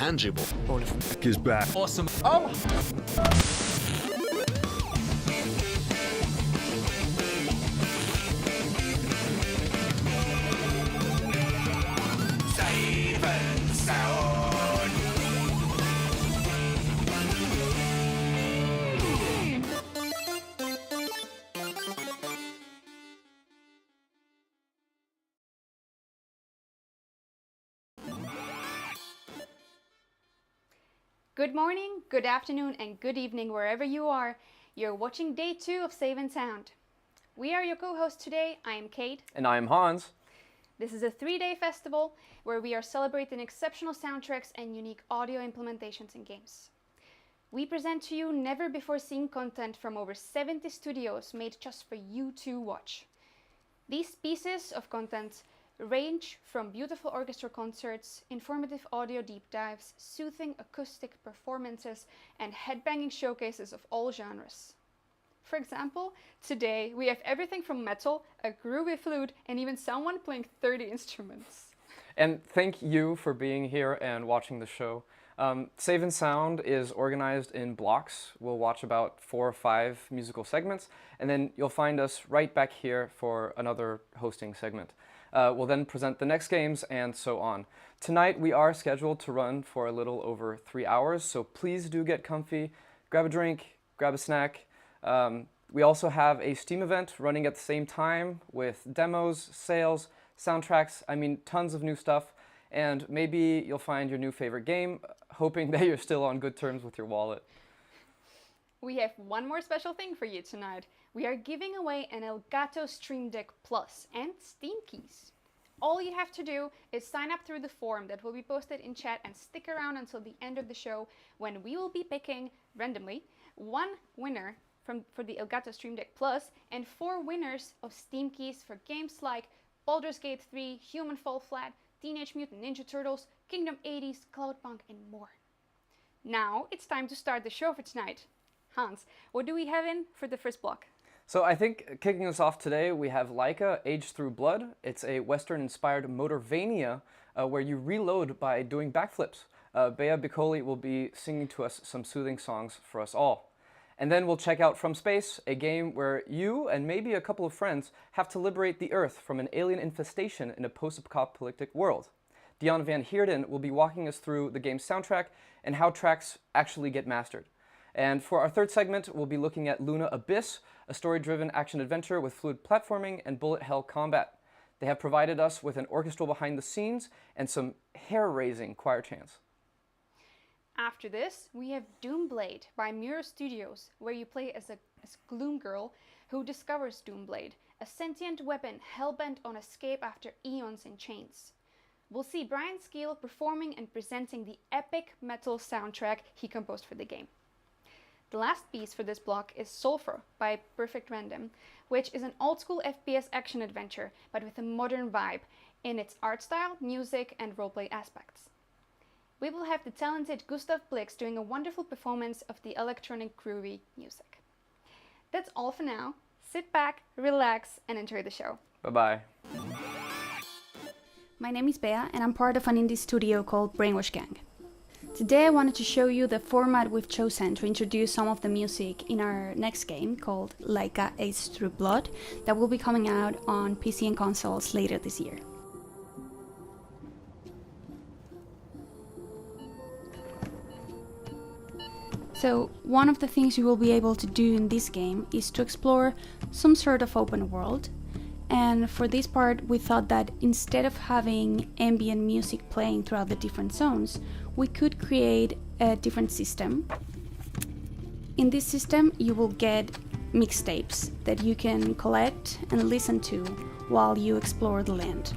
tangible. Olaf is back. Awesome. Oh! Good morning, good afternoon, and good evening wherever you are. You're watching day 2 of Save and Sound. We are your co-hosts today. I am Kate. And I am Hans. This is a 3-day festival where we are celebrating exceptional soundtracks and unique audio implementations in games. We present to you never before seen content from over 70 studios made just for you to watch. These pieces of content range from beautiful orchestra concerts, informative audio deep dives, soothing acoustic performances, and headbanging showcases of all genres. For example, today we have everything from metal, a groovy flute, and even someone playing 30 instruments. And thank you for being here and watching the show. Save and Sound is organized in blocks. We'll watch about 4 or 5 musical segments, and then you'll find us right back here for another hosting segment. We'll then present the next games and so on. Tonight we are scheduled to run for a little over 3 hours, so please do get comfy, grab a drink, grab a snack. We also have a Steam event running at the same time with demos, sales, soundtracks, tons of new stuff, and maybe you'll find your new favorite game, hoping that you're still on good terms with your wallet. We have one more special thing for you tonight. We are giving away an Elgato Stream Deck Plus and Steam keys. All you have to do is sign up through the form that will be posted in chat and stick around until the end of the show, when we will be picking randomly one winner for the Elgato Stream Deck Plus and 4 winners of Steam keys for games like Baldur's Gate 3, Human Fall Flat, Teenage Mutant Ninja Turtles, Kingdom 80s, Cloudpunk, and more. Now it's time to start the show for tonight. Hans, what do we have in for the first block? So I think kicking us off today, we have Laika, Aged Through Blood. It's a Western-inspired Motorvania where you reload by doing backflips. Bea Bicoli will be singing to us some soothing songs for us all. And then we'll check out From Space, a game where you and maybe a couple of friends have to liberate the Earth from an alien infestation in a post-apocalyptic world. Dion van Heerden will be walking us through the game's soundtrack and how tracks actually get mastered. And for our third segment, we'll be looking at Luna Abyss, a story-driven action-adventure with fluid platforming and bullet hell combat. They have provided us with an orchestral behind the scenes and some hair-raising choir chants. After this, we have DOOMBLADE by Muro Studios, where you play as Gloom Girl who discovers DOOMBLADE, a sentient weapon hell-bent on escape after eons in chains. We'll see Brian Skeel performing and presenting the epic metal soundtrack he composed for the game. The last piece for this block is SULFUR by Perfect Random, which is an old-school FPS action-adventure, but with a modern vibe in its art style, music, and roleplay aspects. We will have the talented Gustav Blix doing a wonderful performance of the electronic groovy music. That's all for now. Sit back, relax, and enjoy the show. Bye-bye. My name is Bea, and I'm part of an indie studio called Brainwash Gang. Today I wanted to show you the format we've chosen to introduce some of the music in our next game called Laika Aged Through Blood that will be coming out on PC and consoles later this year. So one of the things you will be able to do in this game is to explore some sort of open world. And for this part, we thought that instead of having ambient music playing throughout the different zones, we could create a different system. In this system, you will get mixtapes that you can collect and listen to while you explore the land.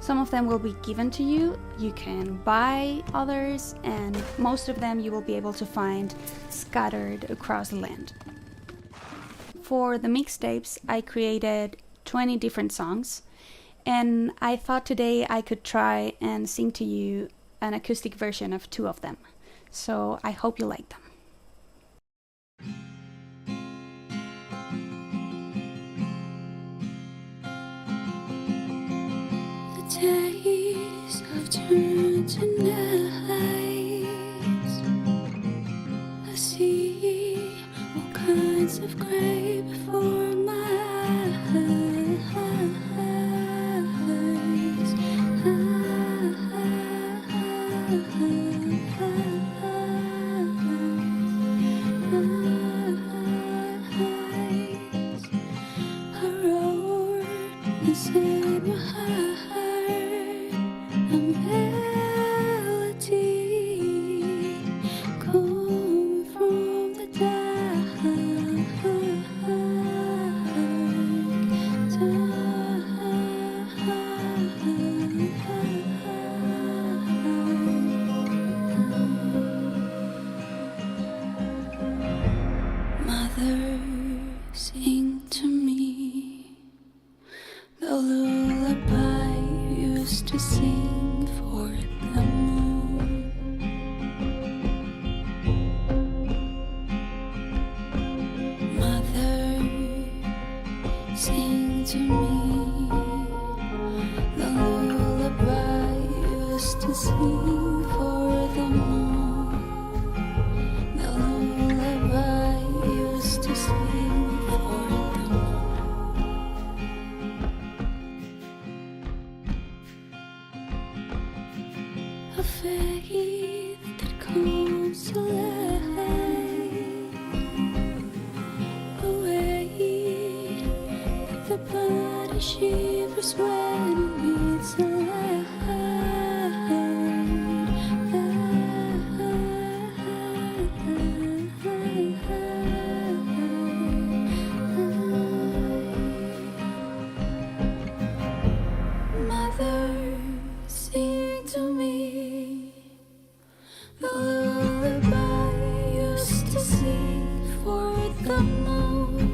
Some of them will be given to you, you can buy others, and most of them you will be able to find scattered across the land. For the mixtapes, I created 20 different songs, and I thought today I could try and sing to you an acoustic version of 2 of them. So I hope you like them. The days have turned to night. for the moon. The lullaby used to sing for the moon. A faith that comes to life, away that the body shivers when it meets the light. Mother, sing to me the lullaby used to sing for the moon.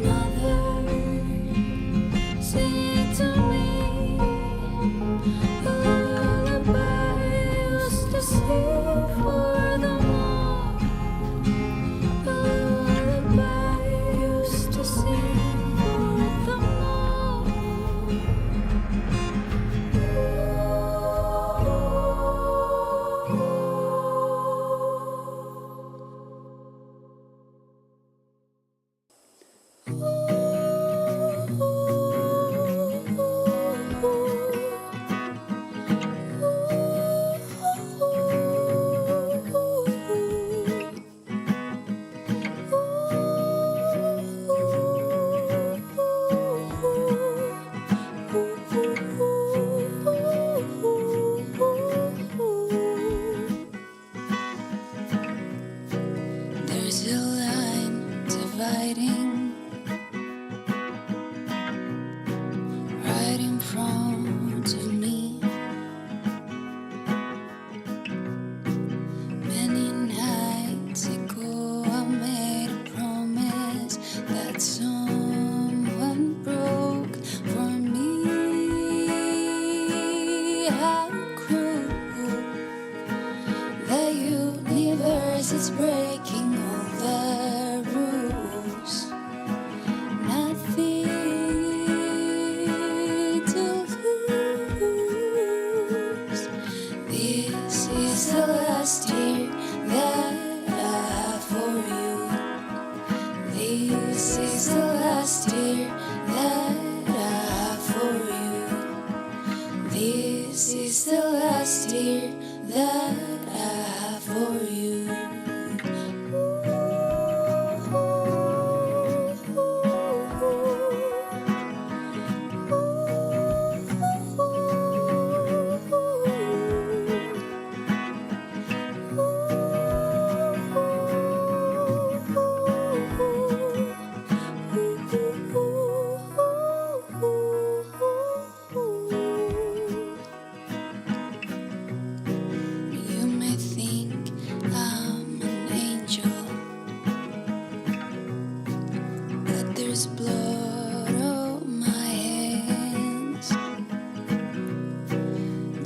Mother, sing to me the lullaby used to sing for the moon. The lullaby used to sing for the moon. There's a line dividing right in front of me. Many nights ago, I made a promise that someone broke for me. How cruel! The universe is breaking all the rules. Nothing to lose. This is the last year that I have for you. This is the last year that I have for you. This is the last year that I have for you. You may think I'm an angel, but there's blood on my hands.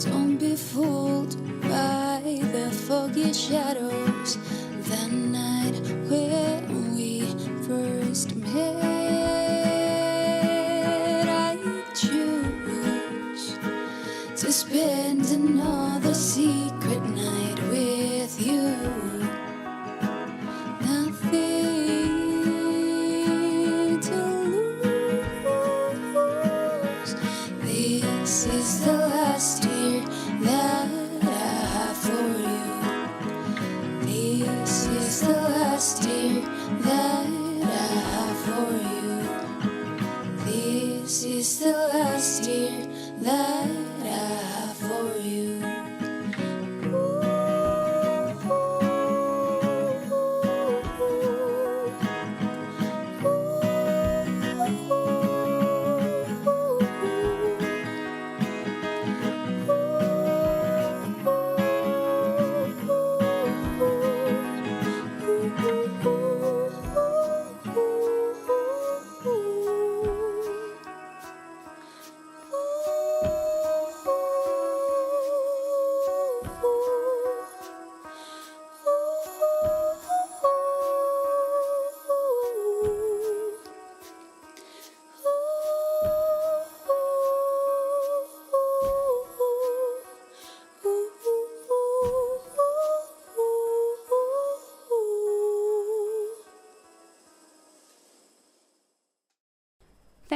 Don't be fooled by the foggy shadows. The night when we first met, I choose to spend another secret night with you. Nothing to lose. This is the last year that I have for you. This is the last year that I have for you. This is the last year that I have for you.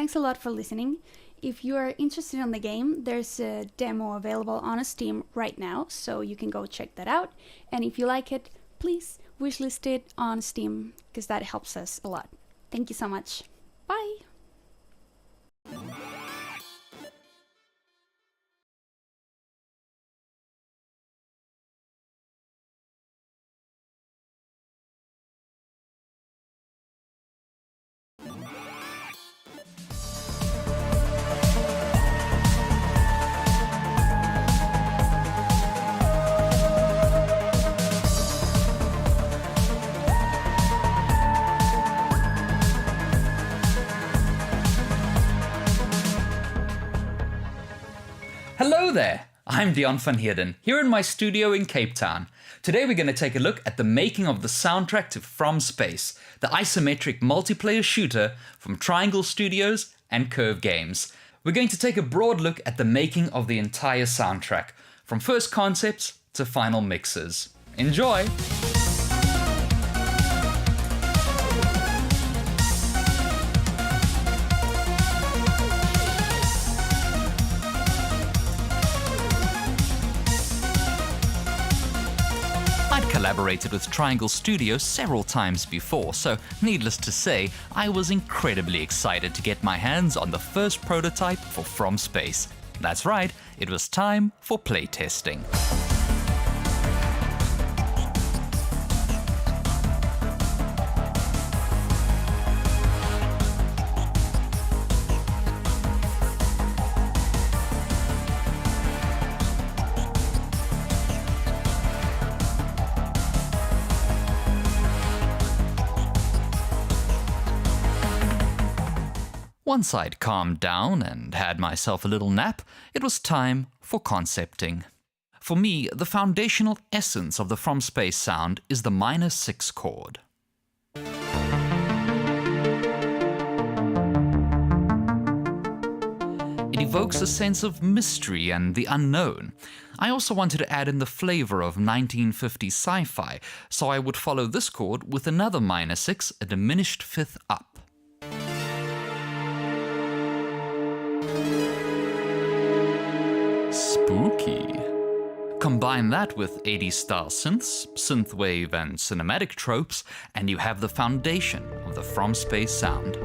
thanks a lot for listening. If you are interested in the game, there's a demo available on Steam right now, so you can go check that out. And if you like it, please wishlist it on Steam, because that helps us a lot. Thank you so much. Bye! Hello there! I'm Dion van Heerden, here in my studio in Cape Town. Today we're going to take a look at the making of the soundtrack to From Space, the isometric multiplayer shooter from Triangle Studios and Curve Games. We're going to take a broad look at the making of the entire soundtrack, from first concepts to final mixes. Enjoy! Collaborated with Triangle Studios several times before, so needless to say, I was incredibly excited to get my hands on the first prototype for From Space. That's right, it was time for playtesting. Once I'd calmed down and had myself a little nap, it was time for concepting. For me, the foundational essence of the From Space sound is the minor 6 chord. It evokes a sense of mystery and the unknown. I also wanted to add in the flavor of 1950s sci-fi, so I would follow this chord with another minor 6, a diminished 5th up. Spooky. Combine that with 80s style synths, synthwave and cinematic tropes, and you have the foundation of the From Space sound.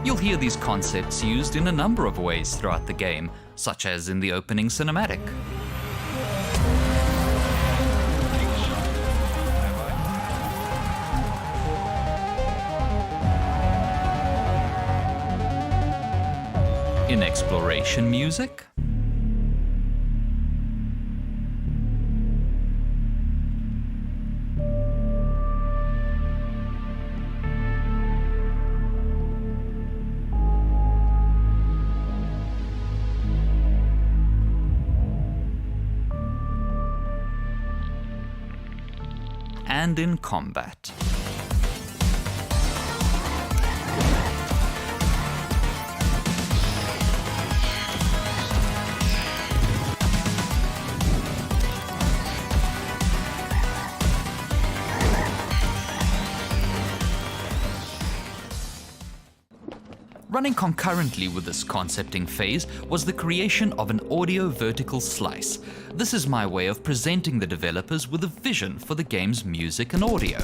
You'll hear these concepts used in a number of ways throughout the game, such as in the opening cinematic. In exploration music, and in combat. Running concurrently with this concepting phase was the creation of an audio vertical slice. This is my way of presenting the developers with a vision for the game's music and audio.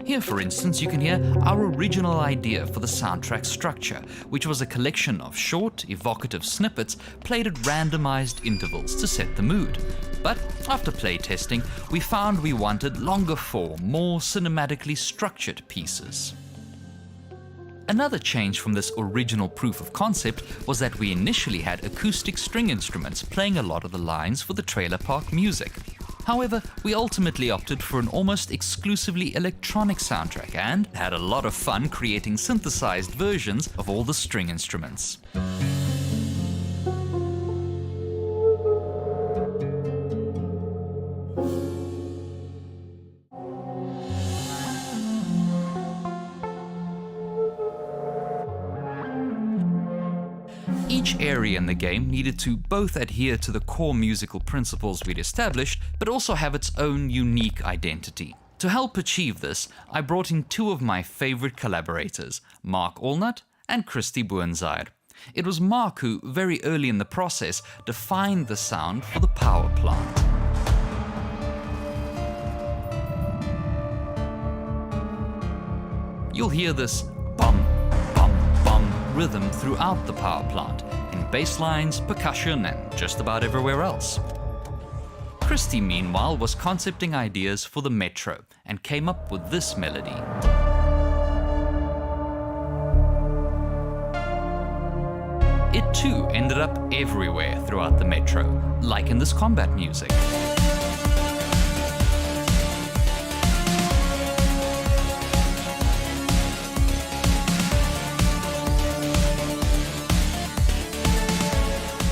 Here, for instance, you can hear our original idea for the soundtrack structure, which was a collection of short, evocative snippets played at randomized intervals to set the mood. But after playtesting, we found we wanted longer form, more cinematically structured pieces. Another change from this original proof of concept was that we initially had acoustic string instruments playing a lot of the lines for the trailer park music. However, we ultimately opted for an almost exclusively electronic soundtrack and had a lot of fun creating synthesized versions of all the string instruments. Each Each area in the game needed to both adhere to the core musical principles we'd established, but also have its own unique identity. To help achieve this, I brought in two of my favorite collaborators, Mark Allnut and Christy Boonzaar. It was Mark who, very early in the process, defined the sound for the power plant. You'll hear this bum, bum, bum rhythm throughout the power plant, in bass lines, percussion, and just about everywhere else. Christy, meanwhile, was concepting ideas for the Metro and came up with this melody. It too ended up everywhere throughout the Metro, like in this combat music.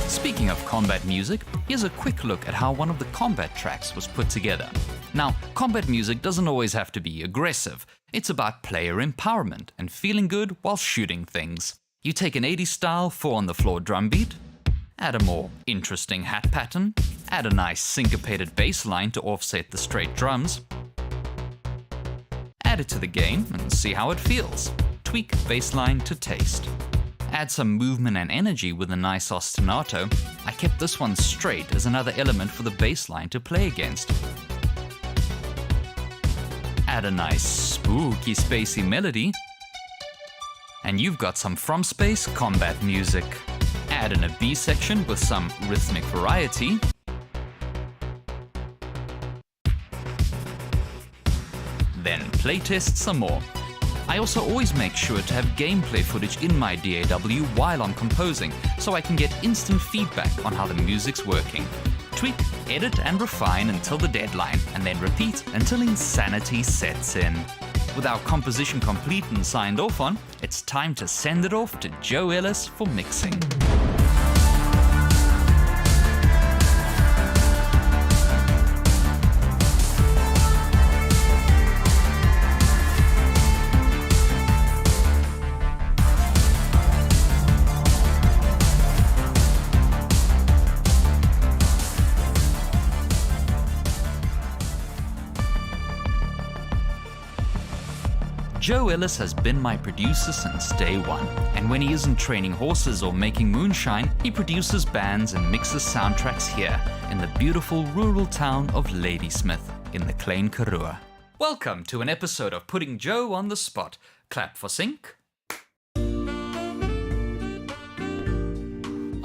Speaking of combat music, here's a quick look at how one of the combat tracks was put together. Now, combat music doesn't always have to be aggressive. It's about player empowerment and feeling good while shooting things. You take an 80s style 4-on-the-floor drum beat, add a more interesting hat pattern, add a nice syncopated bass line to offset the straight drums, add it to the game and see how it feels. Tweak bass line to taste. Add some movement and energy with a nice ostinato. I kept this one straight as another element for the bass line to play against. Add a nice spooky spacey melody, and you've got some from space combat music. Add in a B section with some rhythmic variety. Then playtest some more. I also always make sure to have gameplay footage in my DAW while I'm composing, so I can get instant feedback on how the music's working. Tweak, edit and refine until the deadline, and then repeat until insanity sets in. With our composition complete and signed off on, it's time to send it off to Joe Ellis for mixing. Joe Ellis has been my producer since day one, and when he isn't training horses or making moonshine, he produces bands and mixes soundtracks here in the beautiful rural town of Ladysmith in the Klein Karoo. Welcome to an episode of Putting Joe on the Spot. Clap for sync.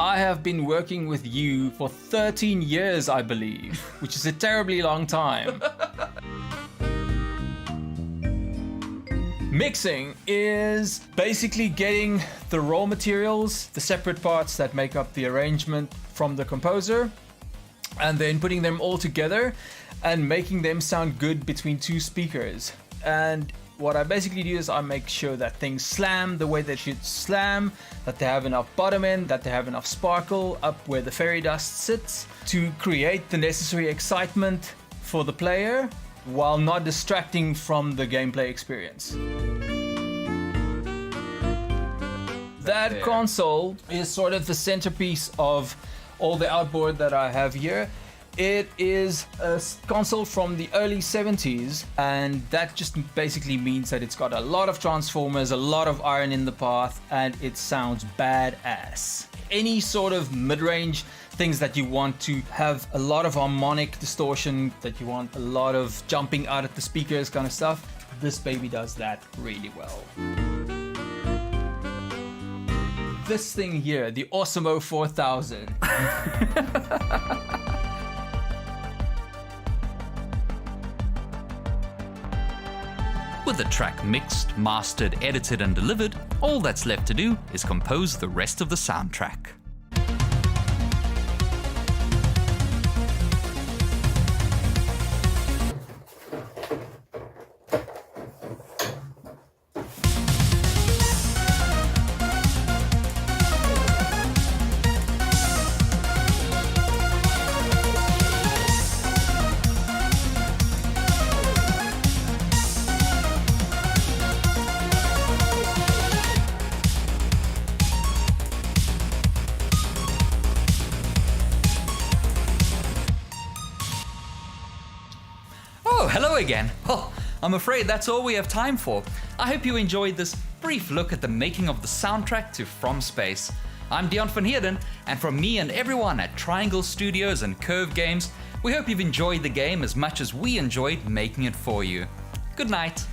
I have been working with you for 13 years, I believe, which is a terribly long time. Mixing is basically getting the raw materials, the separate parts that make up the arrangement from the composer, and then putting them all together and making them sound good between two speakers. And what I basically do is I make sure that things slam the way they should slam, that they have enough bottom end, that they have enough sparkle up where the fairy dust sits to create the necessary excitement for the player, while not distracting from the gameplay experience. That console is sort of the centerpiece of all the outboard that I have here. It is a console from the early 70s, and that just basically means that it's got a lot of transformers, a lot of iron in the path, and it sounds badass. Any sort of mid-range things that you want to have a lot of harmonic distortion, that you want a lot of jumping out at the speakers kind of stuff, this baby does that really well. This thing here, the Osmo 4000. With the track mixed, mastered, edited and delivered, all that's left to do is compose the rest of the soundtrack. Oh, hello again. Well, I'm afraid that's all we have time for. I hope you enjoyed this brief look at the making of the soundtrack to From Space. I'm Dion van Heerden, and from me and everyone at Triangle Studios and Curve Games, we hope you've enjoyed the game as much as we enjoyed making it for you. Good night.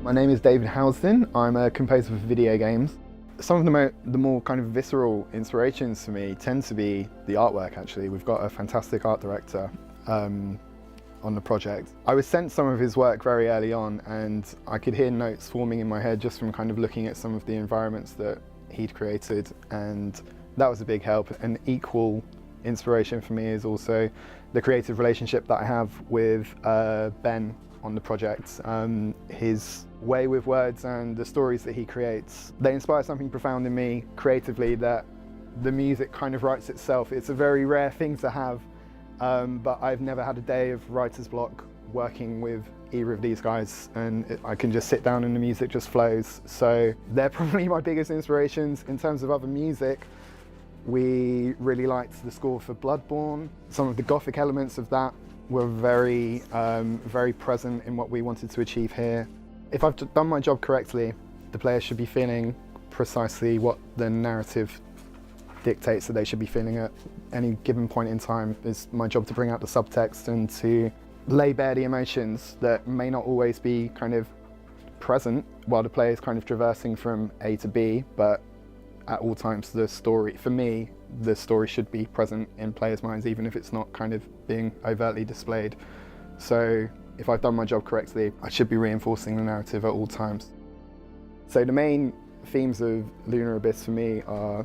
My name is David Housden. I'm a composer for video games. Some of the more kind of visceral inspirations for me tend to be the artwork, actually. We've got a fantastic art director on the project. I was sent some of his work very early on, and I could hear notes forming in my head just from kind of looking at some of the environments that he'd created, and that was a big help. An equal inspiration for me is also the creative relationship that I have with Ben on the project. His way with words and the stories that he creates, they inspire something profound in me creatively, that the music kind of writes itself. It's a very rare thing to have, but I've never had a day of writer's block working with either of these guys, and I can just sit down and the music just flows. So they're probably my biggest inspirations. In terms of other music, we really liked the score for Bloodborne. Some of the gothic elements of that were very present in what we wanted to achieve here. If I've done my job correctly, the player should be feeling precisely what the narrative dictates that they should be feeling at any given point in time. It's my job to bring out the subtext and to lay bare the emotions that may not always be kind of present while the player is kind of traversing from A to B, but at all times the story, for me, the story should be present in players' minds, even if it's not kind of being overtly displayed. So if I've done my job correctly, I should be reinforcing the narrative at all times. So the main themes of Lunar Abyss for me are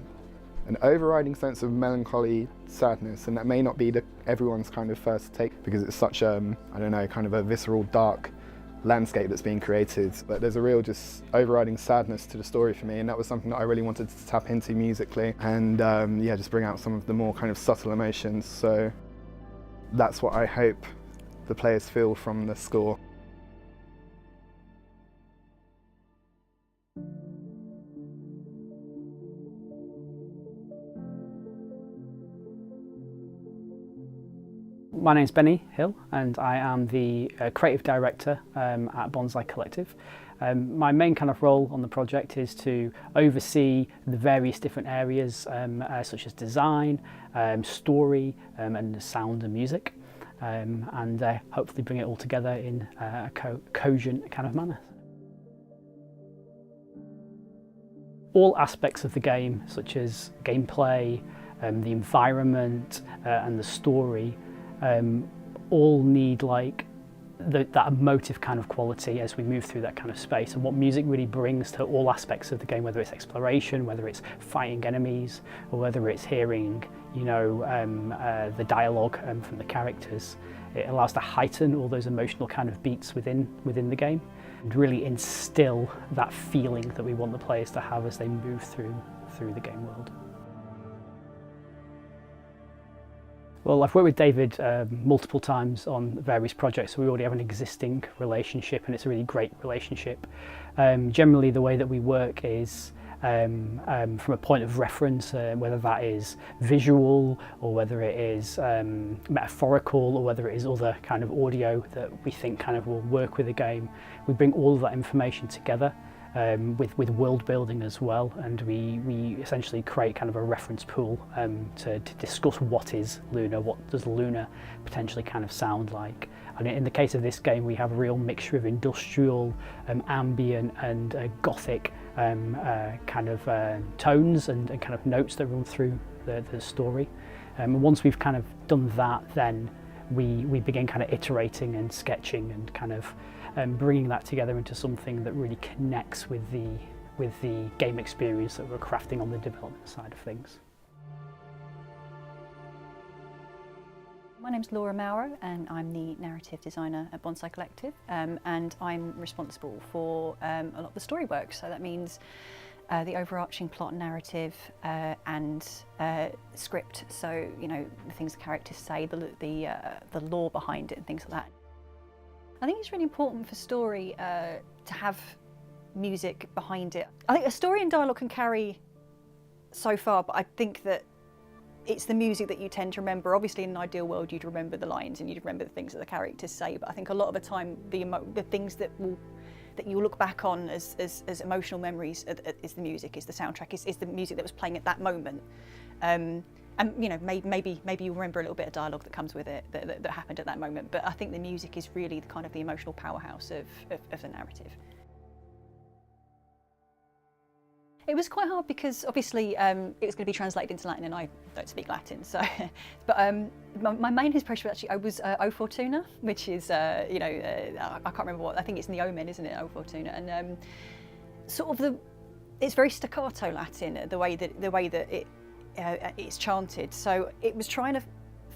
an overriding sense of melancholy, sadness, and that may not be everyone's kind of first take, because it's such I don't know, kind of a visceral, dark landscape that's being created, but there's a real just overriding sadness to the story for me, and that was something that I really wanted to tap into musically, and yeah, just bring out some of the more kind of subtle emotions. So that's what I hope the players feel from the score. My name's Benny Hill, and I am the creative director at Bonsai Collective. My main kind of role on the project is to oversee the various different areas such as design, story, and sound and music, and hopefully bring it all together in a cogent kind of manner. All aspects of the game, such as gameplay, the environment, and the story, all need like that emotive kind of quality as we move through that kind of space, and what music really brings to all aspects of the game, whether it's exploration, whether it's fighting enemies, or whether it's hearing, you know, the dialogue from the characters. It allows to heighten all those emotional kind of beats within the game and really instill that feeling that we want the players to have as they move through the game world. Well, I've worked with David multiple times on various projects, so we already have an existing relationship, and it's a really great relationship. Generally, the way that we work is from a point of reference, whether that is visual or whether it is metaphorical or whether it is other kind of audio that we think kind of will work with the game. We bring all of that information together with world building as well, and we essentially create kind of a reference pool to discuss what is Luna, what does Luna potentially kind of sound like. And in the case of this game, we have a real mixture of industrial, ambient and gothic kind of tones and kind of notes that run through the story. And once we've kind of done that, then we begin kind of iterating and sketching and kind of bringing that together into something that really connects with the game experience that we're crafting on the development side of things. My name's Laura Maurer and I'm the narrative designer at Bonsai Collective, and I'm responsible for a lot of the story work. So that means the overarching plot and narrative and script. So, you know, the things the characters say, the lore behind it and things like that. I think it's really important for story to have music behind it. I think a story and dialogue can carry so far, but I think that it's the music that you tend to remember. Obviously, in an ideal world, you'd remember the lines and you'd remember the things that the characters say. But I think a lot of the time, the things that you look back on as emotional memories is the music, is the soundtrack, is the music that was playing at that moment. And you know, maybe you remember a little bit of dialogue that comes with it that happened at that moment. But I think the music is really kind of the emotional powerhouse of the narrative. It was quite hard because obviously it was going to be translated into Latin and I don't speak Latin, so. But my main inspiration actually was O Fortuna, which is you know, I can't remember what, I think it's Neomen, isn't it, O Fortuna, and sort of it's very staccato Latin, the way that it's chanted. So it was trying to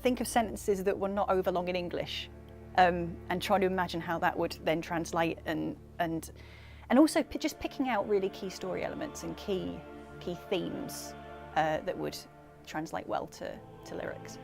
think of sentences that were not overlong in English, and trying to imagine how that would then translate and also just picking out really key story elements and key themes that would translate well to lyrics.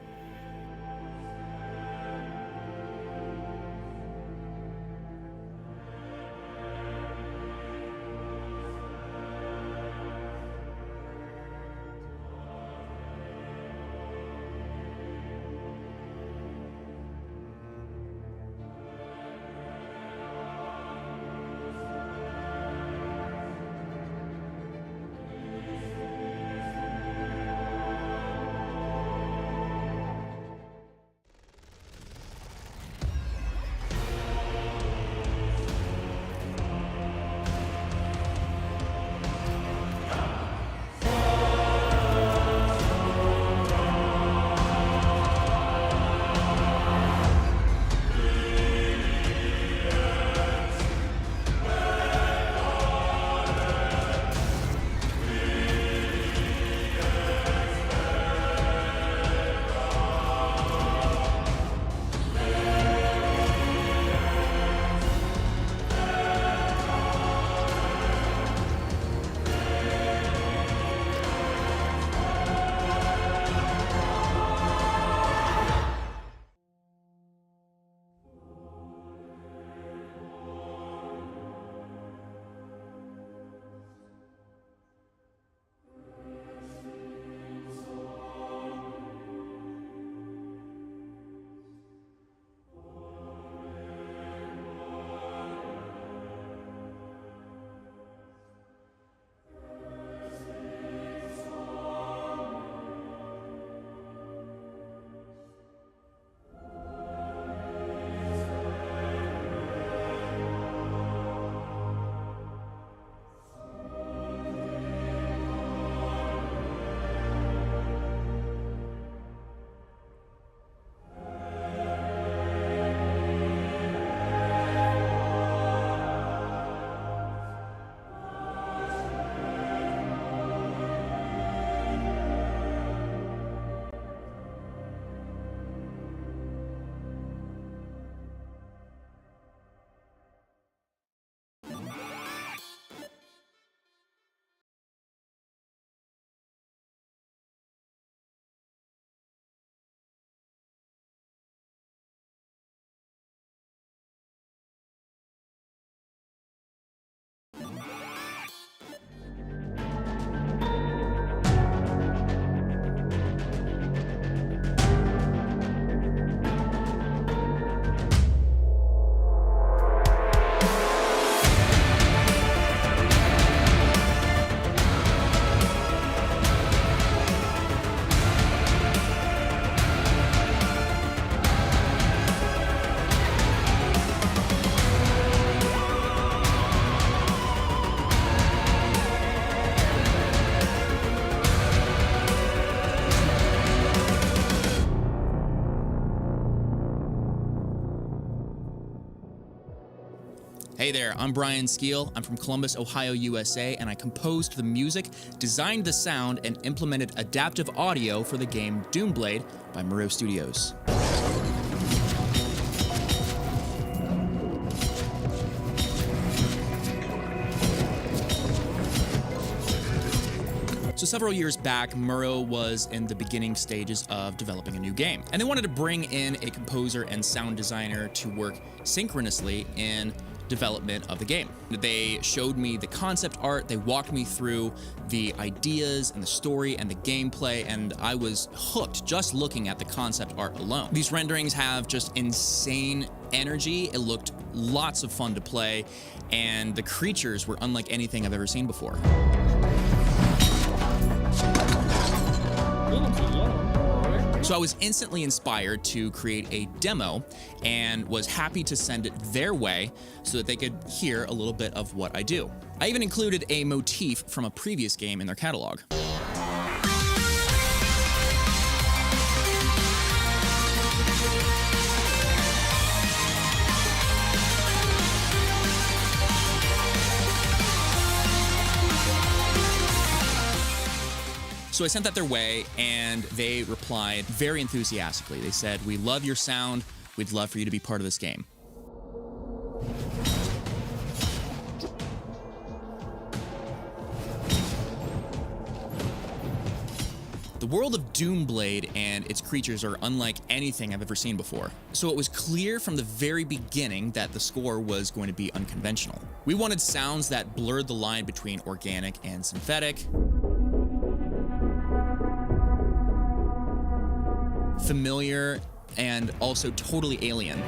Hey there, I'm Brian Skeel. I'm from Columbus, Ohio, USA, and I composed the music, designed the sound, and implemented adaptive audio for the game DOOMBLADE by Muro Studios. So several years back, Muro was in the beginning stages of developing a new game, and they wanted to bring in a composer and sound designer to work synchronously in development of the game. They showed me the concept art, they walked me through the ideas and the story and the gameplay, and I was hooked just looking at the concept art alone. These renderings have just insane energy, it looked lots of fun to play, and the creatures were unlike anything I've ever seen before. So I was instantly inspired to create a demo and was happy to send it their way so that they could hear a little bit of what I do. I even included a motif from a previous game in their catalog. So I sent that their way, and they replied very enthusiastically. They said, "We love your sound. We'd love for you to be part of this game." The world of DOOMBLADE and its creatures are unlike anything I've ever seen before. So it was clear from the very beginning that the score was going to be unconventional. We wanted sounds that blurred the line between organic and synthetic, familiar, and also totally alien.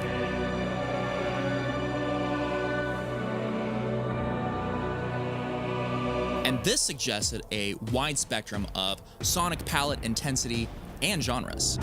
And this suggested a wide spectrum of sonic palette intensity and genres.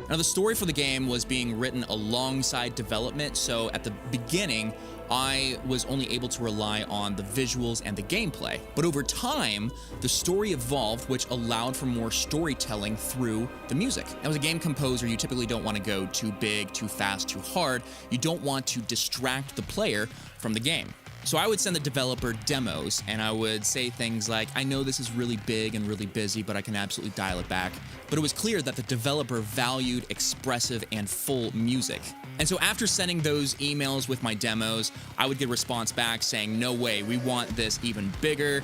Now, the story for the game was being written alongside development, so at the beginning, I was only able to rely on the visuals and the gameplay. But over time, the story evolved, which allowed for more storytelling through the music. Now, as a game composer, you typically don't want to go too big, too fast, too hard. You don't want to distract the player from the game. So I would send the developer demos, and I would say things like, "I know this is really big and really busy, but I can absolutely dial it back." But it was clear that the developer valued expressive and full music. And so after sending those emails with my demos, I would get a response back saying, "No way, we want this even bigger.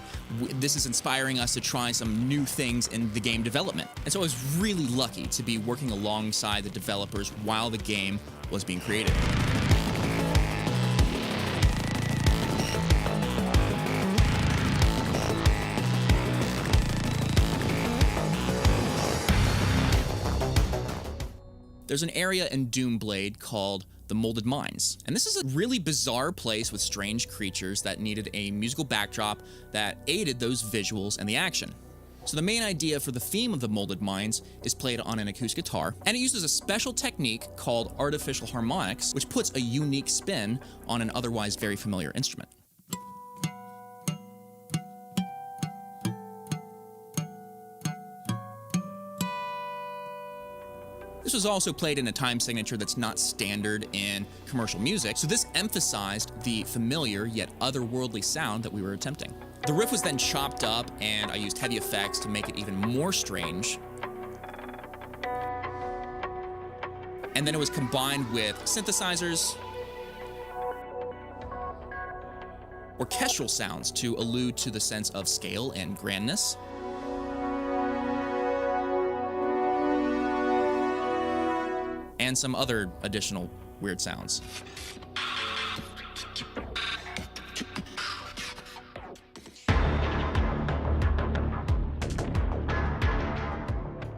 This is inspiring us to try some new things in the game development." And so I was really lucky to be working alongside the developers while the game was being created. There's an area in DOOMBLADE called the Molded Mines, and this is a really bizarre place with strange creatures that needed a musical backdrop that aided those visuals and the action. So the main idea for the theme of the Molded Mines is played on an acoustic guitar, and it uses a special technique called artificial harmonics, which puts a unique spin on an otherwise very familiar instrument. This was also played in a time signature that's not standard in commercial music, so this emphasized the familiar yet otherworldly sound that we were attempting. The riff was then chopped up, and I used heavy effects to make it even more strange. And then it was combined with synthesizers, orchestral sounds to allude to the sense of scale and grandness, and some other additional weird sounds.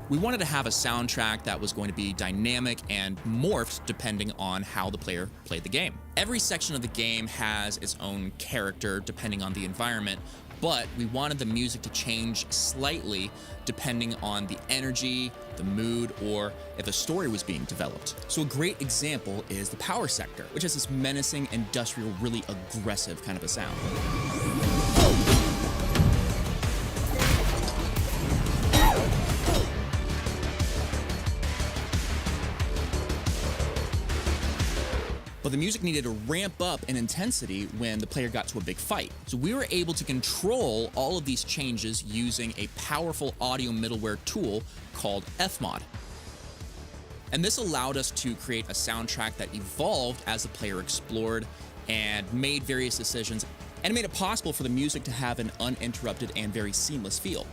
We wanted to have a soundtrack that was going to be dynamic and morphed depending on how the player played the game. Every section of the game has its own character depending on the environment, but we wanted the music to change slightly depending on the energy, the mood, or if a story was being developed. So a great example is the power sector, which has this menacing, industrial, really aggressive kind of a sound. But the music needed to ramp up in intensity when the player got to a big fight. So we were able to control all of these changes using a powerful audio middleware tool called Fmod. And this allowed us to create a soundtrack that evolved as the player explored and made various decisions, and it made it possible for the music to have an uninterrupted and very seamless feel.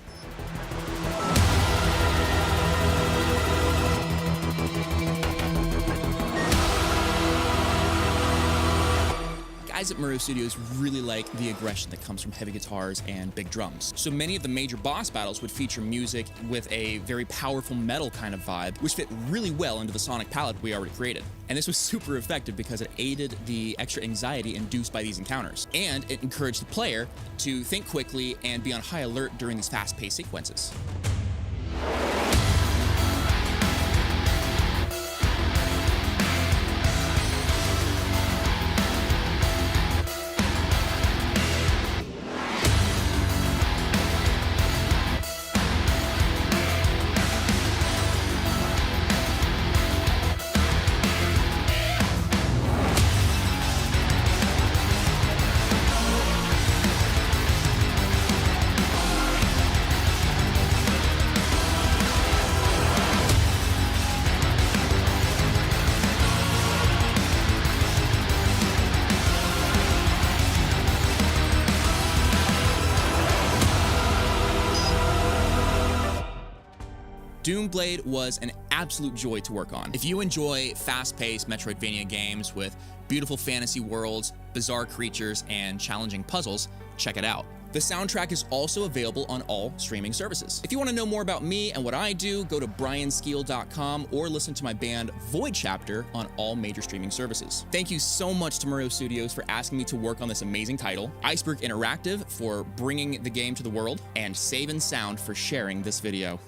Guys at Muro Studios really like the aggression that comes from heavy guitars and big drums. So many of the major boss battles would feature music with a very powerful metal kind of vibe, which fit really well into the sonic palette we already created. And this was super effective because it aided the extra anxiety induced by these encounters. And it encouraged the player to think quickly and be on high alert during these fast-paced sequences. DOOMBLADE was an absolute joy to work on. If you enjoy fast-paced Metroidvania games with beautiful fantasy worlds, bizarre creatures, and challenging puzzles, check it out. The soundtrack is also available on all streaming services. If you want to know more about me and what I do, go to brianskeel.com or listen to my band Void Chapter on all major streaming services. Thank you so much to Muro Studios for asking me to work on this amazing title, Iceberg Interactive for bringing the game to the world, and Save and Sound for sharing this video.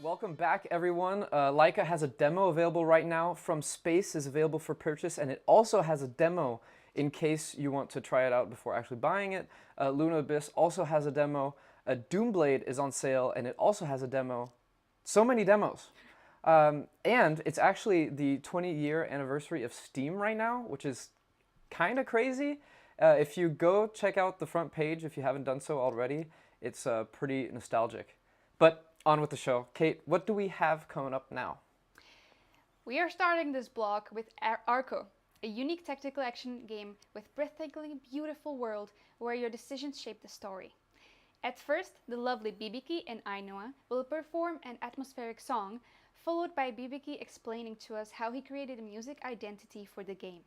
Welcome back, everyone. Laika has a demo available right now. From Space is available for purchase, and it also has a demo in case you want to try it out before actually buying it. Luna Abyss also has a demo. DOOMBLADE is on sale, and it also has a demo. So many demos. And it's actually the 20-year anniversary of Steam right now, which is kind of crazy. If you go check out the front page, if you haven't done so already, it's pretty nostalgic. But on with the show. Kate, what do we have coming up now? We are starting this block with Arco, a unique tactical action game with breathtakingly beautiful world where your decisions shape the story. At first, the lovely Bibiki and Ainoa will perform an atmospheric song, followed by Bibiki explaining to us how he created a music identity for the game.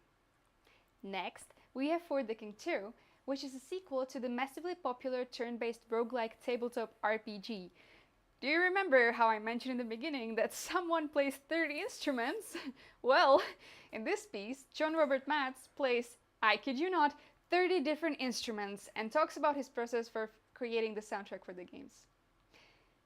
Next, we have For the King 2, which is a sequel to the massively popular turn-based roguelike tabletop RPG. Do you remember how I mentioned in the beginning that someone plays 30 instruments? Well, in this piece, John Robert Matz plays, I kid you not, 30 different instruments and talks about his process for creating the soundtrack for the games.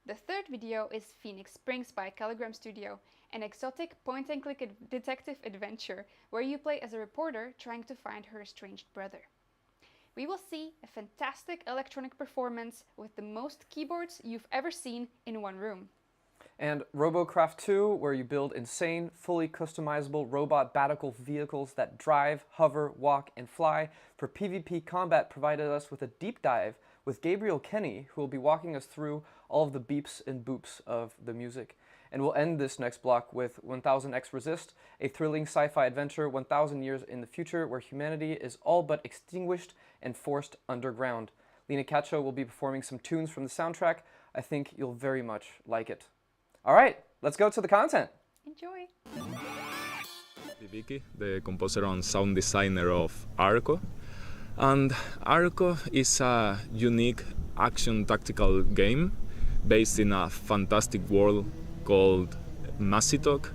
The third video is Phoenix Springs by Calligram Studio, an exotic point-and-click detective adventure where you play as a reporter trying to find her estranged brother. We will see a fantastic electronic performance with the most keyboards you've ever seen in one room. And Robocraft 2, where you build insane, fully customizable robot battle vehicles that drive, hover, walk, and fly. For PvP combat, provided us with a deep dive with Gabriel Kenny, who will be walking us through all of the beeps and boops of the music. And we'll end this next block with 1000X Resist, a thrilling sci-fi adventure 1000 years in the future where humanity is all but extinguished and forced underground. Lina Cacho will be performing some tunes from the soundtrack. I think you'll very much like it. All right, let's go to the content. Enjoy! Vicky, the composer and sound designer of Arco. And Arco is a unique action tactical game based in a fantastic world called Massitok.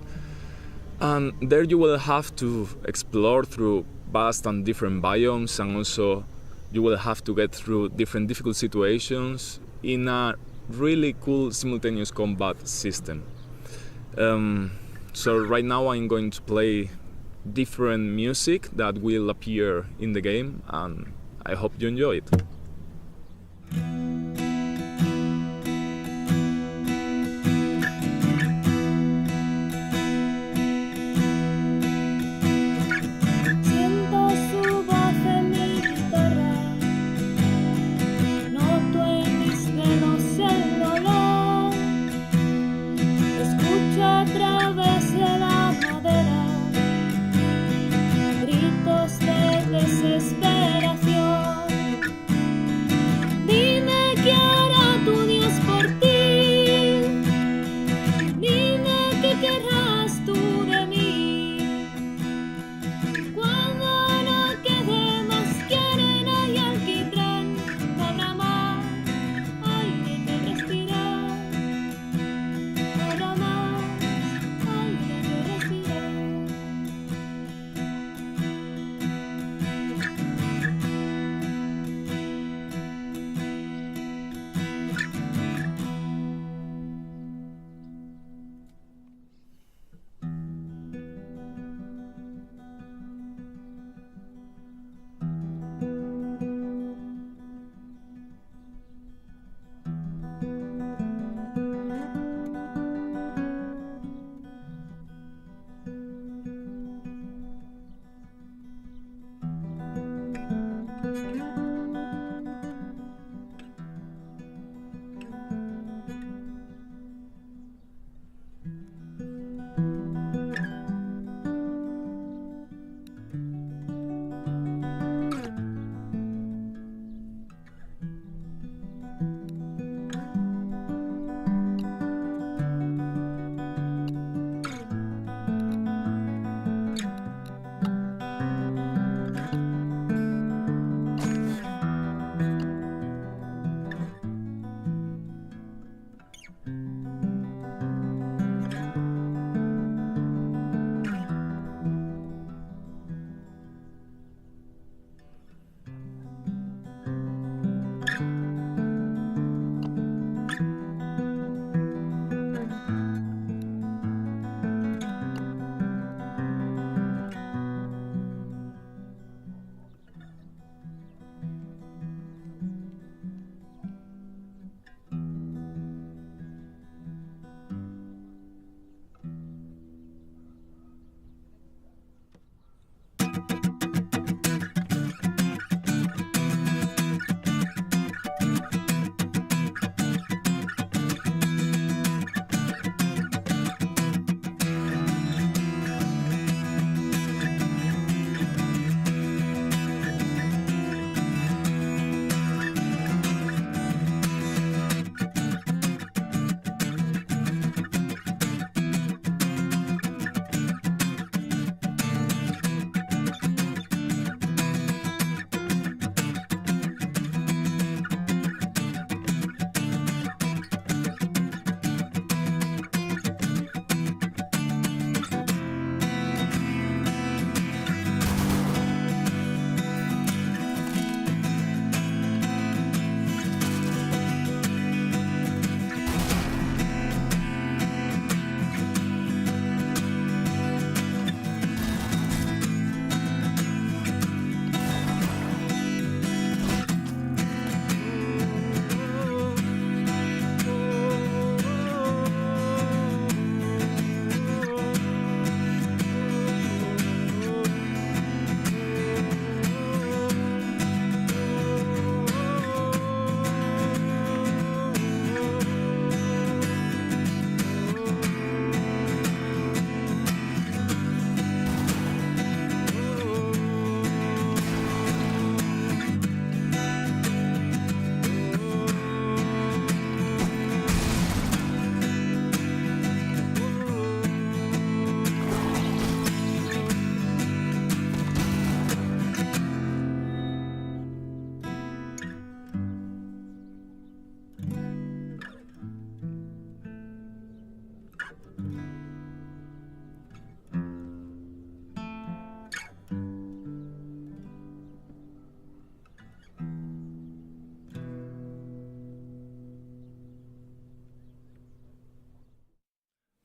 And there you will have to explore through vast and different biomes, and also you will have to get through different difficult situations in a really cool simultaneous combat system. So right now I'm going to play different music that will appear in the game, and I hope you enjoy it. Desesperación, dime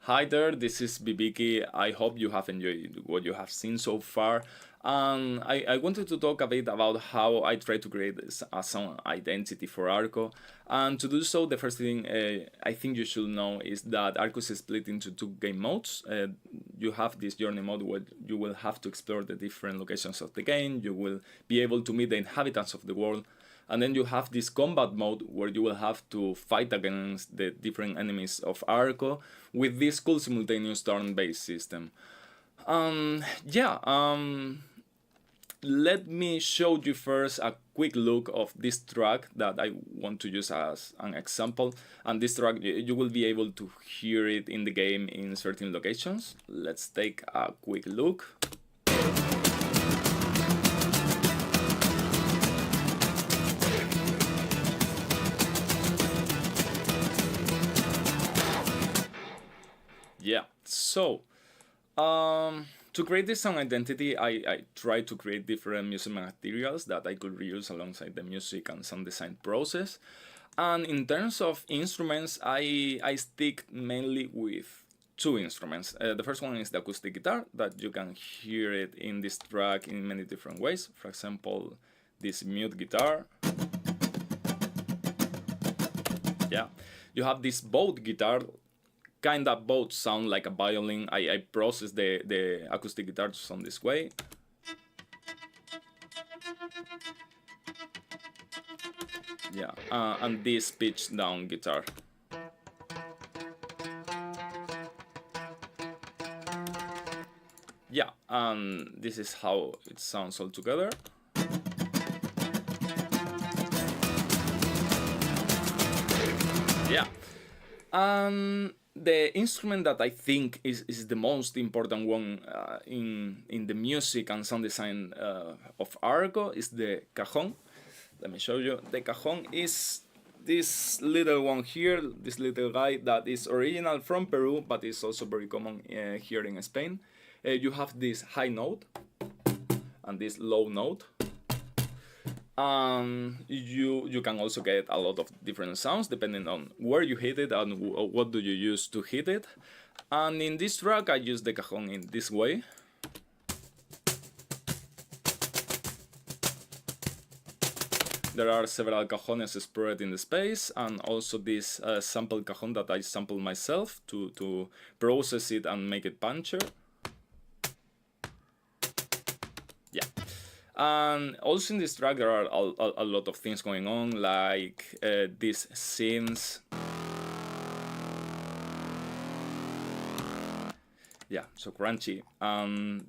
Hi there, this is Bibiki. I hope you have enjoyed what you have seen so far. I wanted to talk a bit about how I try to create a sound identity for Arco. And to do so, the first thing I think you should know is that Arco is split into two game modes. You have this journey mode where you will have to explore the different locations of the game. You will be able to meet the inhabitants of the world. And then you have this combat mode where you will have to fight against the different enemies of Arco with this cool simultaneous turn-based system. Let me show you first a quick look of this track that I want to use as an example. And this track, you will be able to hear it in the game in certain locations. Let's take a quick look. Yeah, so to create this sound identity, I tried to create different music materials that I could reuse alongside the music and sound design process. And in terms of instruments, I stick mainly with two instruments. The first one is the acoustic guitar, that you can hear it in this track in many different ways. For example, this mute guitar. Yeah, you have this bowed guitar. Kind of both sound like a violin. I process the acoustic guitar to sound this way. Yeah, and this pitch down guitar. Yeah, and this is how it sounds all together. Yeah. The instrument that I think is the most important one in the music and sound design of Arco is the cajon. Let me show you. The cajon is this little one here, this little guy that is original from Peru, but is also very common here in Spain. You have this high note and this low note. You can also get a lot of different sounds depending on where you hit it and what do you use to hit it. And in this track I use the cajon in this way. There are several cajones spread in the space, and also this sample cajon that I sampled myself to process it and make it puncher. Yeah. And also in this track there are a lot of things going on, like these synths. Yeah, so crunchy.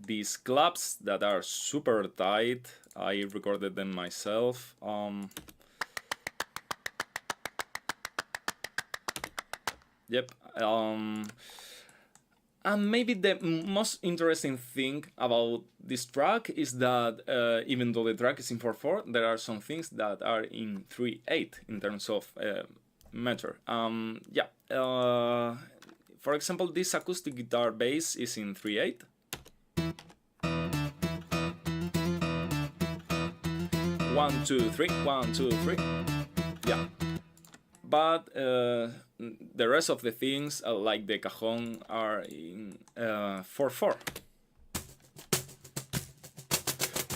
These claps that are super tight, I recorded them myself. Yep. And maybe the most interesting thing about this track is that even though the track is in 4/4, there are some things that are in 3/8 in terms of meter. For example, this acoustic guitar bass is in 3/8. One, two, three, 1, 2, 3. Yeah. But the rest of the things, like the cajon, are in 4/4.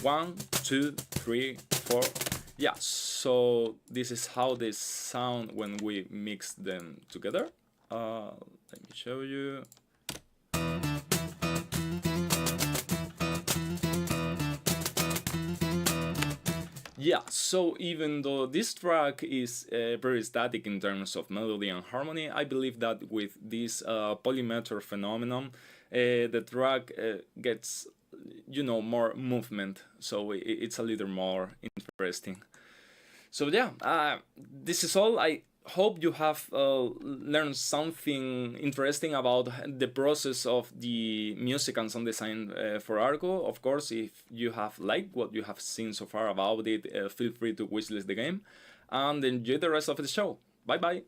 1, 2, 3, 4. Yeah, so this is how they sound when we mix them together. Let me show you. Yeah, so even though this track is very static in terms of melody and harmony, I believe that with this polymeter phenomenon, the track gets, more movement, so it's a little more interesting. So yeah, this is all. I hope you have learned something interesting about the process of the music and sound design for Arco. Of course, if you have liked what you have seen so far about it, feel free to wishlist the game and enjoy the rest of the show. Bye bye!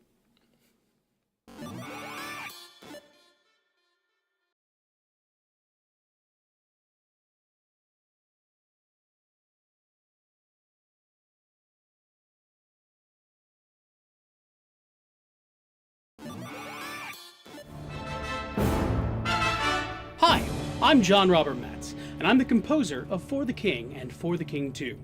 Hi, I'm John Robert Metz, and I'm the composer of For the King and For the King 2.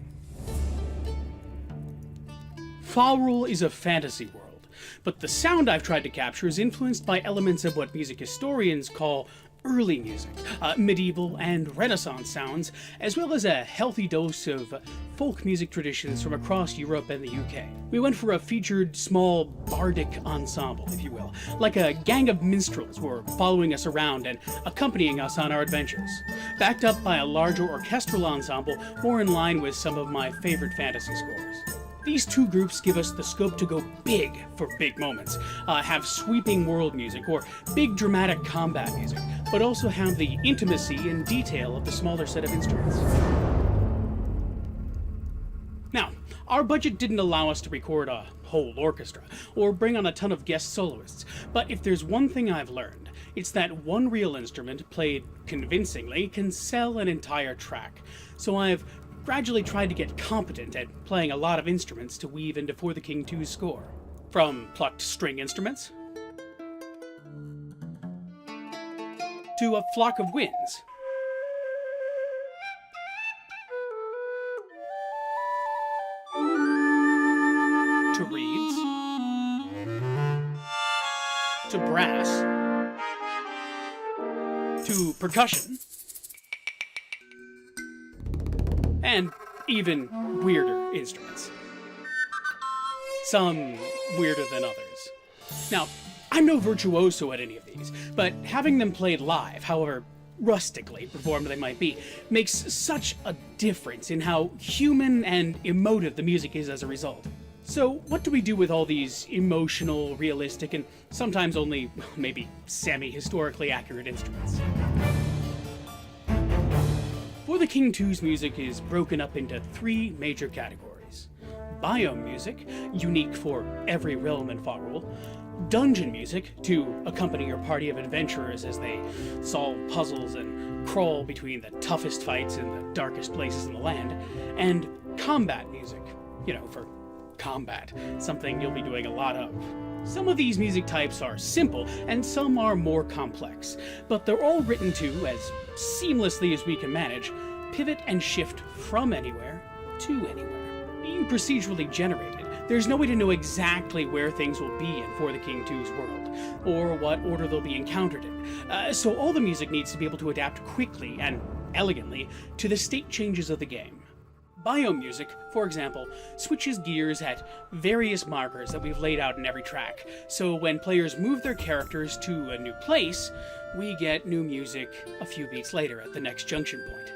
Falrul is a fantasy world, but the sound I've tried to capture is influenced by elements of what music historians call early music, medieval and Renaissance sounds, as well as a healthy dose of folk music traditions from across Europe and the UK. We went for a featured small bardic ensemble, if you will, like a gang of minstrels who were following us around and accompanying us on our adventures, backed up by a larger orchestral ensemble more in line with some of my favorite fantasy scores. These two groups give us the scope to go big for big moments, have sweeping world music or big dramatic combat music, but also have the intimacy and detail of the smaller set of instruments. Now, our budget didn't allow us to record a whole orchestra or bring on a ton of guest soloists, but if there's one thing I've learned, it's that one real instrument played convincingly can sell an entire track. So I've gradually tried to get competent at playing a lot of instruments to weave into For the King 2's score. From plucked string instruments, to a flock of winds, to reeds, to brass, to percussion, and even weirder instruments. Some weirder than others. Now, I'm no virtuoso at any of these, but having them played live, however rustically performed they might be, makes such a difference in how human and emotive the music is as a result. So what do we do with all these emotional, realistic, and sometimes only, maybe semi-historically accurate instruments? For the King 2's music is broken up into three major categories. Biome music, unique for every realm in Falrul. Dungeon music, to accompany your party of adventurers as they solve puzzles and crawl between the toughest fights in the darkest places in the land. And combat music, for combat, something you'll be doing a lot of. Some of these music types are simple, and some are more complex, but they're all written to, as seamlessly as we can manage, pivot and shift from anywhere to anywhere. Being procedurally generated, there's no way to know exactly where things will be in For the King 2's world, or what order they'll be encountered in, so all the music needs to be able to adapt quickly and elegantly to the state changes of the game. Biome music, for example, switches gears at various markers that we've laid out in every track, so when players move their characters to a new place, we get new music a few beats later at the next junction point.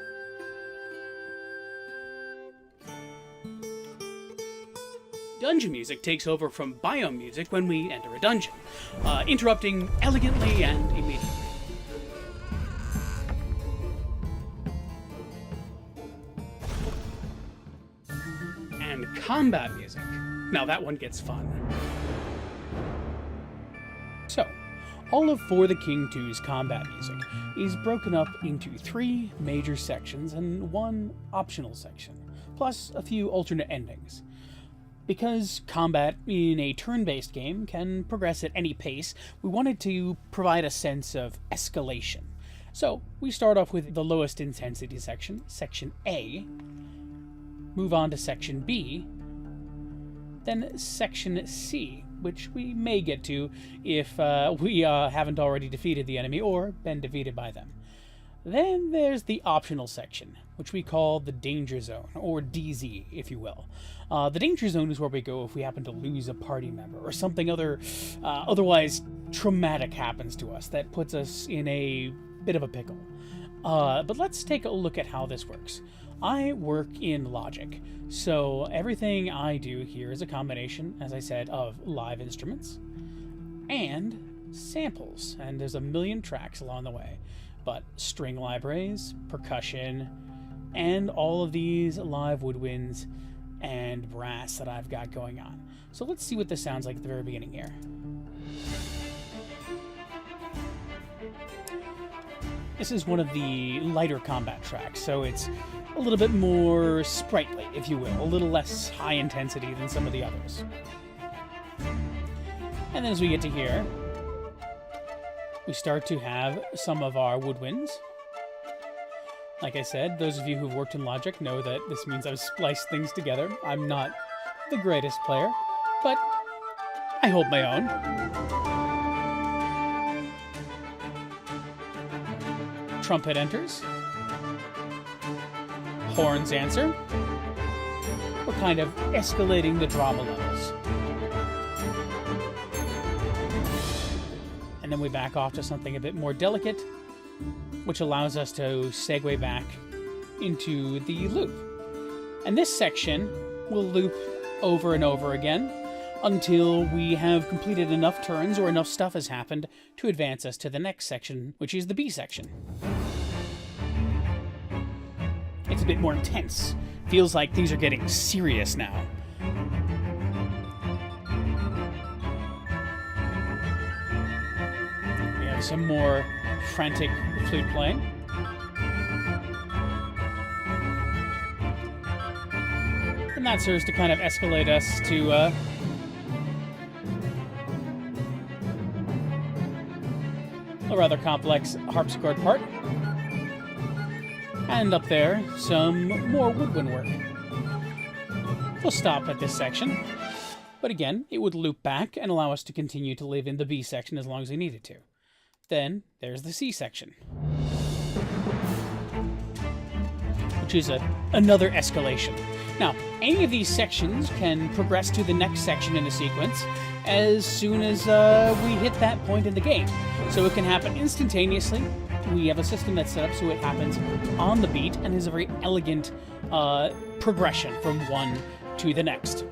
Dungeon music takes over from biome music when we enter a dungeon, interrupting elegantly and immediately. And combat music. Now that one gets fun. So, all of For the King 2's combat music is broken up into three major sections and one optional section, plus a few alternate endings. Because combat in a turn-based game can progress at any pace, we wanted to provide a sense of escalation. So, we start off with the lowest intensity section, Section A, move on to Section B, then Section C, which we may get to if we haven't already defeated the enemy or been defeated by them. Then there's the optional section, which we call the Danger Zone, or DZ, if you will. The Danger Zone is where we go if we happen to lose a party member, or something otherwise traumatic happens to us that puts us in a bit of a pickle. But let's take a look at how this works. I work in Logic, so everything I do here is a combination, as I said, of live instruments and samples, and there's a million tracks along the way. But string libraries, percussion, and all of these live woodwinds and brass that I've got going on. So let's see what this sounds like at the very beginning here. This is one of the lighter combat tracks, so it's a little bit more sprightly, if you will, a little less high intensity than some of the others. And then as we get to here, we start to have some of our woodwinds. Like I said, those of you who've worked in Logic know that this means I've spliced things together. I'm not the greatest player, but I hold my own. Trumpet enters. Horns answer. We're kind of escalating the drama levels. And then we back off to something a bit more delicate, which allows us to segue back into the loop. And this section will loop over and over again until we have completed enough turns or enough stuff has happened to advance us to the next section, which is the B section. It's a bit more intense. Feels like things are getting serious now. We have some more frantic flute playing. And that serves to kind of escalate us to a rather complex harpsichord part. And up there, some more woodwind work. We'll stop at this section, but again, it would loop back and allow us to continue to live in the B section as long as we needed to. Then there's the C section, which is another escalation. Now, any of these sections can progress to the next section in the sequence as soon as we hit that point in the game. So it can happen instantaneously. We have a system that's set up so it happens on the beat and is a very elegant progression from one to the next.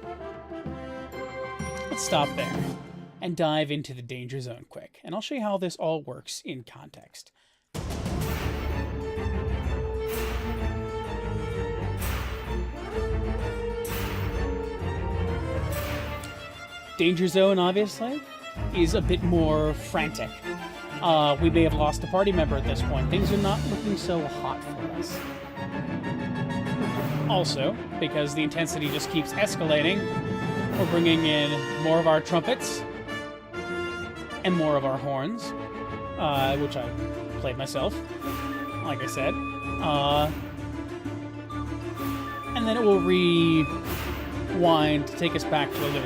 Let's stop there and dive into the danger zone quick, and I'll show you how this all works in context. Danger zone, obviously, is a bit more frantic. We may have lost a party member at this point. Things are not looking so hot for us. Also, because the intensity just keeps escalating, we're bringing in more of our trumpets and more of our horns, which I played myself, like I said. And then it will rewind to take us back to a loop.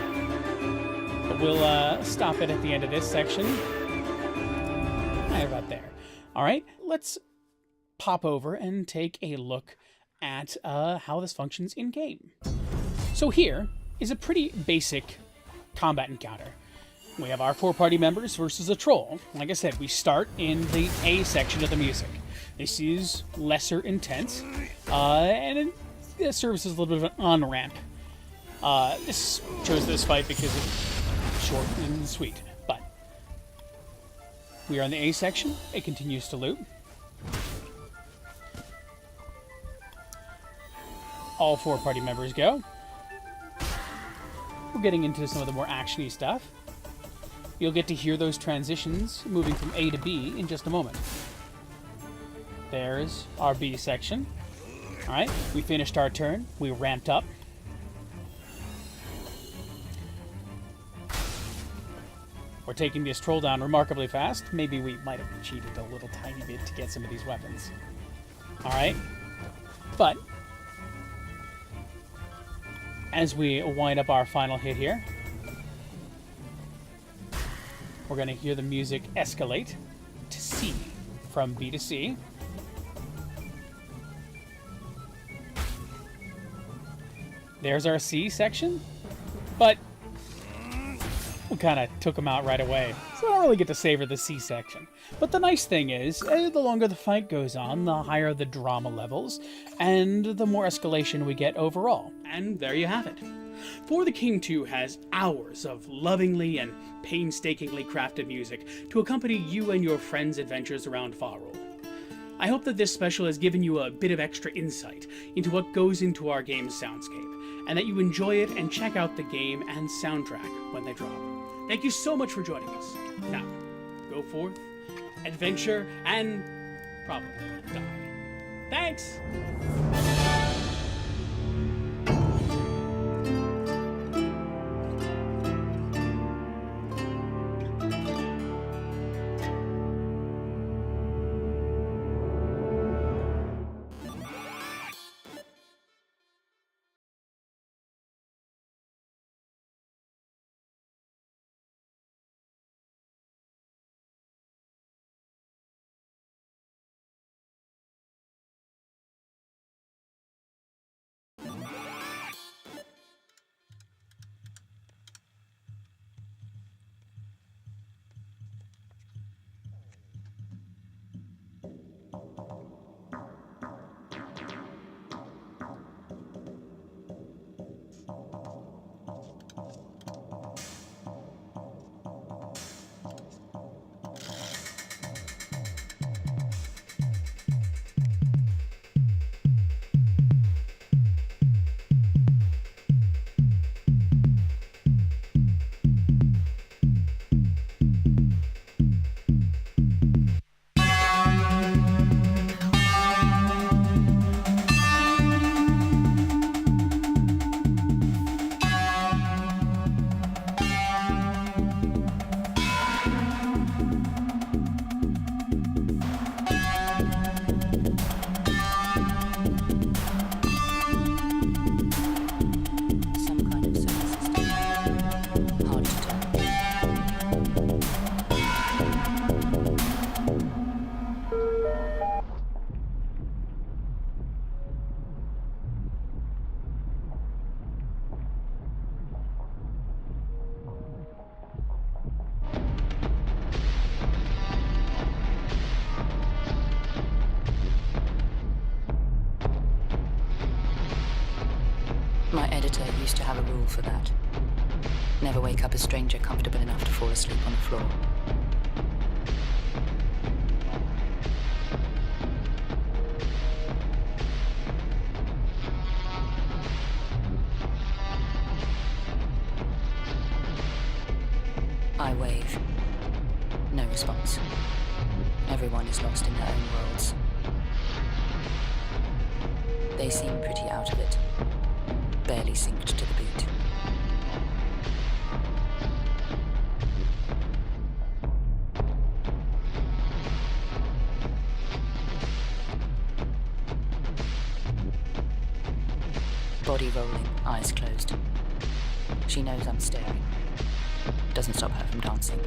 But we'll stop it at the end of this section. Right about there. All right, let's pop over and take a look at how this functions in-game. So here is a pretty basic combat encounter. We have our 4 party members versus a troll. Like I said, we start in the A section of the music. This is lesser intense, and it serves as a little bit of an on-ramp. This chose this fight because it's short and sweet, but we are in the A section. It continues to loop. All 4 party members go. We're getting into some of the more actiony stuff. You'll get to hear those transitions moving from A to B in just a moment. There's our B section. All right, we finished our turn. We ramped up. We're taking this troll down remarkably fast. Maybe we might have cheated a little tiny bit to get some of these weapons. All right, but as we wind up our final hit here, we're going to hear the music escalate to C, from B to C. There's our C section, but we kind of took them out right away, so I don't really get to savor the C section. But the nice thing is, the longer the fight goes on, the higher the drama levels, and the more escalation we get overall. And there you have it. For the King 2 has hours of lovingly and painstakingly crafted music to accompany you and your friends' adventures around Farrell. I hope that this special has given you a bit of extra insight into what goes into our game's soundscape, and that you enjoy it and check out the game and soundtrack when they drop. Thank you so much for joining us. Now, go forth, adventure, and probably die. Thanks! My editor used to have a rule for that. Never wake up a stranger comfortable enough to fall asleep on the floor. I wave. No response. Everyone is lost in their own worlds. They seem pretty out of it. Barely synced to the beat. Body rolling, eyes closed. She knows I'm staring. Doesn't stop her from dancing.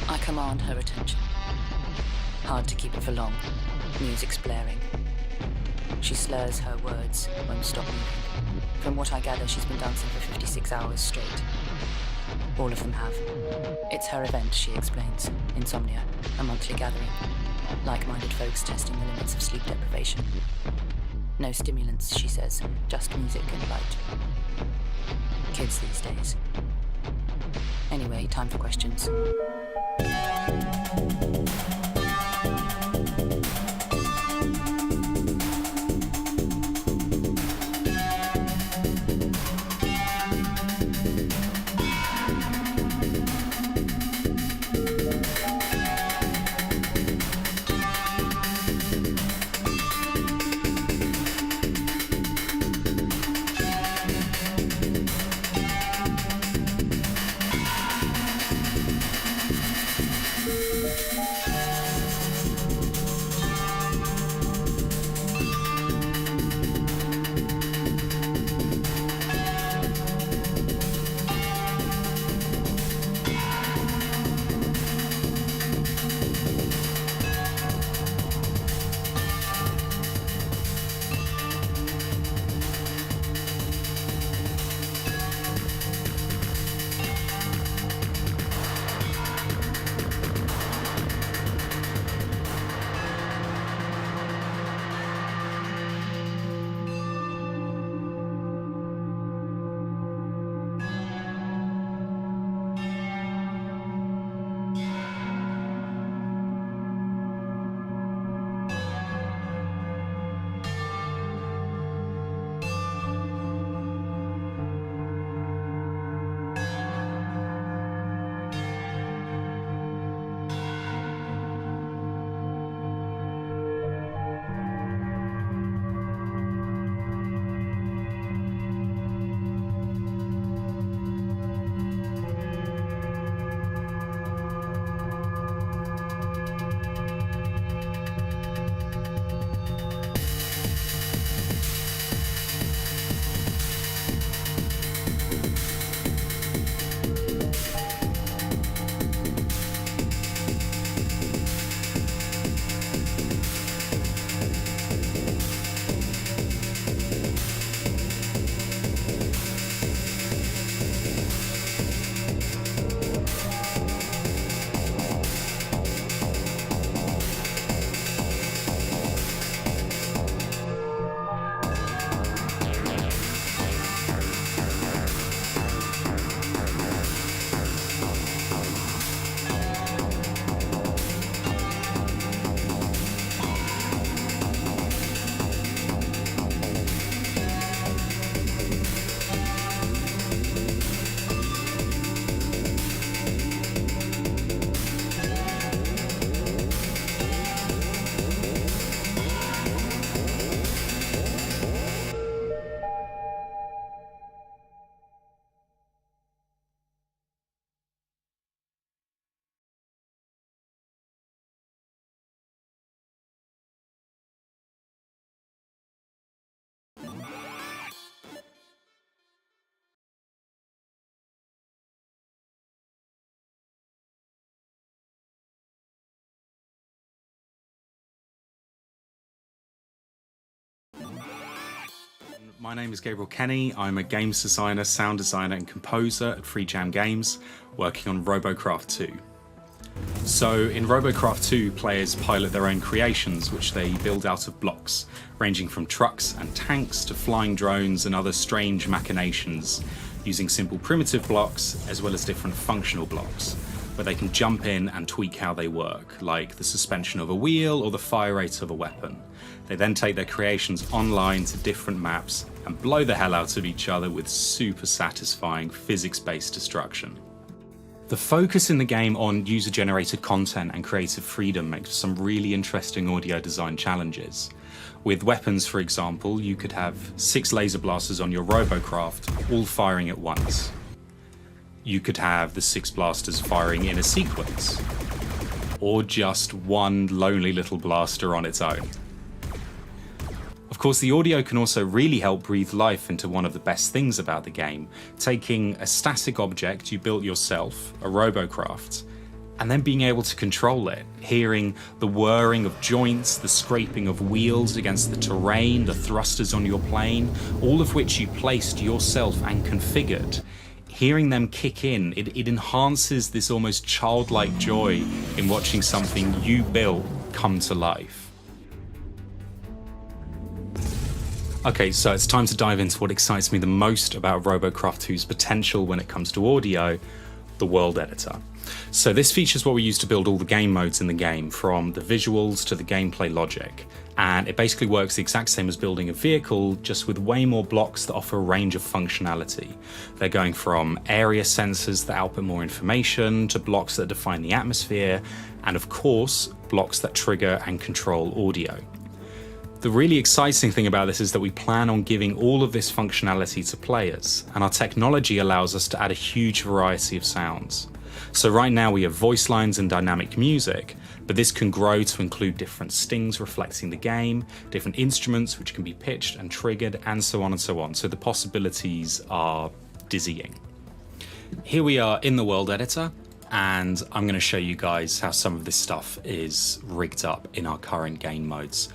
I command her attention. Hard to keep it for long. Music's blaring. She slurs her words, won't stop moving. From what I gather, she's been dancing for 56 hours straight. All of them have. It's her event, she explains. Insomnia, a monthly gathering. Like-minded folks testing the limits of sleep deprivation. No stimulants, she says, just music and light. Kids these days. Anyway, time for questions. My name is Gabriel Kenny. I'm a games designer, sound designer and composer at Free Jam Games, working on Robocraft 2. So in Robocraft 2, players pilot their own creations, which they build out of blocks, ranging from trucks and tanks to flying drones and other strange machinations, using simple primitive blocks as well as different functional blocks, where they can jump in and tweak how they work, like the suspension of a wheel or the fire rate of a weapon. They then take their creations online to different maps and blow the hell out of each other with super satisfying physics-based destruction. The focus in the game on user-generated content and creative freedom makes for some really interesting audio design challenges. With weapons, for example, you could have 6 laser blasters on your Robocraft, all firing at once. You could have the 6 blasters firing in a sequence, or just one lonely little blaster on its own. Of course, the audio can also really help breathe life into one of the best things about the game, taking a static object you built yourself, a Robocraft, and then being able to control it, hearing the whirring of joints, the scraping of wheels against the terrain, the thrusters on your plane, all of which you placed yourself and configured. Hearing them kick in, it enhances this almost childlike joy in watching something you built come to life. Okay, so it's time to dive into what excites me the most about Robocraft 2's potential when it comes to audio, the world editor. So this features what we use to build all the game modes in the game, from the visuals to the gameplay logic. And it basically works the exact same as building a vehicle, just with way more blocks that offer a range of functionality. They're going from area sensors that output more information, to blocks that define the atmosphere, and of course, blocks that trigger and control audio. The really exciting thing about this is that we plan on giving all of this functionality to players, and our technology allows us to add a huge variety of sounds. So right now we have voice lines and dynamic music, but this can grow to include different stings reflecting the game, different instruments which can be pitched and triggered, and so on and so on. So the possibilities are dizzying. Here we are in the world editor, and I'm going to show you guys how some of this stuff is rigged up in our current game modes.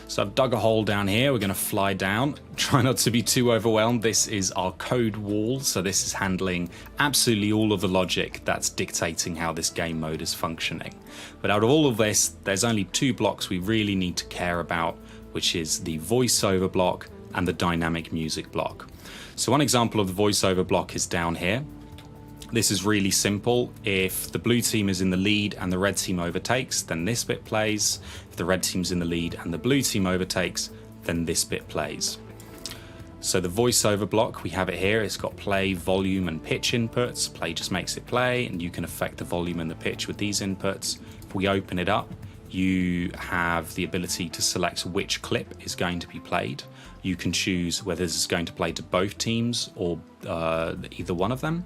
So I've dug a hole down here, we're going to fly down, try not to be too overwhelmed. This is our code wall, so this is handling absolutely all of the logic that's dictating how this game mode is functioning. But out of all of this, there's only 2 blocks we really need to care about, which is the voiceover block and the dynamic music block. So one example of the voiceover block is down here. This is really simple. If the blue team is in the lead and the red team overtakes, then this bit plays. If the red team's in the lead and the blue team overtakes, then this bit plays. So the voiceover block, we have it here. It's got play, volume, and pitch inputs. Play just makes it play, and you can affect the volume and the pitch with these inputs. If we open it up, you have the ability to select which clip is going to be played. You can choose whether this is going to play to both teams or either one of them.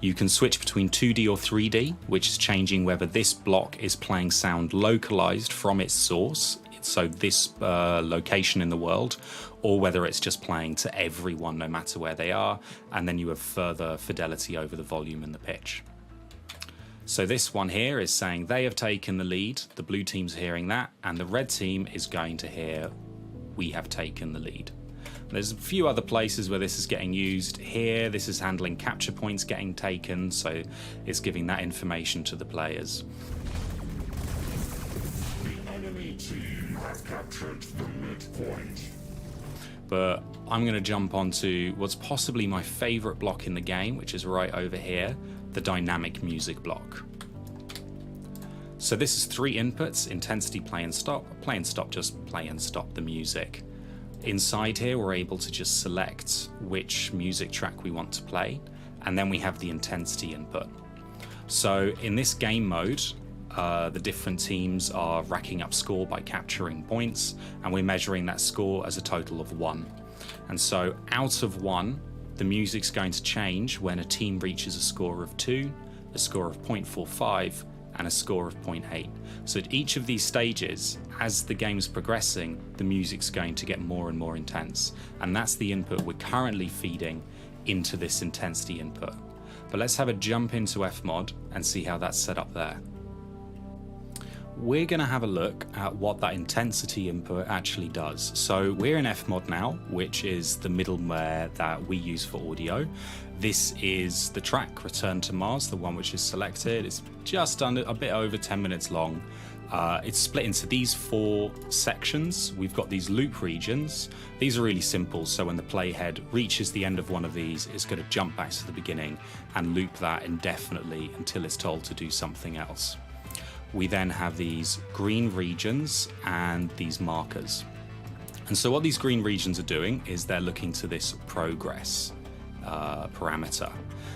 You can switch between 2D or 3D, which is changing whether this block is playing sound localized from its source, so this location in the world, or whether it's just playing to everyone no matter where they are, and then you have further fidelity over the volume and the pitch. So this one here is saying they have taken the lead, the blue team's hearing that, and the red team is going to hear we have taken the lead. There's a few other places where this is getting used. Here, this is handling capture points getting taken, so it's giving that information to the players. The enemy team have captured the midpoint. But I'm going to jump onto what's possibly my favorite block in the game, which is right over here, the dynamic music block. So this is 3 inputs: intensity, play and stop. Play and stop, just play and stop the music. Inside here, we're able to just select which music track we want to play, and then we have the intensity input. So in this game mode, the different teams are racking up score by capturing points, and we're measuring that score as a total of 1. And so out of 1, the music's going to change when a team reaches a score of 2, a score of 0.45, and a score of 0.8. So at each of these stages, as the game's progressing, the music's going to get more and more intense. And that's the input we're currently feeding into this intensity input. But let's have a jump into Fmod and see how that's set up there. we're going to have a look at what that intensity input actually does. So we're in Fmod now, which is the middleware that we use for audio. This is the track Return to Mars, the one which is selected. It's just under a bit over 10 minutes long. It's split into these 4 sections. We've got these loop regions. These are really simple, so when the playhead reaches the end of one of these, it's going to jump back to the beginning and loop that indefinitely until it's told to do something else. We then have these green regions and these markers. And so what these green regions are doing is they're looking to this progress parameter.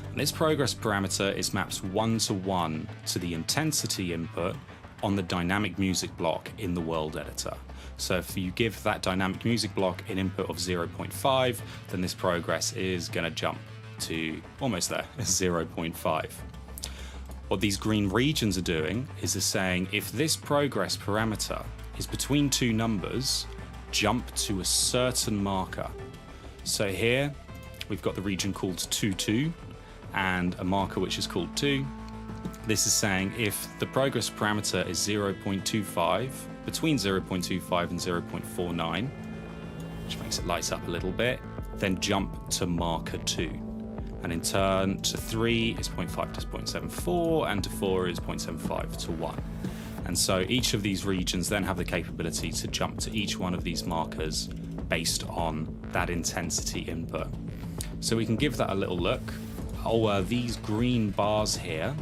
And this progress parameter is maps 1-to-1 to the intensity input on the dynamic music block in the world editor. So if you give that dynamic music block an input of 0.5, then this progress is going to jump to almost there, 0.5. What these green regions are doing is they're saying if this progress parameter is between 2 numbers, jump to a certain marker. So here we've got the region called 2-2 and a marker which is called 2. This is saying if the progress parameter is 0.25, between 0.25 and 0.49, which makes it light up a little bit, then jump to marker 2. And in turn to 3 is 0.5 to 0.74, and to 4 is 0.75 to 1. And so each of these regions then have the capability to jump to each one of these markers based on that intensity input. So we can give that a little look. These green bars here,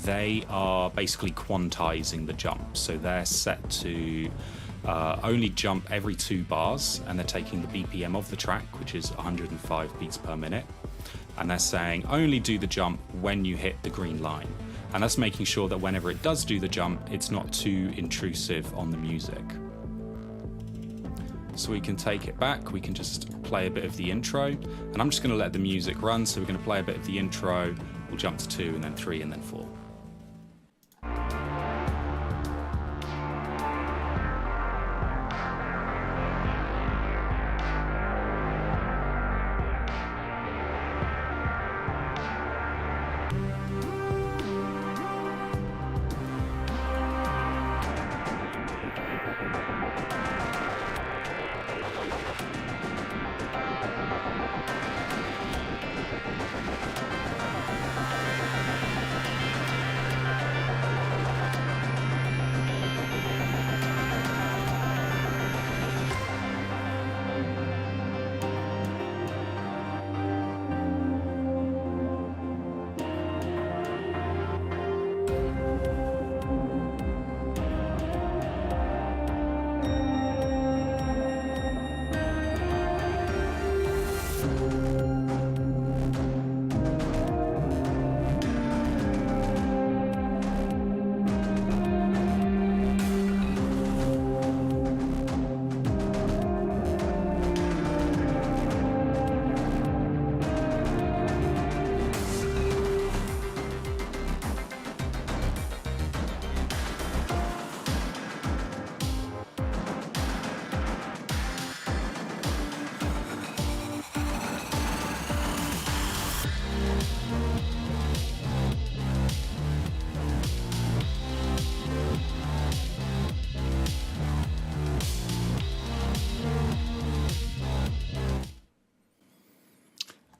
they are basically quantizing the jump. So they're set to only jump every 2 bars, and they're taking the BPM of the track, which is 105 beats per minute. And they're saying only do the jump when you hit the green line. And that's making sure that whenever it does do the jump, it's not too intrusive on the music. So we can take it back, we can just play a bit of the intro, and I'm just going to let the music run. So we're going to play a bit of the intro, we'll jump to 2 and then 3 and then 4.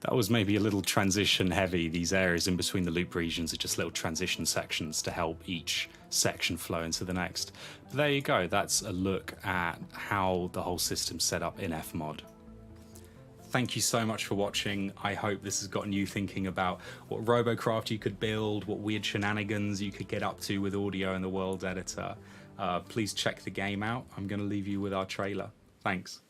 That was maybe a little transition heavy. These areas in between the loop regions are just little transition sections to help each section flow into the next. But there you go, that's a look at how the whole system's set up in Fmod. Thank you so much for watching. I hope this has gotten you thinking about what Robocraft you could build, what weird shenanigans you could get up to with audio in the world editor. Please check the game out. I'm going to leave you with our trailer. Thanks.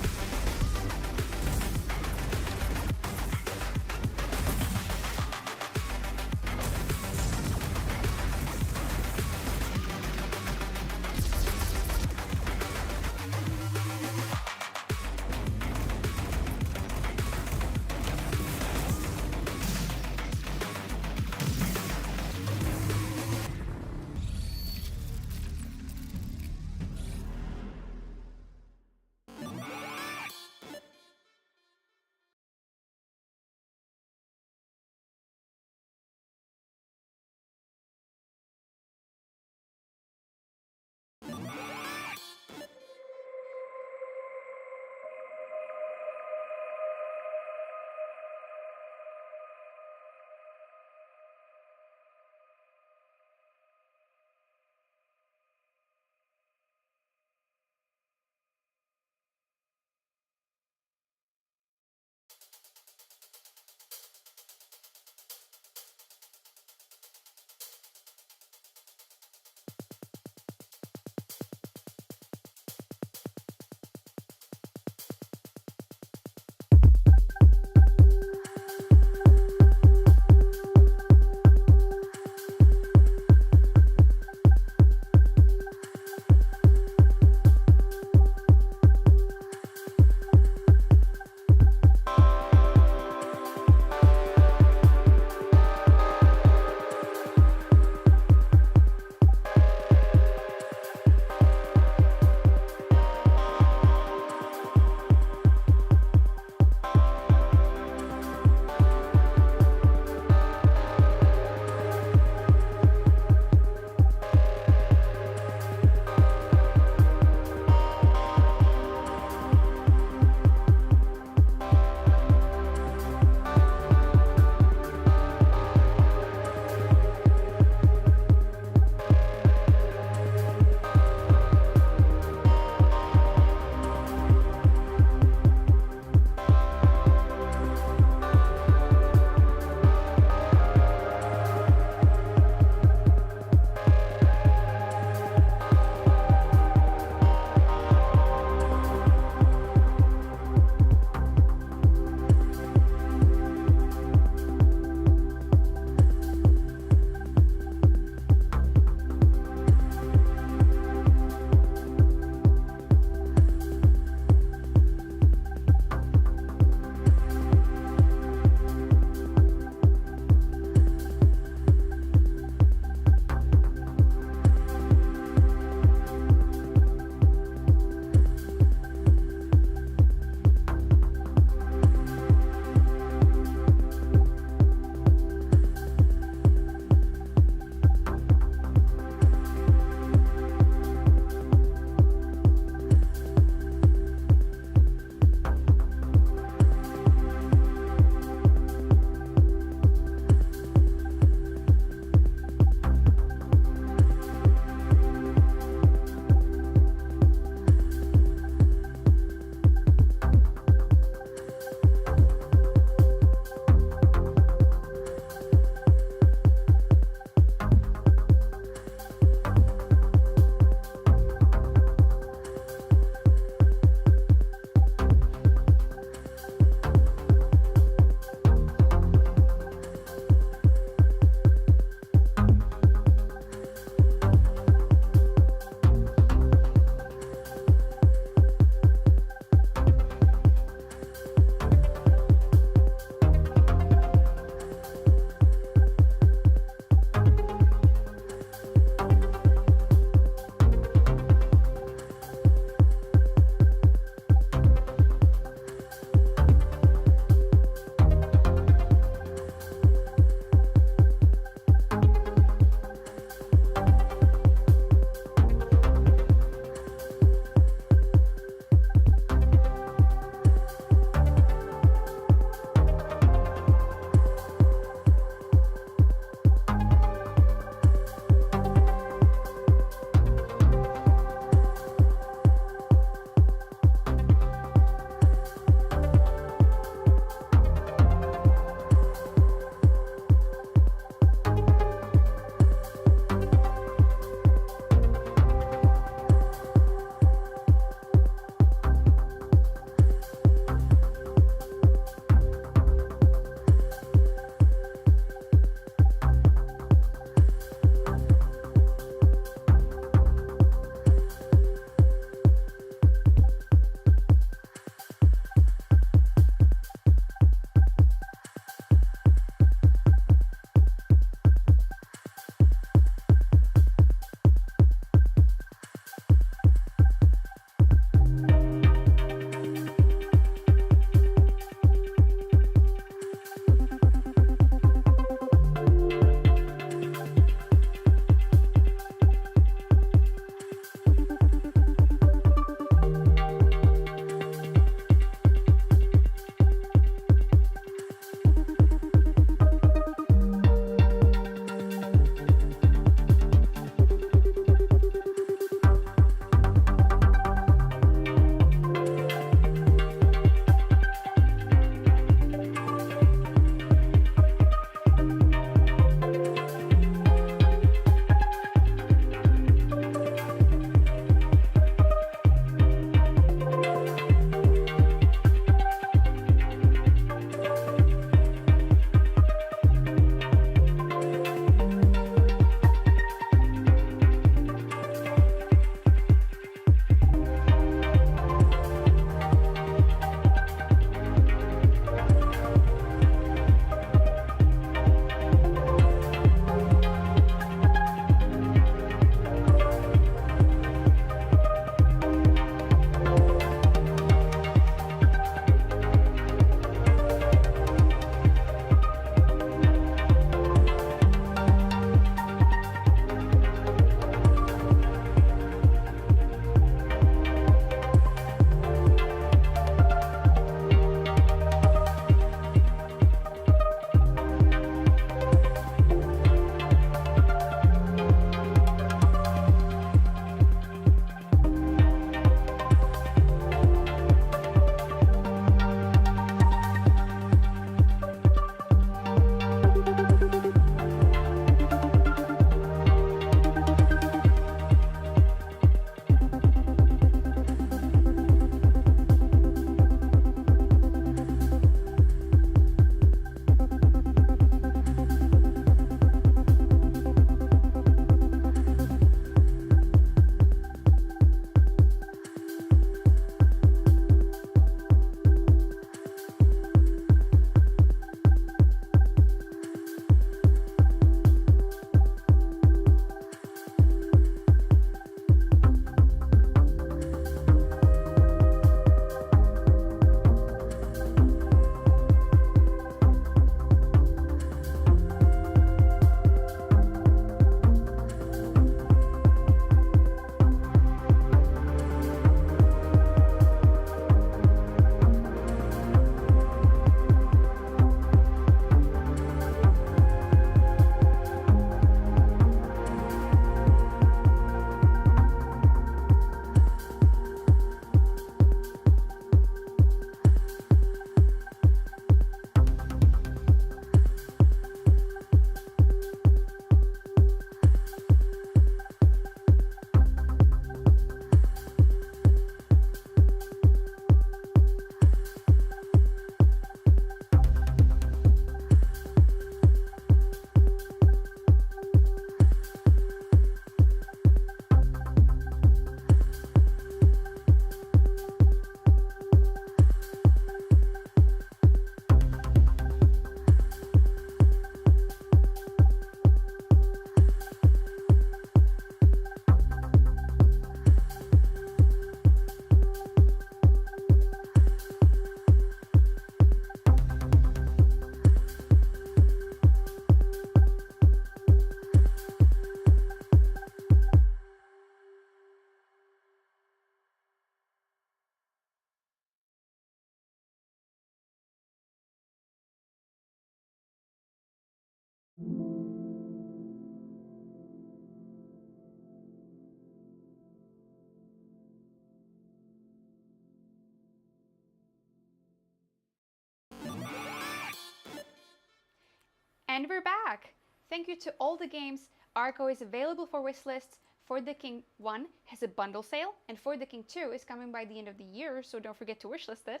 And we're back! Thank you to all the games. Arco is available for wishlists. For the King 1 has a bundle sale, and For the King 2 is coming by the end of the year, so don't forget to wishlist it.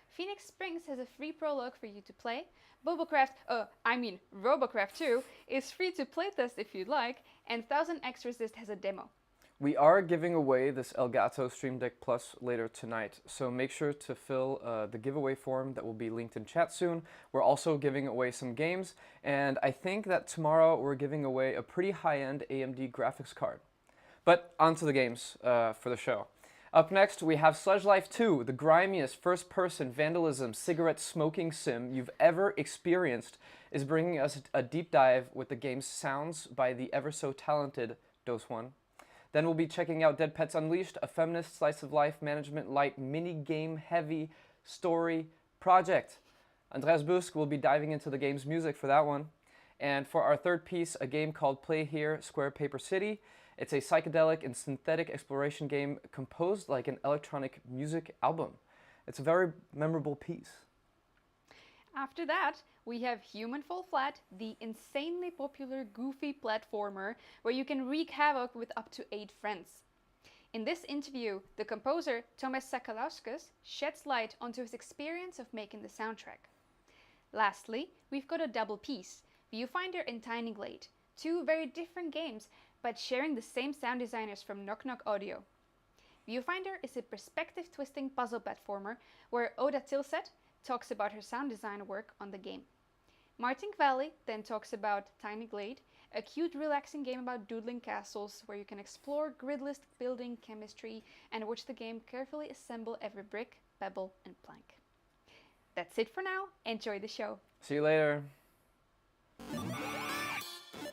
Phoenix Springs has a free prologue for you to play. Robocraft 2 is free to playtest if you'd like, and 1000X Resist has a demo. We are giving away this Elgato Stream Deck Plus later tonight, so make sure to fill the giveaway form that will be linked in chat soon. We're also giving away some games, and I think that tomorrow we're giving away a pretty high-end AMD graphics card. But on to the games for the show. Up next, we have Sludge Life 2, the grimiest first-person vandalism cigarette smoking sim you've ever experienced, is bringing us a deep dive with the game's sounds by the ever-so-talented Dose1. Then we'll be checking out Dead Pets Unleashed, a feminist slice-of-life management light mini-game heavy story project. Andreas Busk will be diving into the game's music for that one. And for our third piece, a game called Playhear Square Paper City. It's a psychedelic and synthetic exploration game composed like an electronic music album. It's a very memorable piece. After that, we have Human Fall Flat, the insanely popular goofy platformer where you can wreak havoc with up to 8 friends. In this interview, the composer Tomas Sakalauskas sheds light onto his experience of making the soundtrack. Lastly, we've got a double piece, Viewfinder and Tiny Glade, 2 very different games but sharing the same sound designers from Knock Knock Audio. Viewfinder is a perspective-twisting puzzle platformer where Oda Tilset talks about her sound design work on the game. Martin Valley then talks about Tiny Glade, a cute relaxing game about doodling castles where you can explore gridless building chemistry and watch the game carefully assemble every brick, pebble and plank. That's it for now, enjoy the show. See you later.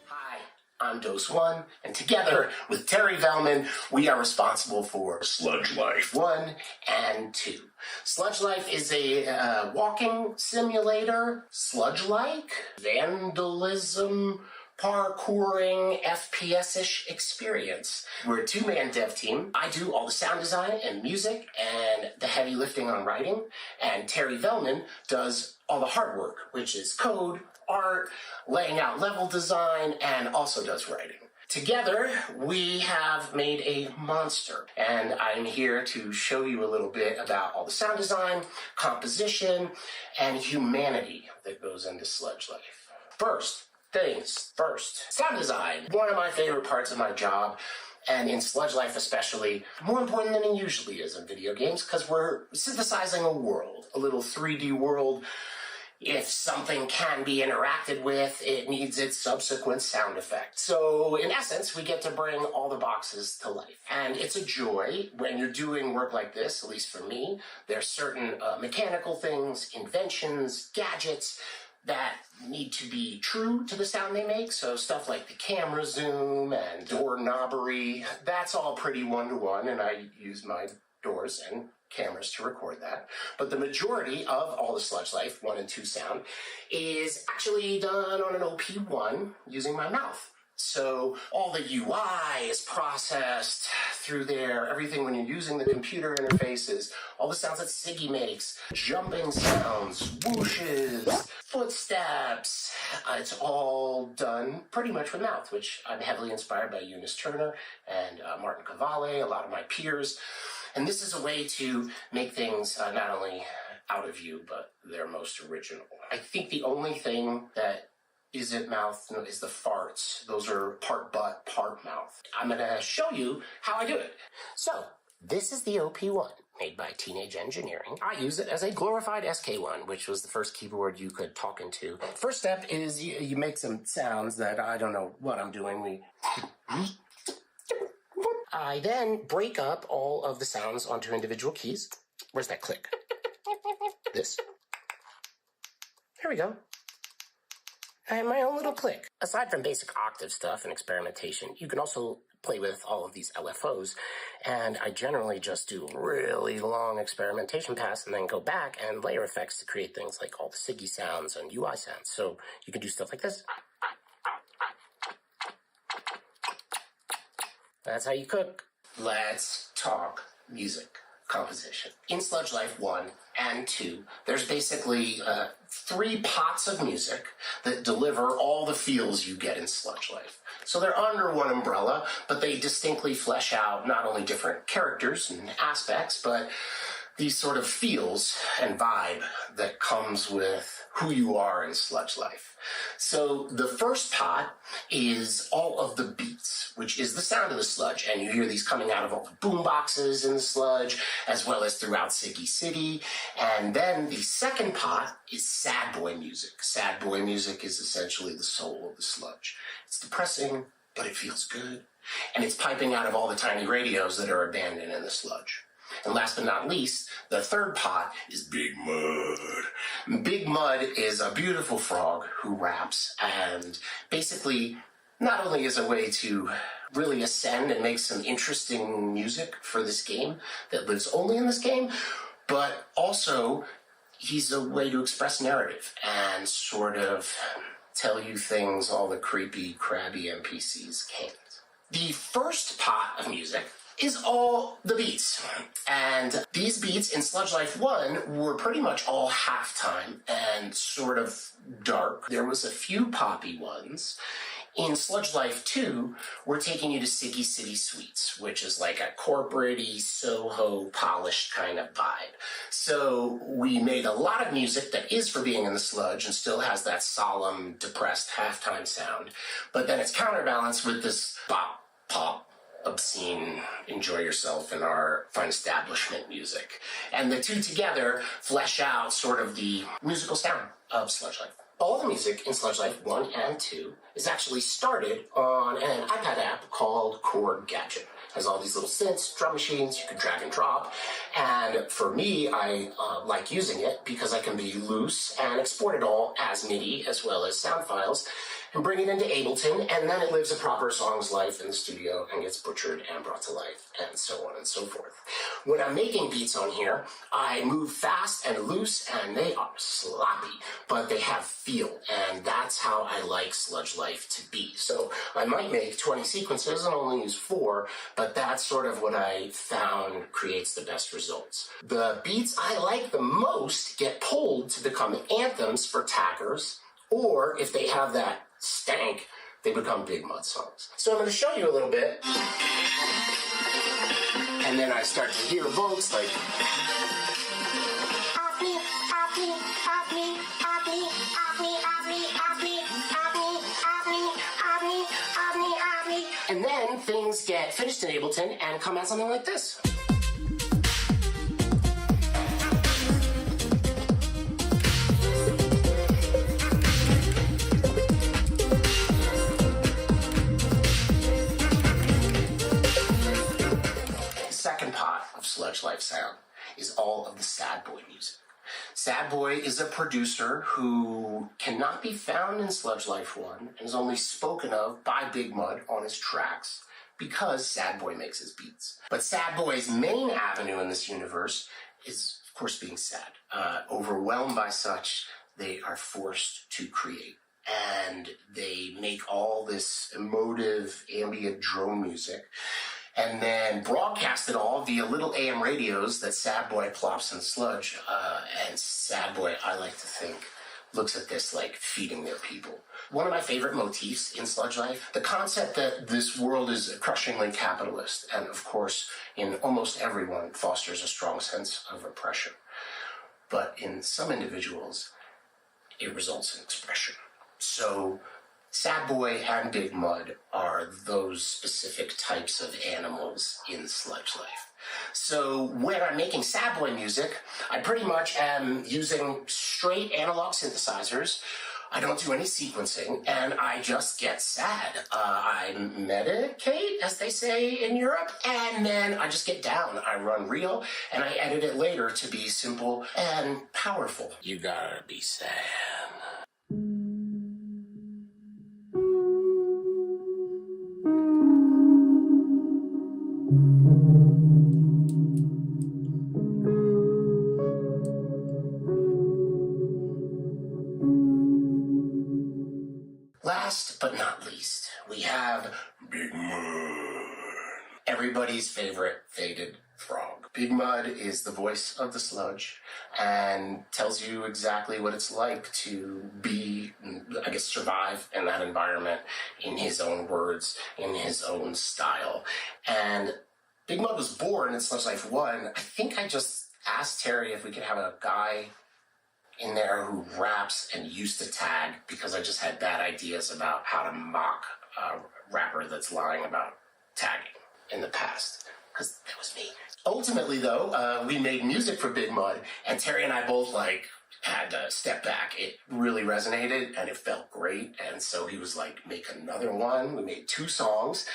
Hi, I'm Dose1, and together with Terry Velman, we are responsible for Sludge Life 1 and 2. Sludge Life is a walking simulator, sludge-like, vandalism, parkouring, FPS-ish experience. We're a 2-man dev team. I do all the sound design and music and the heavy lifting on writing, and Terry Velman does all the hard work, which is code, art, laying out level design, and also does writing. Together, we have made a monster, and I'm here to show you a little bit about all the sound design, composition, and humanity that goes into Sludge Life. First things first, sound design. One of my favorite parts of my job, and in Sludge Life especially, more important than it usually is in video games, because we're synthesizing a world, a little 3D world. If something can be interacted with, it needs its subsequent sound effect. So in essence, we get to bring all the boxes to life. And it's a joy when you're doing work like this, at least for me. There's certain mechanical things, inventions, gadgets that need to be true to the sound they make. So stuff like the camera zoom and door knobbery, that's all pretty one-to-one, and I use my doors and cameras to record that. But the majority of all the Sludge Life 1 and 2 sound is actually done on an OP1 using my mouth. So all the UI is processed through there. Everything when you're using the computer interfaces, all the sounds that Siggy makes, jumping sounds, whooshes, footsteps, it's all done pretty much with mouth, which I'm heavily inspired by Eunice Turner and Martin Cavalli, a lot of my peers. And this is a way to make things not only out of you, but their most original. I think the only thing that isn't mouth is the farts. Those are part butt, part mouth. I'm going to show you how I do it. So, this is the OP1, made by Teenage Engineering. I use it as a glorified SK1, which was the first keyboard you could talk into. First step is you make some sounds that I don't know what I'm doing. I then break up all of the sounds onto individual keys. Where's that click? This. Here we go. And my own little click. Aside from basic octave stuff and experimentation, you can also play with all of these LFOs. And I generally just do really long experimentation pass and then go back and layer effects to create things like all the Siggy sounds and UI sounds. So you can do stuff like this. That's how you cook. Let's talk music. composition. In Sludge Life 1 and 2, there's basically 3 pots of music that deliver all the feels you get in Sludge Life. So they're under one umbrella, but they distinctly flesh out not only different characters and aspects, but these sort of feels and vibe that comes with who you are in Sludge Life. So the first pot is all of the beats, which is the sound of the sludge, and you hear these coming out of all the boom boxes in the sludge, as well as throughout Siggy City. And then the second pot is sad boy music. Sad boy music is essentially the soul of the sludge. It's depressing, but it feels good, and it's piping out of all the tiny radios that are abandoned in the sludge. And last but not least, the third pot is Big Mud. Big Mud is a beautiful frog who raps, and basically not only is a way to really ascend and make some interesting music for this game that lives only in this game, but also he's a way to express narrative and sort of tell you things all the creepy, crabby NPCs can't. The first pot of music is all the beats. And these beats in Sludge Life 1 were pretty much all halftime and sort of dark. There was a few poppy ones. In Sludge Life 2, we're taking you to Siggy City Suites, which is like a corporate-y, Soho, polished kind of vibe. So we made a lot of music that is for being in the sludge and still has that solemn, depressed halftime sound. But then it's counterbalanced with this bop, pop, obscene, enjoy yourself in our fine establishment music. And the two together flesh out sort of the musical sound of Sludge Life. All the music in Sludge Life 1 and 2 is actually started on an iPad app called Chord Gadget. It has all these little synths, drum machines you can drag and drop. And for me, I like using it because I can be loose and export it all as MIDI as well as sound files and bring it into Ableton, and then it lives a proper song's life in the studio and gets butchered and brought to life, and so on and so forth. When I'm making beats on here, I move fast and loose, and they are sloppy, but they have feel, and that's how I like Sludge Life to be. So I might make 20 sequences and only use 4, but that's sort of what I found creates the best results. The beats I like the most get pulled to become anthems for taggers, or if they have that stank, they become Big Mud songs. So I'm going to show you a little bit, and then I start to hear votes like and then things get finished in Ableton and come out something like this. Sludge Life sound is all of the sad boy music. Sad Boy is a producer who cannot be found in Sludge Life 1 and is only spoken of by Big Mud on his tracks because Sad Boy makes his beats. But Sad Boy's main avenue in this universe is, of course, being sad. Overwhelmed by such, they are forced to create. And they make all this emotive ambient drone music and then broadcast it all via little AM radios that Sad Boy plops in Sludge. And Sad Boy, I like to think, looks at this like feeding their people. One of my favorite motifs in Sludge Life, the concept that this world is crushingly capitalist, and of course, in almost everyone, fosters a strong sense of oppression. But in some individuals, it results in expression. So Sad Boy and Big Mud are those specific types of animals in Sludge Life. So when I'm making Sad Boy music, I pretty much am using straight analog synthesizers. I don't do any sequencing, and I just get sad. I medicate, as they say in Europe, and then I just get down. I run real, and I edit it later to be simple and powerful. You gotta be sad. Last but not least, we have Big Mud. Everybody everybody's favorite faded frog. Big Mud is the voice of the sludge and tells you exactly what it's like to be, I guess, survive in that environment in his own words, in his own style. And Big Mud was born in Sludge Life 1. I think I just asked Terry if we could have a guy in there who raps and used to tag, because I just had bad ideas about how to mock a rapper that's lying about tagging in the past, because that was me. Ultimately, though, we made music for Big Mud, and Terry and I both had to step back. It really resonated, and it felt great, and so he was like, make another one. We made 2 songs,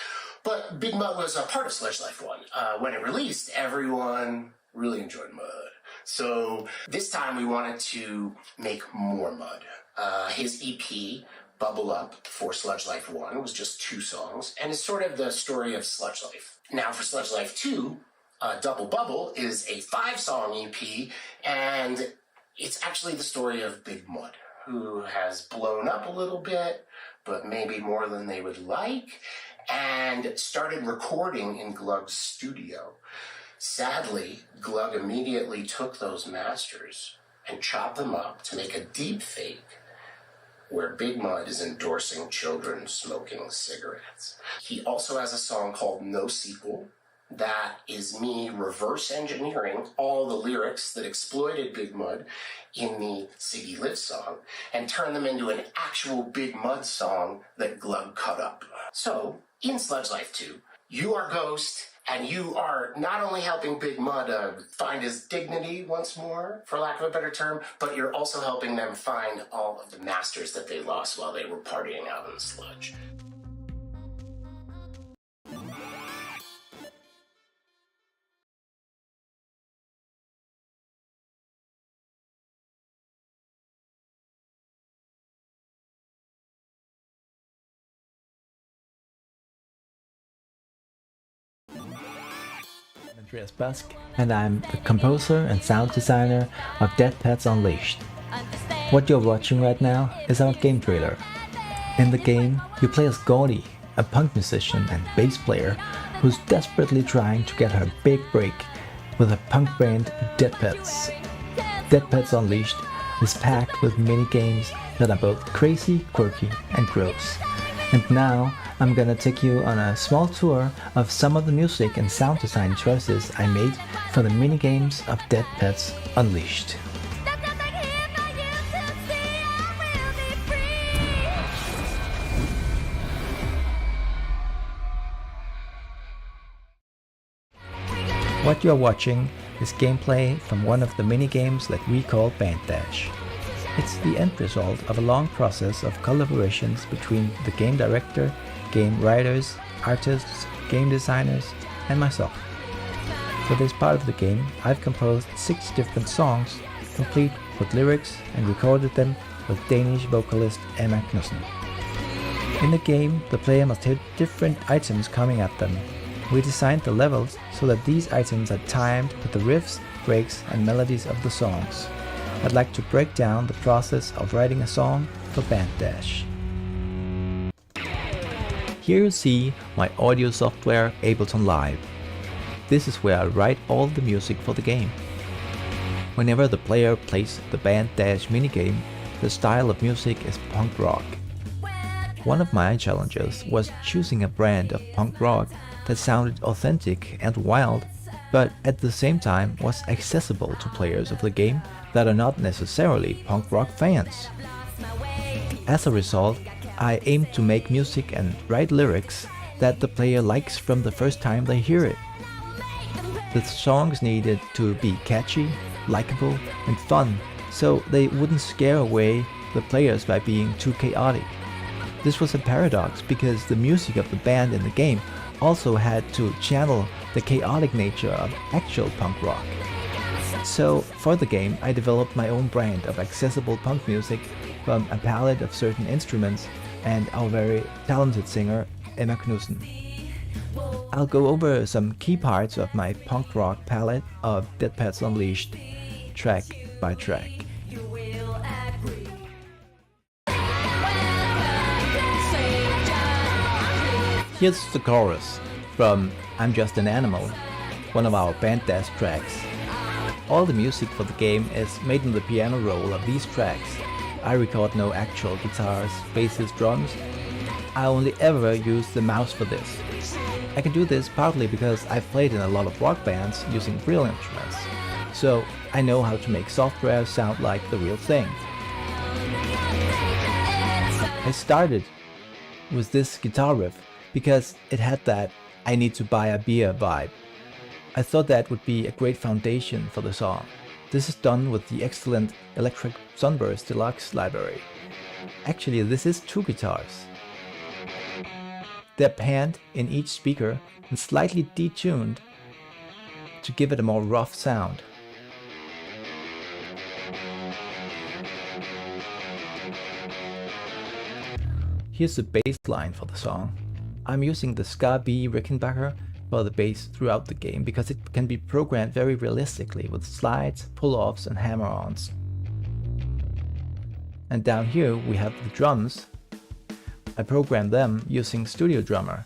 but Big Mud was a part of Sludge Life 1. When it released, everyone really enjoyed Mud. So this time we wanted to make more Mud. His EP, Bubble Up, for Sludge Life 1 was just 2 songs, and it's sort of the story of Sludge Life. Now for Sludge Life 2, Double Bubble is a 5-song EP, and it's actually the story of Big Mud, who has blown up a little bit, but maybe more than they would like, and started recording in Glug's studio. Sadly, Glug immediately took those masters and chopped them up to make a deep fake where Big Mud is endorsing children smoking cigarettes. He also has a song called No Sequel. That is me reverse engineering all the lyrics that exploited Big Mud in the Siggy Live song and turn them into an actual Big Mud song that Glug cut up. So, in Sludge Life 2, you are Ghost, and you are not only helping Big Mud find his dignity once more, for lack of a better term, but you're also helping them find all of the masters that they lost while they were partying out in the sludge. Andreas Busk, and I'm the composer and sound designer of Dead Pets Unleashed. What you're watching right now is our game trailer. In the game, you play as Gaudi, a punk musician and bass player who's desperately trying to get her big break with a punk band, Dead Pets. Dead Pets Unleashed is packed with mini-games that are both crazy, quirky, and gross. And now, I'm gonna take you on a small tour of some of the music and sound design choices I made for the minigames of Dead Pets Unleashed. What you're watching is gameplay from one of the minigames that we call Band Dash. It's the end result of a long process of collaborations between the game director, game writers, artists, game designers, and myself. For this part of the game, I've composed 6 different songs, complete with lyrics, and recorded them with Danish vocalist Emma Knudsen. In the game, the player must hit different items coming at them. We designed the levels so that these items are timed with the riffs, breaks, and melodies of the songs. I'd like to break down the process of writing a song for Band Dash. Here you see my audio software Ableton Live. This is where I write all the music for the game. Whenever the player plays the Band Dash minigame, the style of music is punk rock. One of my challenges was choosing a brand of punk rock that sounded authentic and wild, but at the same time was accessible to players of the game that are not necessarily punk rock fans. As a result, I aim to make music and write lyrics that the player likes from the first time they hear it. The songs needed to be catchy, likable, and fun, so they wouldn't scare away the players by being too chaotic. This was a paradox because the music of the band in the game also had to channel the chaotic nature of actual punk rock. So, for the game, I developed my own brand of accessible punk music from a palette of certain instruments and our very talented singer, Emma Knudsen. I'll go over some key parts of my punk rock palette of Dead Pets Unleashed, track by track. Here's the chorus from I'm Just an Animal, one of our band dash tracks. All the music for the game is made in the piano roll of these tracks. I record no actual guitars, basses, drums. I only ever use the mouse for this. I can do this partly because I've played in a lot of rock bands using real instruments, so I know how to make software sound like the real thing. I started with this guitar riff because it had that I need to buy a beer vibe. I thought that would be a great foundation for the song. This is done with the excellent Electric Sunburst Deluxe library. Actually, this is two guitars. They're panned in each speaker and slightly detuned to give it a more rough sound. Here's the bass line for the song. I'm using the Ska B Rickenbacker for the bass throughout the game because it can be programmed very realistically with slides, pull-offs and hammer-ons. And down here we have the drums. I programmed them using Studio Drummer.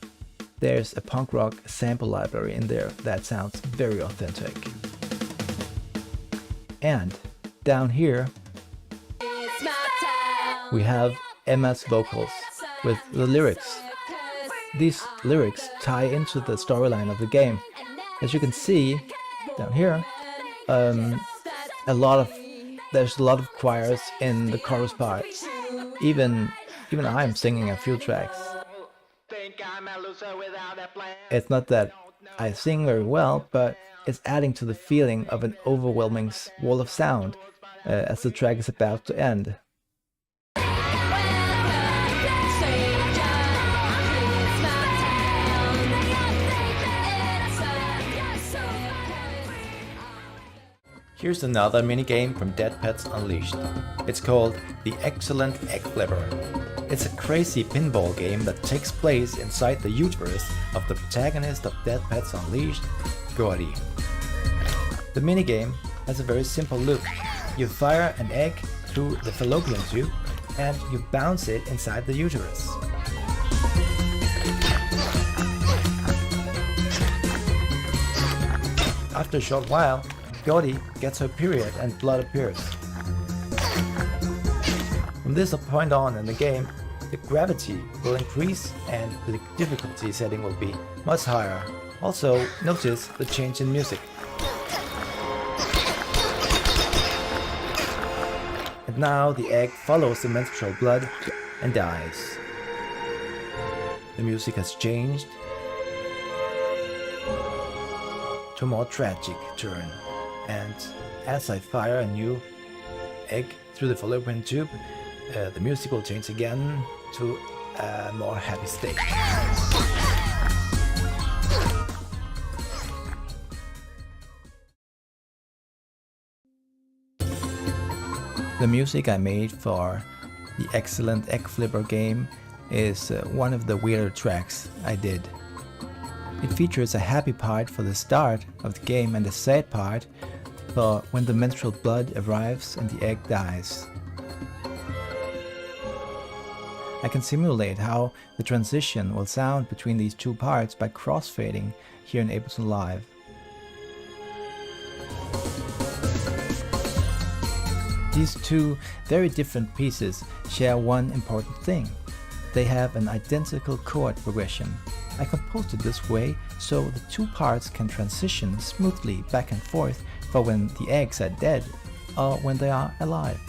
There's a punk rock sample library in there that sounds very authentic. And down here we have Emma's vocals with the lyrics. These lyrics tie into the storyline of the game. As you can see down here, there's a lot of choirs in the chorus part. Even I'm singing a few tracks. It's not that I sing very well, but it's adding to the feeling of an overwhelming wall of sound as the track is about to end. Here's another minigame from Dead Pets Unleashed. It's called The Excellent Egg Flipper. It's a crazy pinball game that takes place inside the universe of the protagonist of Dead Pets Unleashed, Gordy. The minigame has a very simple loop. You fire an egg through the fallopian tube and you bounce it inside the uterus. After a short while, Gordy gets her period and blood appears. From this point on in the game, the gravity will increase and the difficulty setting will be much higher. Also, notice the change in music. And now the egg follows the menstrual blood and dies. The music has changed to a more tragic turn. And as I fire a new egg through the fallopian tube, the music will change again to a more happy state. The music I made for the excellent Egg Flipper game is one of the weirder tracks I did. It features a happy part for the start of the game and a sad part for when the menstrual blood arrives and the egg dies. I can simulate how the transition will sound between these two parts by crossfading here in Ableton Live. These two very different pieces share one important thing. They have an identical chord progression. I composed it this way so the two parts can transition smoothly back and forth for when the eggs are dead or when they are alive.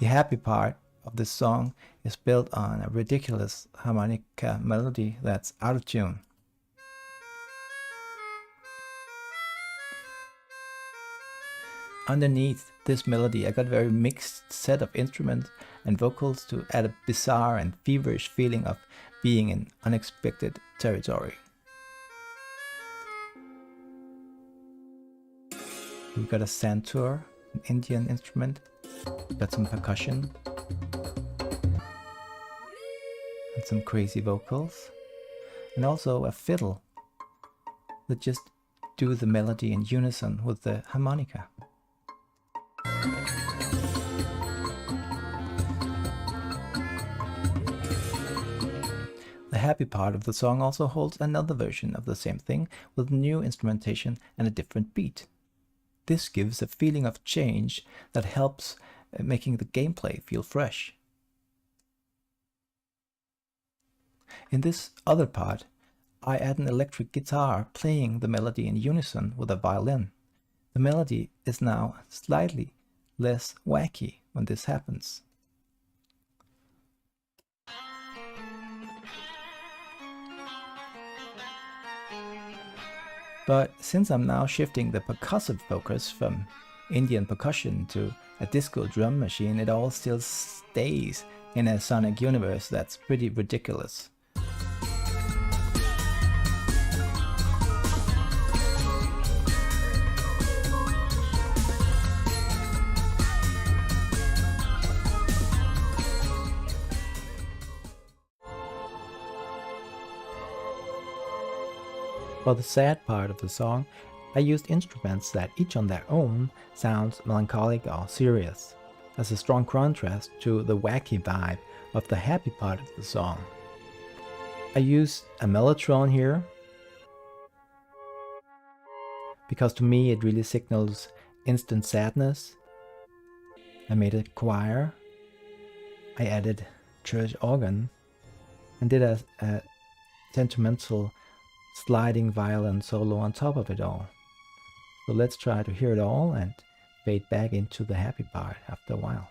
The happy part of this song is built on a ridiculous harmonica melody that's out of tune. Underneath this melody I got a very mixed set of instruments and vocals to add a bizarre and feverish feeling of being in unexpected territory. We've got a santur, an Indian instrument, got some percussion, and some crazy vocals, and also a fiddle that just do the melody in unison with the harmonica. The happy part of the song also holds another version of the same thing with new instrumentation and a different beat. This gives a feeling of change that helps making the gameplay feel fresh. In this other part, I add an electric guitar playing the melody in unison with a violin. The melody is now slightly less wacky when this happens. But since I'm now shifting the percussive focus from Indian percussion to a disco drum machine, it all still stays in a sonic universe that's pretty ridiculous. For the sad part of the song, I used instruments that each on their own sounds melancholic or serious, as a strong contrast to the wacky vibe of the happy part of the song. I used a mellotron here, because to me it really signals instant sadness. I made a choir, I added church organ, and did a sentimental sliding violin solo on top of it all. So let's try to hear it all and fade back into the happy part after a while.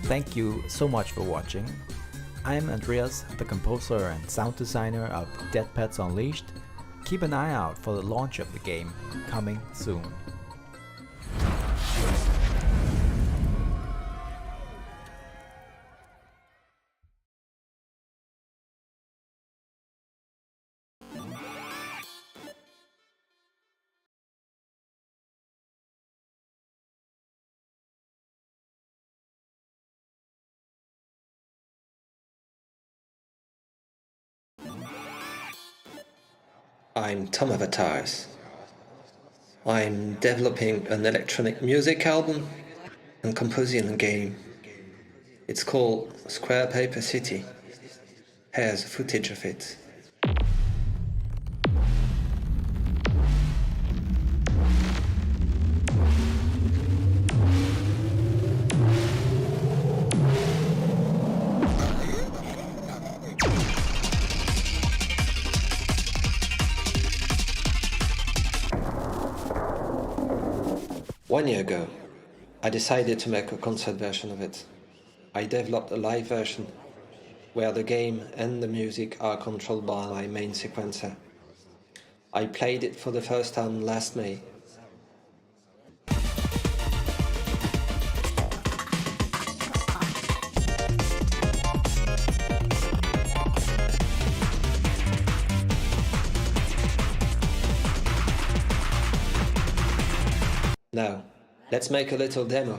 Thank you so much for watching. I'm Andreas, the composer and sound designer of Dead Pets Unleashed. Keep an eye out for the launch of the game, coming soon. I'm Tom Avatars. I'm developing an electronic music album and composing a game. It's called Square Paper City. Here's footage of it. One year ago, I decided to make a concert version of it. I developed a live version, where the game and the music are controlled by my main sequencer. I played it for the first time last May. Now, let's make a little demo.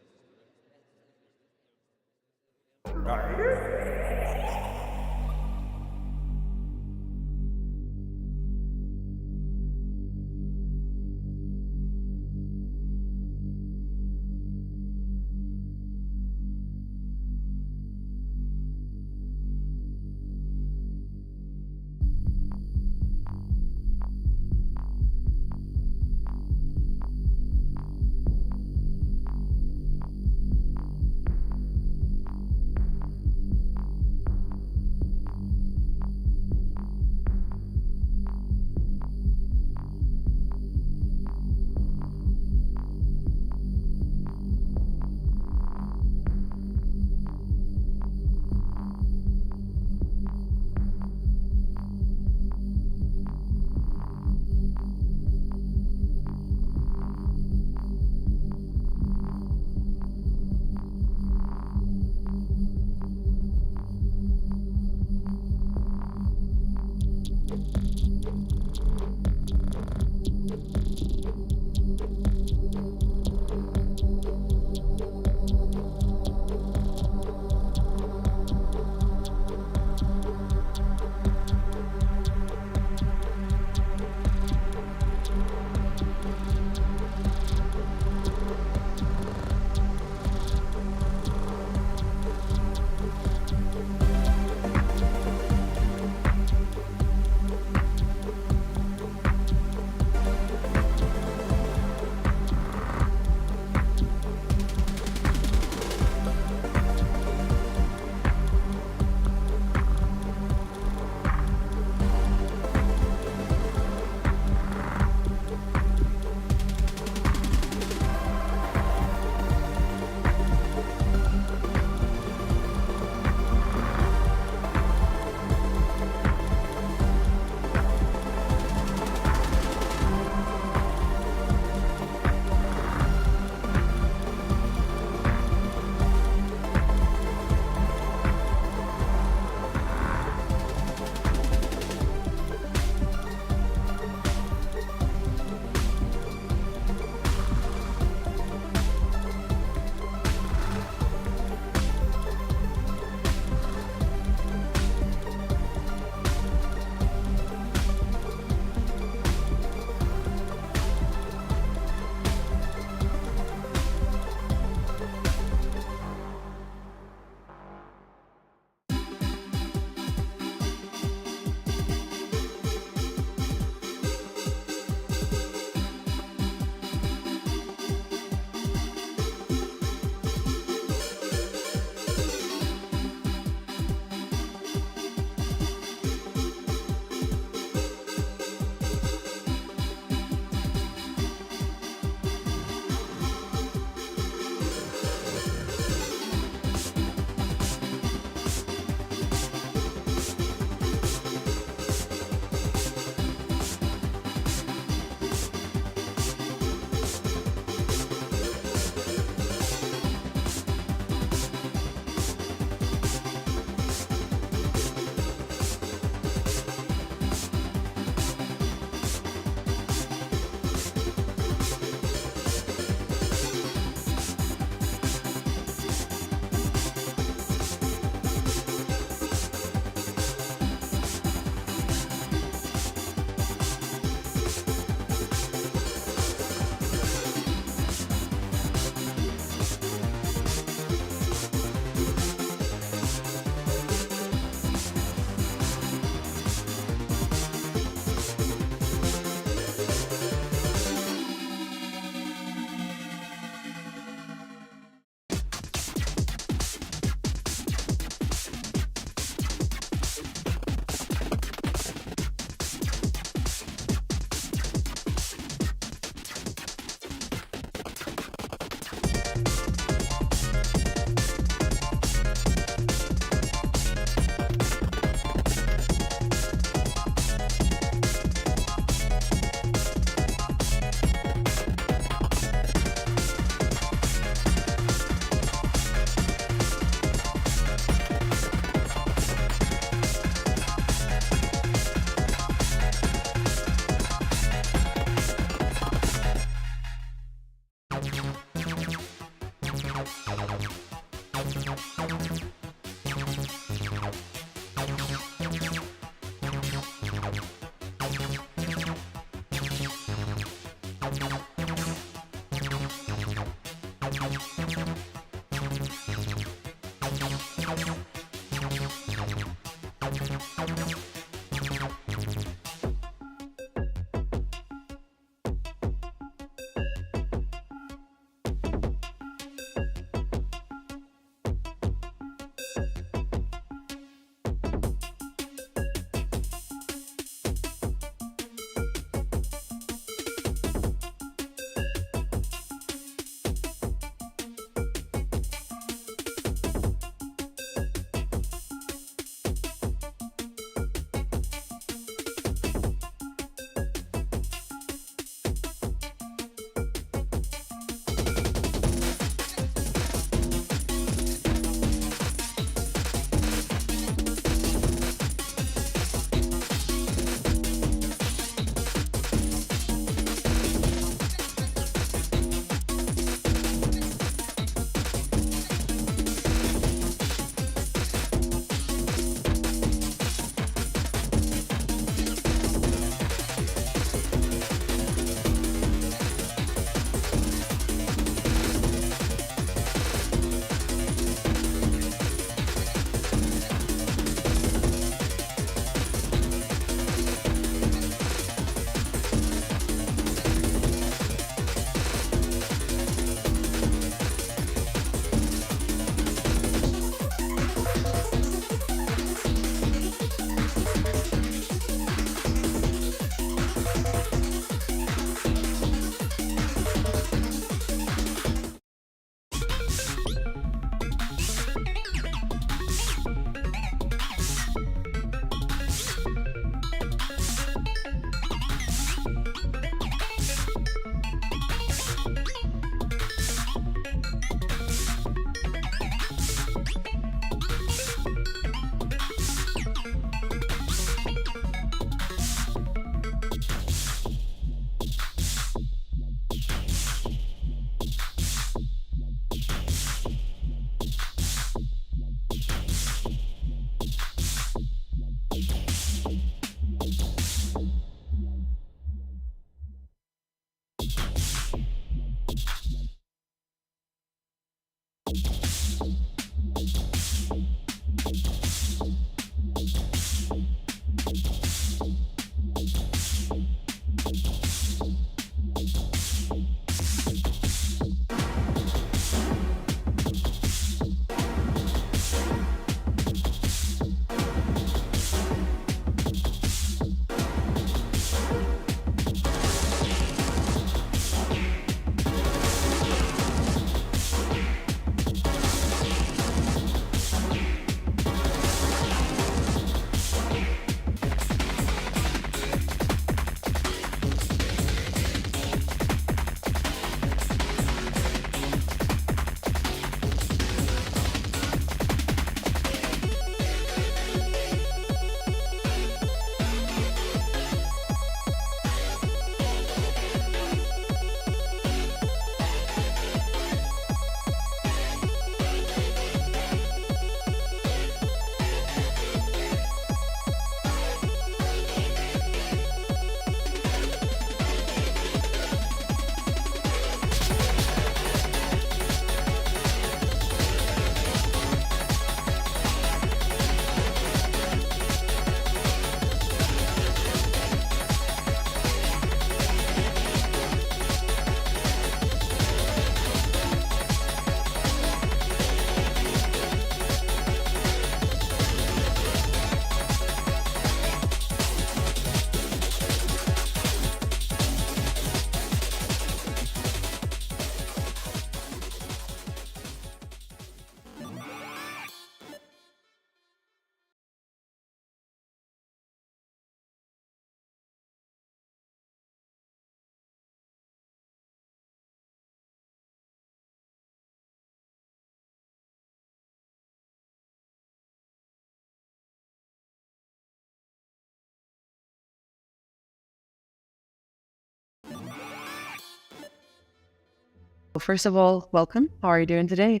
Well, first of all, welcome. How are you doing today?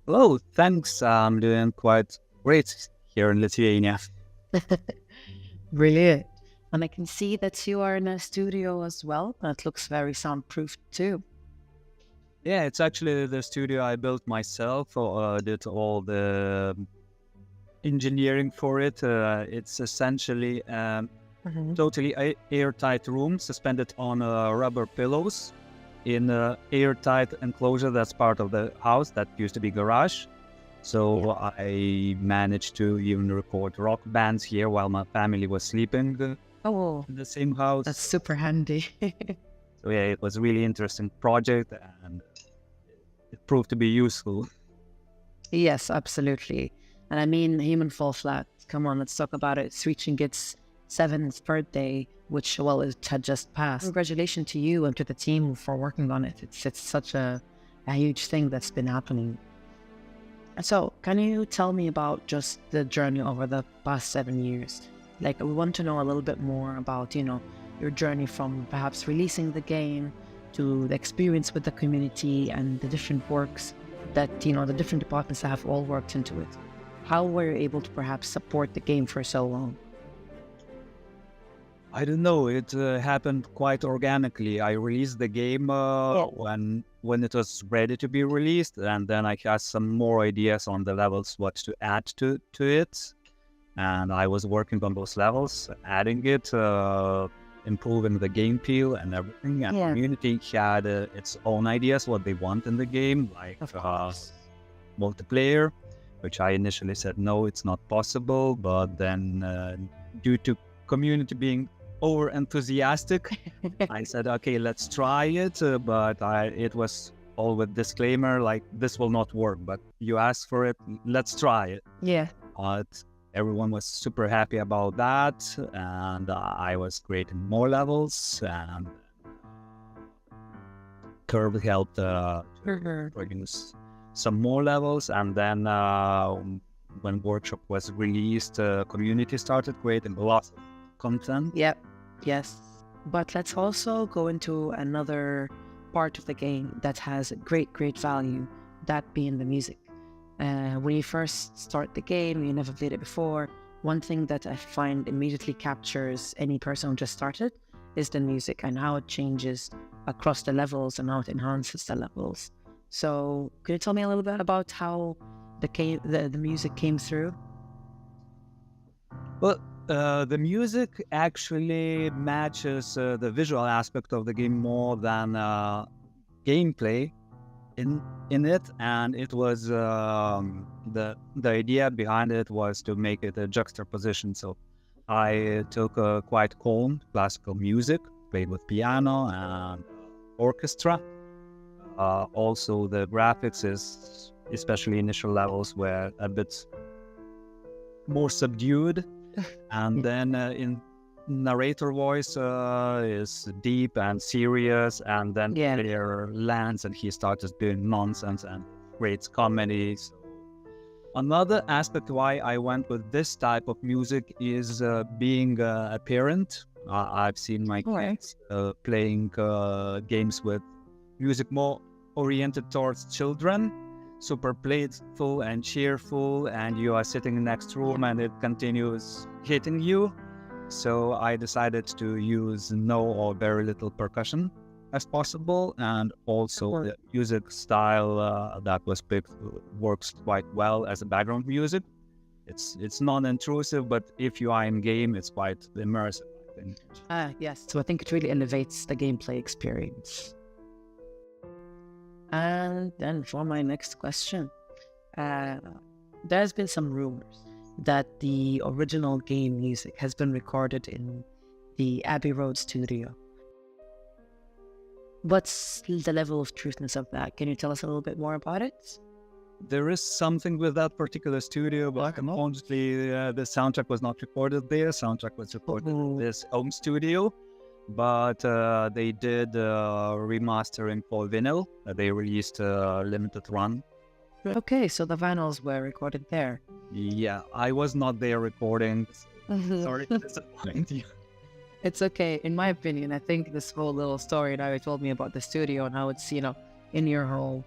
Hello, thanks. I'm doing quite great here in Lithuania. Brilliant. And I can see that you are in a studio as well. That looks very soundproof too. Yeah, it's actually the studio I built myself. Did all the engineering for it. It's essentially totally airtight room suspended on rubber pillows in an airtight enclosure that's part of the house that used to be garage. So I managed to even record rock bands here while my family was sleeping in the same house. That's super handy. So yeah, it was a really interesting project and it proved to be useful. Yes, absolutely. And I mean, Human Fall Flat, come on, let's talk about it. It's reaching its 7th birthday, which, well, it had just passed. Congratulations to you and to the team for working on it. It's such a huge thing that's been happening. So, can you tell me about just the journey over the past 7 years? Like, we want to know a little bit more about, your journey from perhaps releasing the game to the experience with the community and the different works that, the different departments have all worked into it. How were you able to perhaps support the game for so long? I don't know, it happened quite organically. I released the game when it was ready to be released, and then I had some more ideas on the levels, what to add to it. And I was working on those levels, adding it, improving the game feel and everything. And the community had its own ideas, what they want in the game, like multiplayer, which I initially said, no, it's not possible. But then due to community being over enthusiastic, I said, okay, let's try it. But it was all with disclaimer, like, this will not work, but you asked for it, let's try it. Yeah. Everyone was super happy about that, and I was creating more levels, and Curve helped produce some more levels. And then when Workshop was released, community started creating lots of content. Yep. Yes. But let's also go into another part of the game that has great value, that being the music. When you first start the game, you never played it before, one thing that I find immediately captures any person who just started is the music and how it changes across the levels and how it enhances the levels. So could you tell me a little bit about how the music came through? Well, the music actually matches the visual aspect of the game more than gameplay in it, and it was the idea behind it was to make it a juxtaposition. So I took quite calm classical music, played with piano and orchestra. Also the graphics is, especially initial levels, were a bit more subdued. And then in narrator voice is deep and serious, and then player lands and he starts doing nonsense and creates comedy. So another aspect why I went with this type of music is being a parent. I've seen my kids playing games with music more oriented towards children, super playful and cheerful, and you are sitting in the next room and it continues hitting you. So I decided to use no or very little percussion as possible, and also the music style that was picked works quite well as a background music. It's non-intrusive, but if you are in game, it's quite immersive, I think. Yes, so I think it really elevates the gameplay experience. And then for my next question, there's been some rumors that the original game music has been recorded in the Abbey Road studio. What's the level of truthness of that? Can you tell us a little bit more about it? There is something with that particular studio, but unfortunately the soundtrack was not recorded there. Soundtrack was recorded in this home studio, but they did remastering for vinyl. They released a limited run. Okay, so the vinyls were recorded there. Yeah, I was not there recording. Sorry to disappoint you. It's okay. In my opinion, I think this whole little story now you told me about the studio and how it's, in your home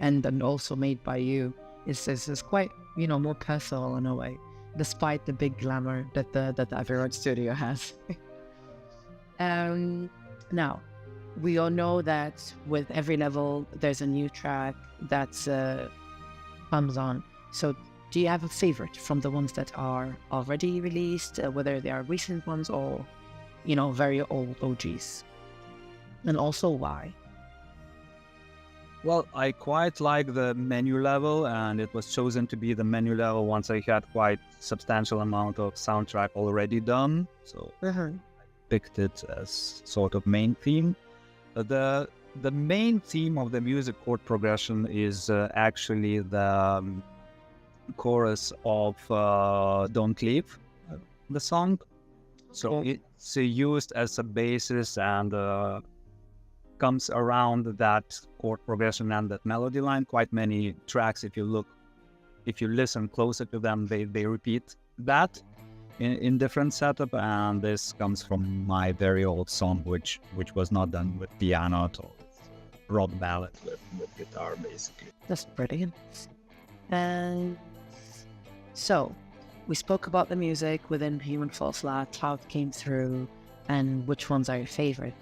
and then also made by you is quite, more personal in a way, despite the big glamour that the Abbey Road studio has. Now, we all know that with every level, there's a new track that comes on. So do you have a favorite from the ones that are already released, whether they are recent ones or, very old OGs? And also why? Well, I quite like the menu level, and it was chosen to be the menu level once I had quite substantial amount of soundtrack already done. So I picked it as sort of main theme. The main theme of the music chord progression is actually the chorus of Don't Leave, the song. So it's used as a basis and comes around that chord progression and that melody line. Quite many tracks, if you listen closer to them, they repeat that in different setup, and this comes from my very old song, which was not done with piano at all. It's a rock ballad with guitar, basically. That's brilliant. And so, we spoke about the music within Human Fall Flat, how it came through, and which ones are your favorite.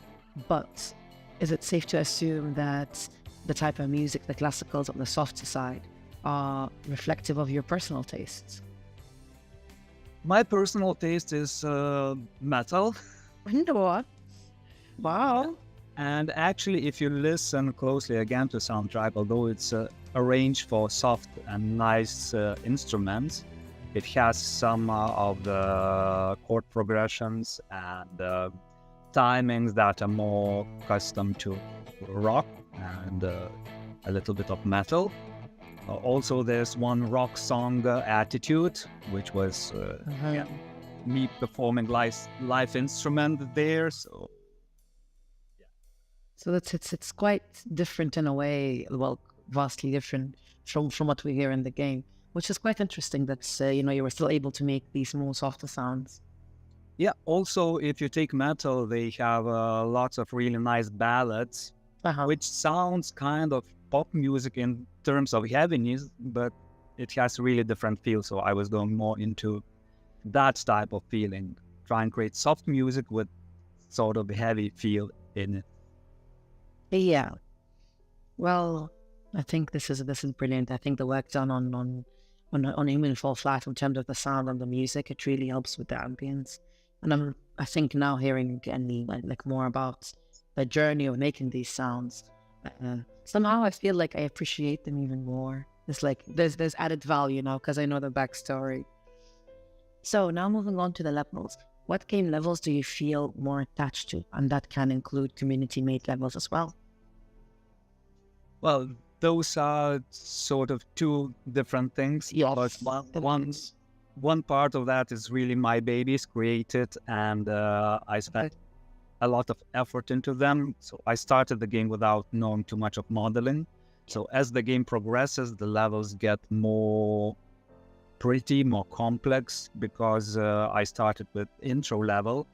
But is it safe to assume that the type of music, the classicals on the softer side, are reflective of your personal tastes? My personal taste is metal. What? Wow. And actually, if you listen closely again to soundtrack, although it's arranged for soft and nice instruments, it has some of the chord progressions and timings that are more custom to rock and a little bit of metal. Also, there's one rock song, Attitude, which was me performing live instrument there. So it's quite different in a way, well, vastly different from what we hear in the game, which is quite interesting that, you were still able to make these more softer sounds. Yeah, also, if you take metal, they have lots of really nice ballads, which sounds kind of pop music in terms of heaviness, but it has really different feel. So I was going more into that type of feeling, try and create soft music with sort of heavy feel in it. Yeah. Well, I think this is brilliant. I think the work done on Human Fall Flat in terms of the sound and the music, it really helps with the ambience. And I think now hearing again like more about the journey of making these sounds, somehow I feel like I appreciate them even more. It's like there's added value now because I know the backstory. So now moving on to the levels. What game levels do you feel more attached to? And that can include community-made levels as well. Well, those are sort of two different things. Yes. But one part of that is really my babies created, and I spent a lot of effort into them. So I started the game without knowing too much of modeling. So as the game progresses, the levels get more pretty, more complex, because I started with intro level,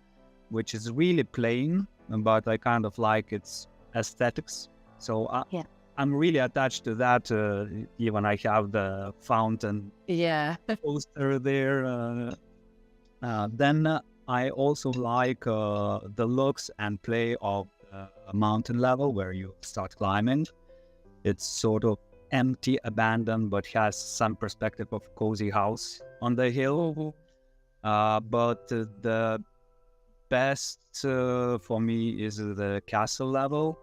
which is really plain, but I kind of like its aesthetics. So I'm really attached to that. Even I have the fountain poster there. Then I also like the looks and play of a mountain level where you start climbing. It's sort of empty, abandoned, but has some perspective of cozy house on the hill. But the best for me is the castle level,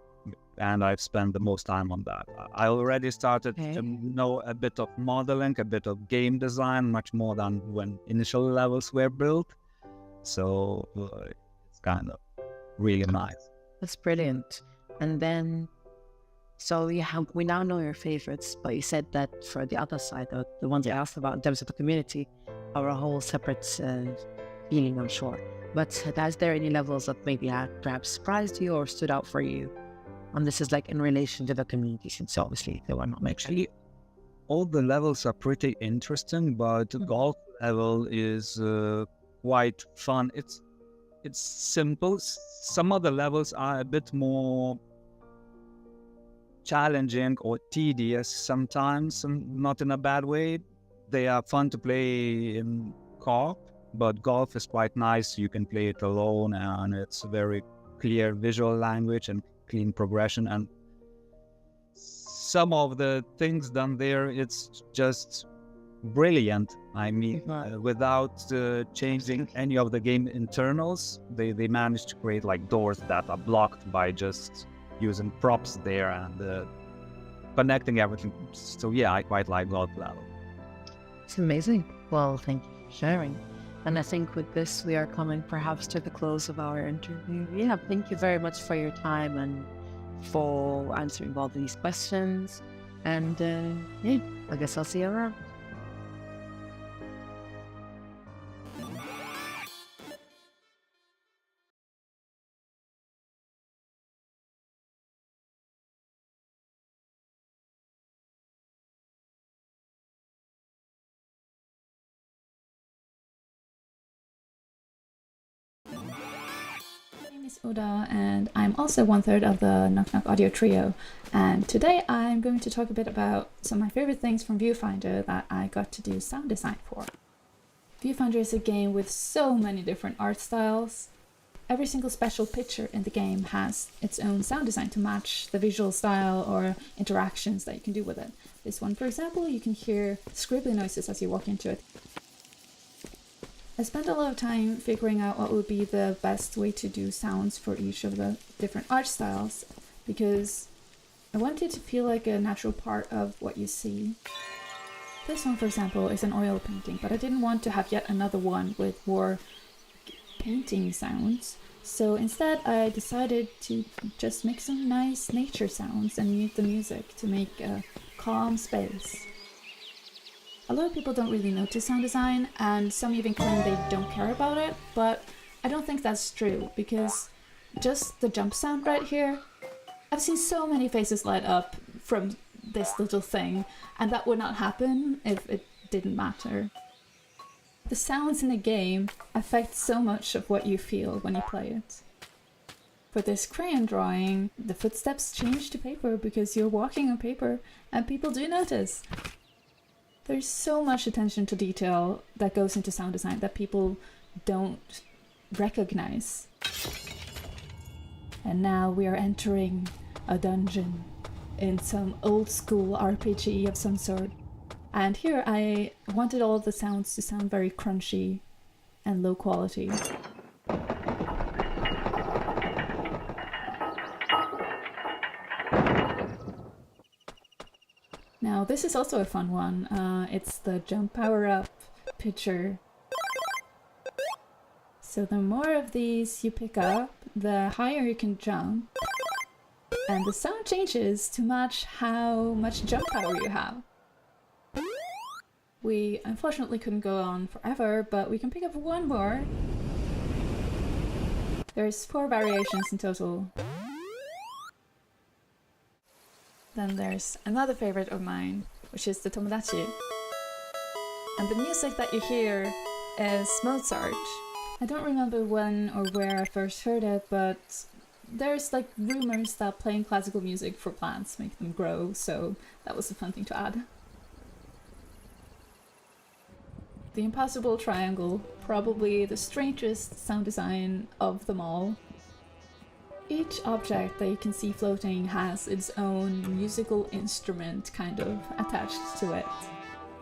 and I've spent the most time on that. I already started to know a bit of modeling, a bit of game design, much more than when initial levels were built. So it's kind of really nice. That's brilliant. And then, so we now know your favorites, but you said that for the other side, the ones I asked about in terms of the community, are a whole separate feeling, I'm sure. But is there any levels that maybe had perhaps surprised you or stood out for you? And this is like in relation to the community, since obviously they were not mentioned. Actually, all the levels are pretty interesting, but golf level is quite fun. It's simple. Some of the levels are a bit more challenging or tedious sometimes, and not in a bad way. They are fun to play in co-op, but golf is quite nice. You can play it alone, and it's very clear visual language and clean progression, and some of the things done there, it's just brilliant. I mean, without changing any of the game internals, they managed to create like doors that are blocked by just using props there and connecting everything. So yeah, I quite like Blood. It's amazing. Well, thank you for sharing. And I think with this, we are coming perhaps to the close of our interview. Yeah, thank you very much for your time and for answering all these questions. And yeah, I guess I'll see you around. Uda, and I'm also 1/3 of the Knock Knock Audio Trio, and today I'm going to talk a bit about some of my favorite things from Viewfinder that I got to do sound design for. Viewfinder is a game with so many different art styles. Every single special picture in the game has its own sound design to match the visual style or interactions that you can do with it. This one, for example, you can hear scribbly noises as you walk into it. I spent a lot of time figuring out what would be the best way to do sounds for each of the different art styles, because I wanted it to feel like a natural part of what you see. This one, for example, is an oil painting, but I didn't want to have yet another one with more painting sounds, so instead I decided to just make some nice nature sounds and mute the music to make a calm space. A lot of people don't really notice sound design, and some even claim they don't care about it, but I don't think that's true, because just the jump sound right here, I've seen so many faces light up from this little thing, and that would not happen if it didn't matter. The sounds in the game affect so much of what you feel when you play it. For this crayon drawing, the footsteps change to paper because you're walking on paper, and people do notice. There's so much attention to detail that goes into sound design that people don't recognize. And now we are entering a dungeon in some old school RPG of some sort. And here I wanted all the sounds to sound very crunchy and low quality. Now this is also a fun one. It's the jump power up picture. So the more of these you pick up, the higher you can jump. And the sound changes to match how much jump power you have. We unfortunately couldn't go on forever, but we can pick up one more. There's 4 variations in total. Then there's another favorite of mine, which is the Tomodachi. And the music that you hear is Mozart. I don't remember when or where I first heard it, but there's like rumors that playing classical music for plants make them grow, so that was a fun thing to add. The Impossible Triangle, probably the strangest sound design of them all. Each object that you can see floating has its own musical instrument kind of attached to it.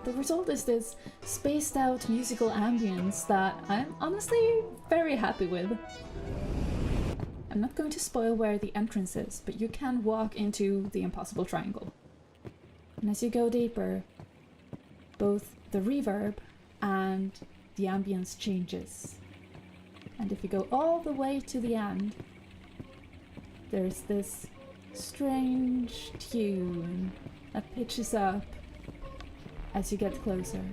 The result is this spaced out musical ambience that I'm honestly very happy with. I'm not going to spoil where the entrance is, but you can walk into the Impossible Triangle. And as you go deeper, both the reverb and the ambience changes. And if you go all the way to the end, there's this strange tune that pitches up as you get closer.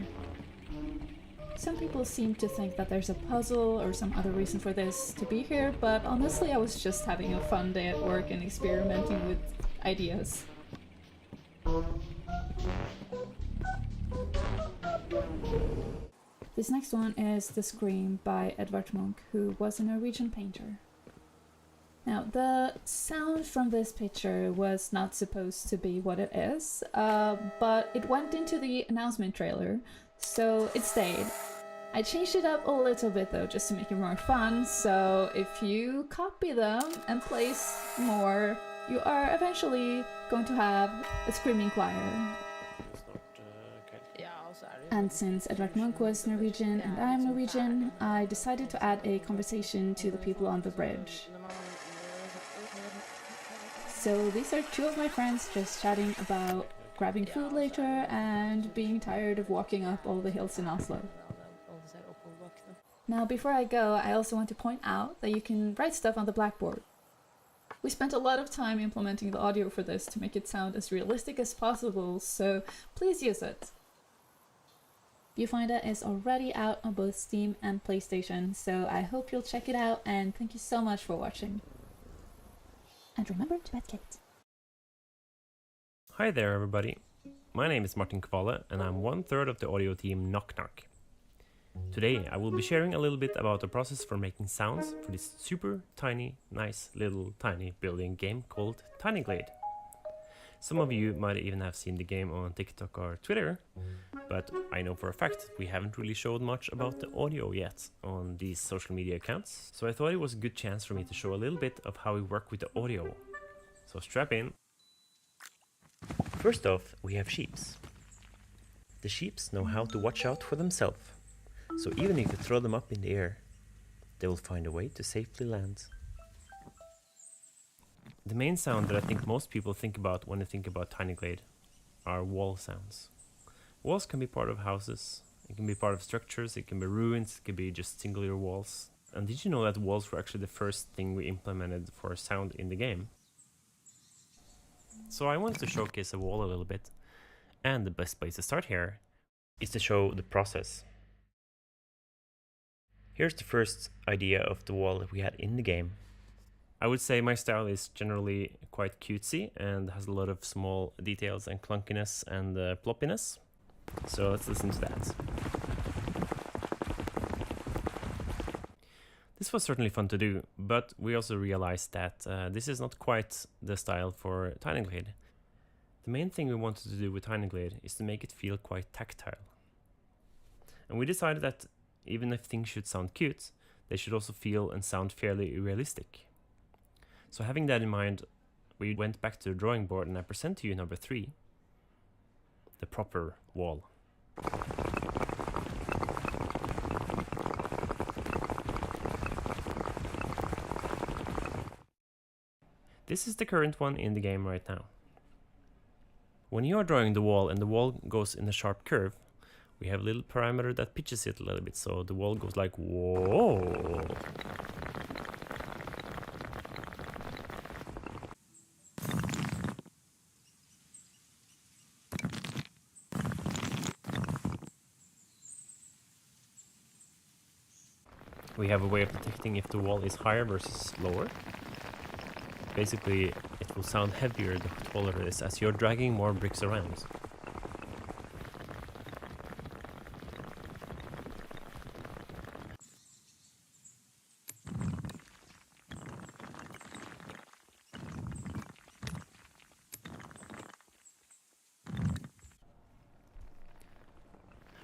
Some people seem to think that there's a puzzle or some other reason for this to be here, but honestly I was just having a fun day at work and experimenting with ideas. This next one is The Scream by Edvard Munch, who was a Norwegian painter. Now, the sound from this picture was not supposed to be what it is, but it went into the announcement trailer, so it stayed. I changed it up a little bit though, just to make it more fun, so if you copy them and place more, you are eventually going to have a screaming choir. And since Edvard Munch was Norwegian and I'm Norwegian, I decided to add a conversation to the people on the bridge. So these are two of my friends just chatting about grabbing food later and being tired of walking up all the hills in Oslo. Now before I go, I also want to point out that you can write stuff on the blackboard. We spent a lot of time implementing the audio for this to make it sound as realistic as possible, so please use it. Viewfinder is already out on both Steam and PlayStation, so I hope you'll check it out, and thank you so much for watching. And remember to pet Kate. Hi there everybody, my name is Martin Kvale and I'm 1/3 of the audio team Knock Knock. Today I will be sharing a little bit about the process for making sounds for this super tiny, nice little tiny building game called Tiny Glade. Some of you might even have seen the game on TikTok or Twitter, but I know for a fact we haven't really showed much about the audio yet on these social media accounts, so I thought it was a good chance for me to show a little bit of how we work with the audio. So strap in. First off, we have sheeps. The sheeps know how to watch out for themselves, so even if you throw them up in the air, they will find a way to safely land. The main sound that I think most people think about when they think about Tiny Glade are wall sounds. Walls can be part of houses, it can be part of structures, it can be ruins, it can be just singular walls. And did you know that walls were actually the first thing we implemented for sound in the game? So I wanted to showcase a wall a little bit, and the best place to start here is to show the process. Here's the first idea of the wall that we had in the game. I would say my style is generally quite cutesy and has a lot of small details and clunkiness and ploppiness. So let's listen to that. This was certainly fun to do, but we also realized that this is not quite the style for Tiny Glade. The main thing we wanted to do with Tiny Glade is to make it feel quite tactile. And we decided that even if things should sound cute, they should also feel and sound fairly realistic. So having that in mind, we went back to the drawing board and I present to you number 3, the proper wall. This is the current one in the game right now. When you are drawing the wall and the wall goes in a sharp curve, we have a little parameter that pitches it a little bit, so the wall goes like whoa. We have a way of detecting if the wall is higher versus lower. Basically, it will sound heavier the taller it is as you're dragging more bricks around.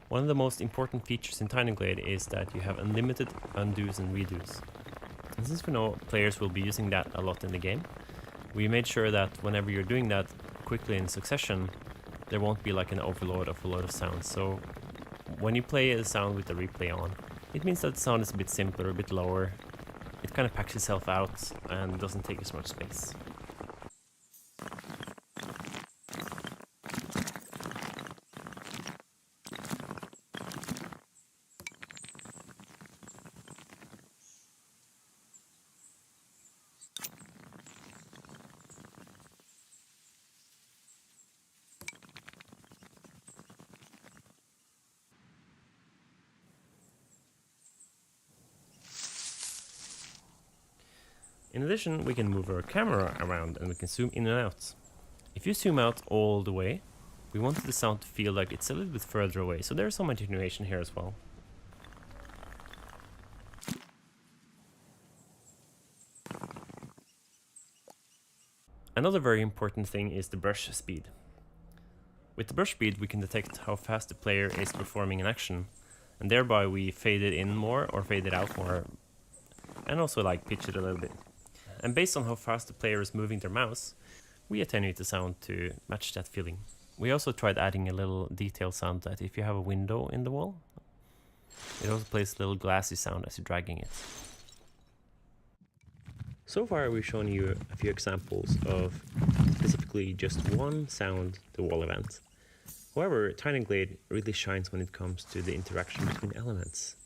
One of the most important features in Tiny Glade is that you have unlimited undos and redos. And since we know players will be using that a lot in the game, we made sure that whenever you're doing that quickly in succession, there won't be like an overload of a lot of sounds. So when you play a sound with the replay on, it means that the sound is a bit simpler, a bit lower. It kind of packs itself out and doesn't take as much space. In addition, we can move our camera around and we can zoom in and out. If you zoom out all the way, we wanted the sound to feel like it's a little bit further away, so there's some attenuation here as well. Another very important thing is the brush speed. With the brush speed we can detect how fast the player is performing an action, And thereby we fade it in more or fade it out more, and also like pitch it a little bit. And based on how fast the player is moving their mouse, we attenuate the sound to match that feeling. We also tried adding a little detail sound that if you have a window in the wall, it also plays a little glassy sound as you're dragging it. So far we've shown you a few examples of specifically just one sound the wall event. However, Tiny Glade really shines when it comes to the interaction between elements.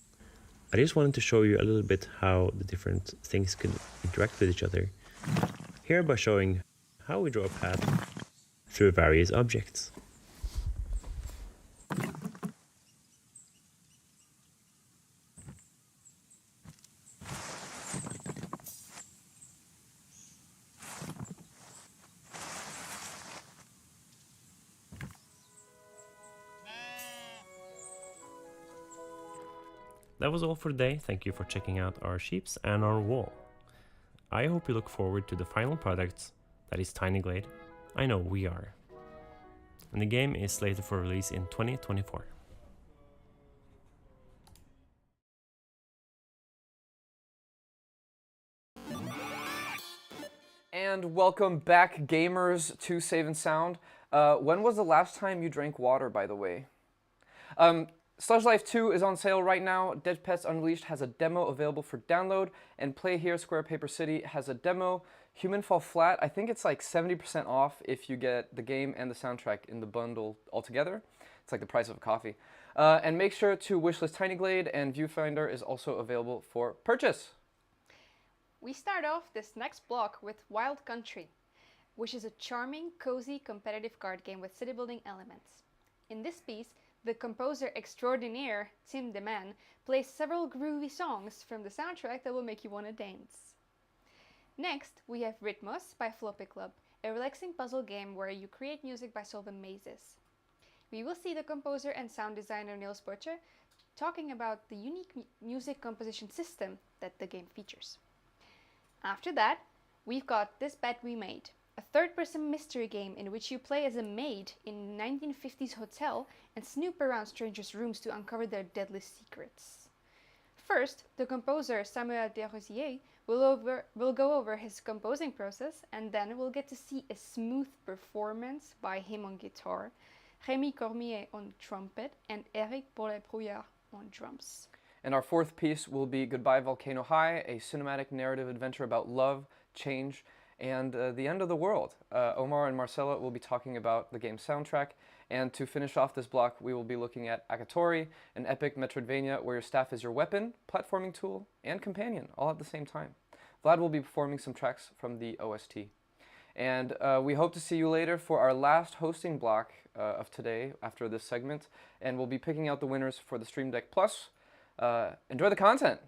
I just wanted to show you a little bit how the different things could interact with each other, here by showing how we draw a path through various objects. That was all for today. Thank you for checking out our sheeps and our wall. I hope you look forward to the final product, that is Tiny Glade. I know we are. And the game is slated for release in 2024. And welcome back, gamers, to Save and Sound. When was the last time you drank water, by the way? Sludge Life 2 is on sale right now. Dead Pets Unleashed has a demo available for download, and Playhear Square Paper City has a demo. Human Fall Flat, I think it's like 70% off if you get the game and the soundtrack in the bundle altogether. It's like the price of a coffee. And make sure to wishlist Tiny Glade, and Viewfinder is also available for purchase. We start off this next block with Wild Country, which is a charming, cozy, competitive card game with city building elements. In this piece, the composer extraordinaire, Tim DeMann, plays several groovy songs from the soundtrack that will make you want to dance. Next, we have Rytmos by Floppy Club, a relaxing puzzle game where you create music by solving mazes. We will see the composer and sound designer Niels Butcher talking about the unique music composition system that the game features. After that, we've got This Bet We Made, a third-person mystery game in which you play as a maid in a 1950s hotel and snoop around strangers' rooms to uncover their deadly secrets. First, the composer Samuel Desrosiers will go over his composing process, and then we'll get to see a smooth performance by him on guitar, Rémi Cormier on trumpet, and Eric Bollé-Brouillard on drums. And our fourth piece will be Goodbye Volcano High, a cinematic narrative adventure about love, change, and the end of the world. Omar and Marcella will be talking about the game's soundtrack, and to finish off this block, we will be looking at Akatori, an epic Metroidvania where your staff is your weapon, platforming tool, and companion, all at the same time. Vlad will be performing some tracks from the OST. And we hope to see you later for our last hosting block of today after this segment, and we'll be picking out the winners for the Stream Deck Plus. Enjoy the content!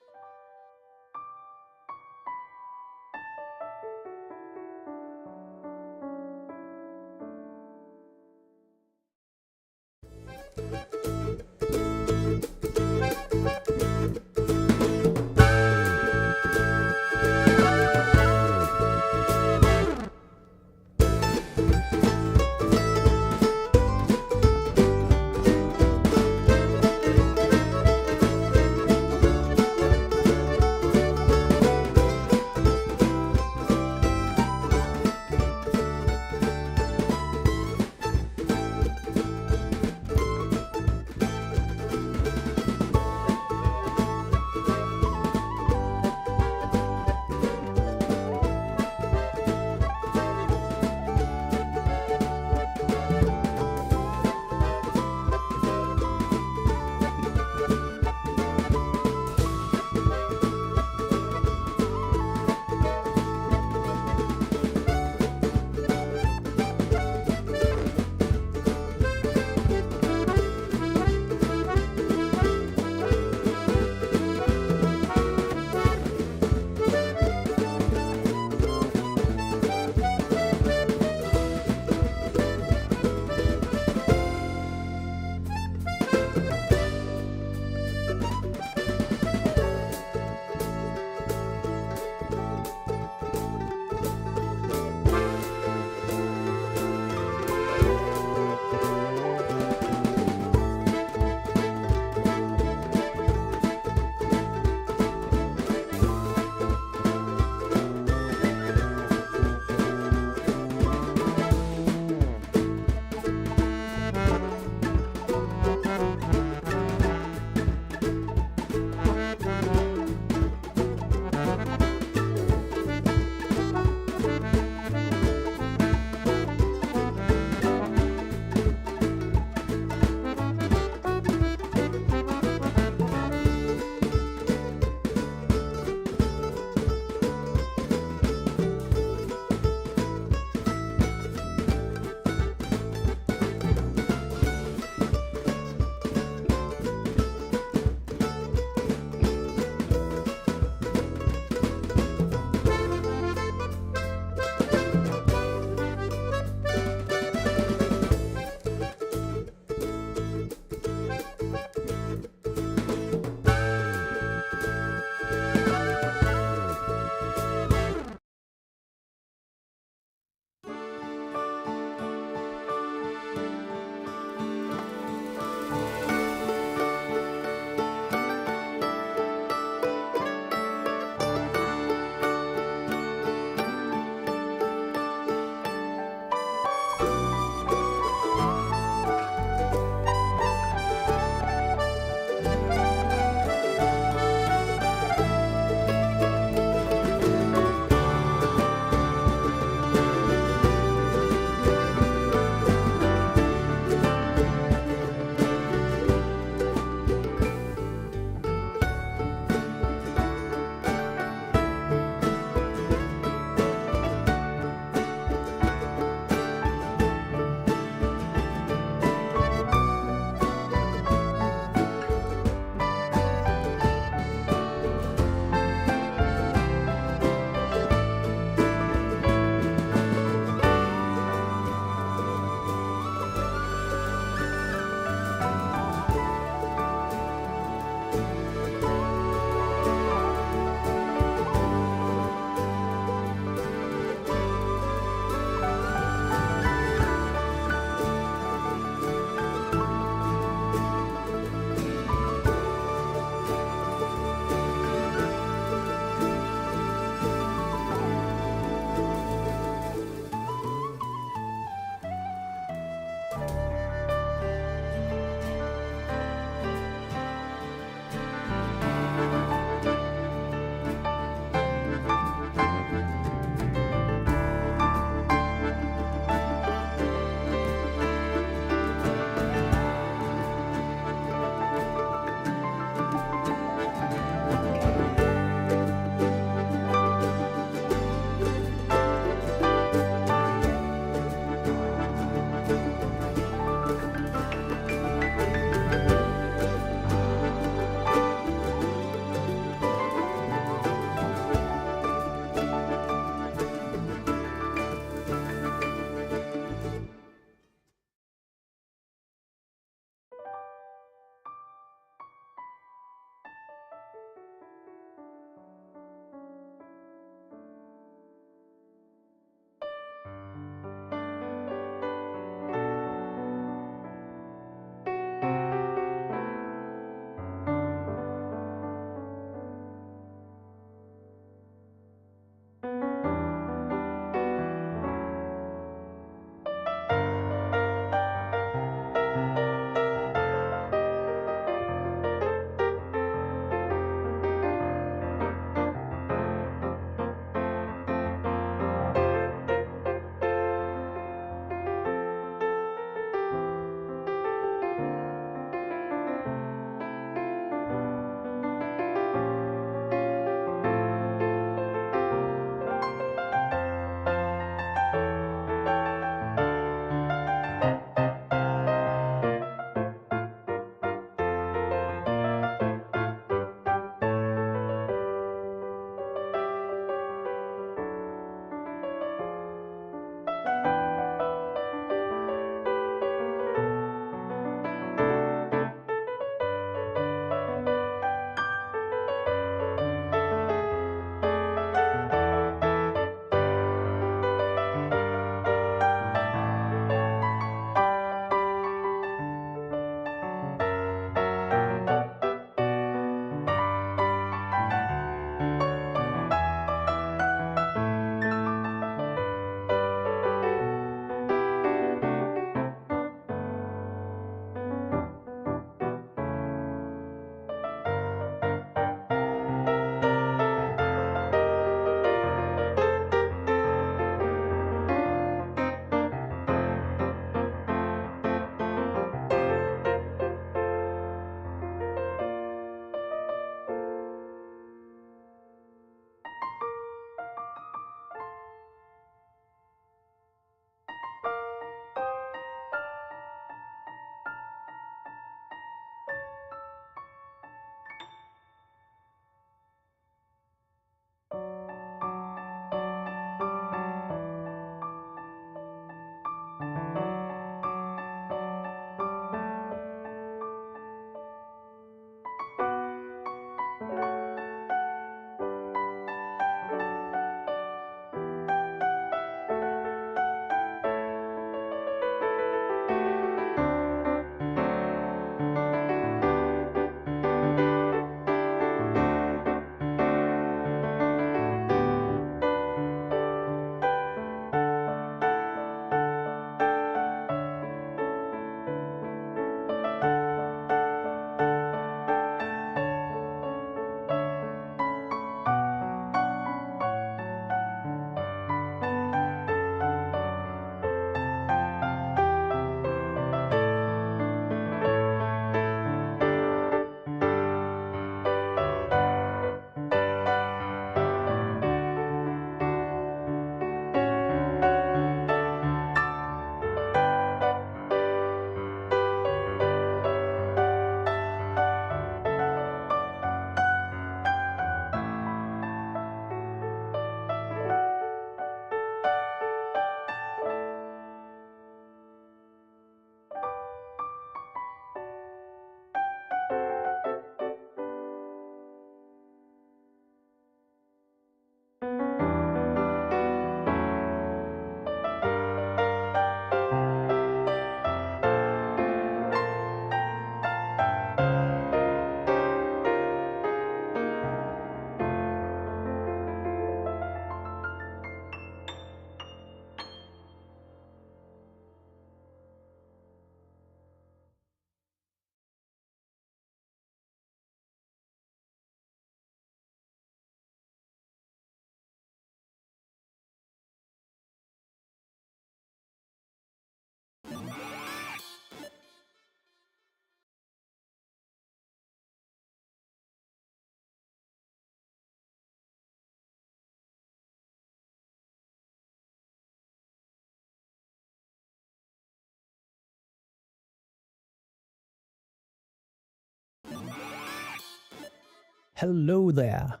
Hello there.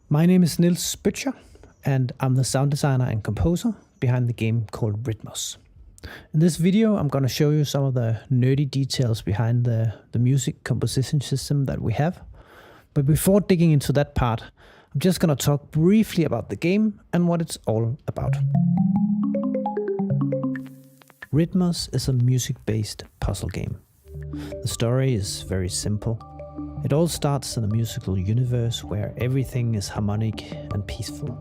My name is Niels Butcher, and I'm the sound designer and composer behind the game called Rytmos. In this video, I'm going to show you some of the nerdy details behind the music composition system that we have. But before digging into that part, I'm just going to talk briefly about the game and what it's all about. Rytmos is a music-based puzzle game. The story is very simple. It all starts in a musical universe where everything is harmonic and peaceful.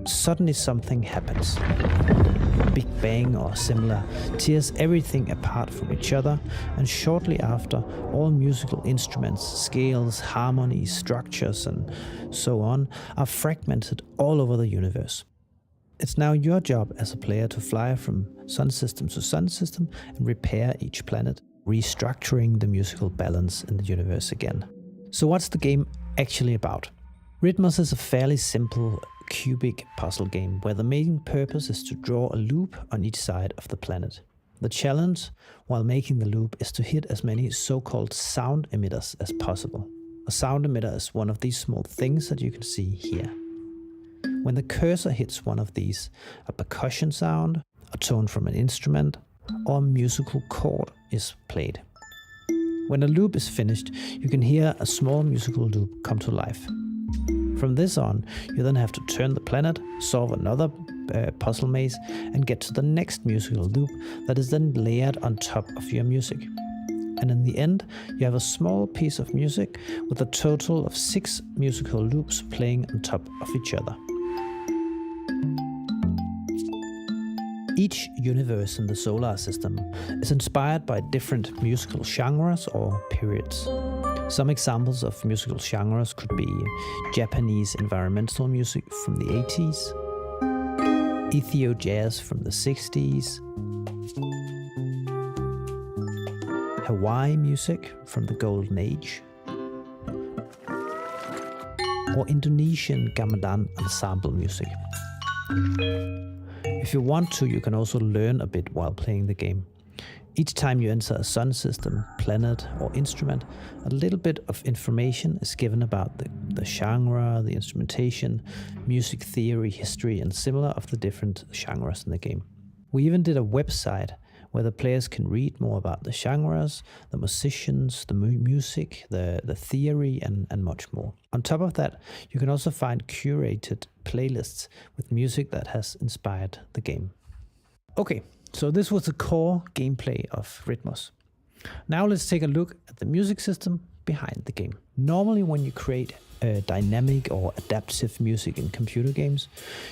Suddenly something happens. A Big Bang or similar tears everything apart from each other, and shortly after, all musical instruments, scales, harmonies, structures, and so on are fragmented all over the universe. It's now your job as a player to fly from sun system to sun system and repair each planet, restructuring the musical balance in the universe again. So what's the game actually about? Rytmos is a fairly simple cubic puzzle game where the main purpose is to draw a loop on each side of the planet. The challenge while making the loop is to hit as many so-called sound emitters as possible. A sound emitter is one of these small things that you can see here. When the cursor hits one of these, a percussion sound, a tone from an instrument, or a musical chord is played. When the loop is finished, you can hear a small musical loop come to life. From this on, you then have to turn the planet, solve another puzzle maze, and get to the next musical loop that is then layered on top of your music. And in the end, you have a small piece of music with a total of 6 musical loops playing on top of each other. Each universe in the solar system is inspired by different musical genres or periods. Some examples of musical genres could be Japanese environmental music from the 80s, Ethio jazz from the 60s, Hawaii music from the Golden Age, or Indonesian gamelan ensemble music. If you want to, you can also learn a bit while playing the game. Each time you enter a sun system, planet, or instrument, a little bit of information is given about the genre, the instrumentation, music theory, history, and similar of the different genres in the game. We even did a website where the players can read more about the genres, the musicians, the music, the theory, and much more. On top of that, you can also find curated playlists with music that has inspired the game. Okay, so this was the core gameplay of Rytmos. Now let's take a look at the music system behind the game. Normally when you create dynamic or adaptive music in computer games,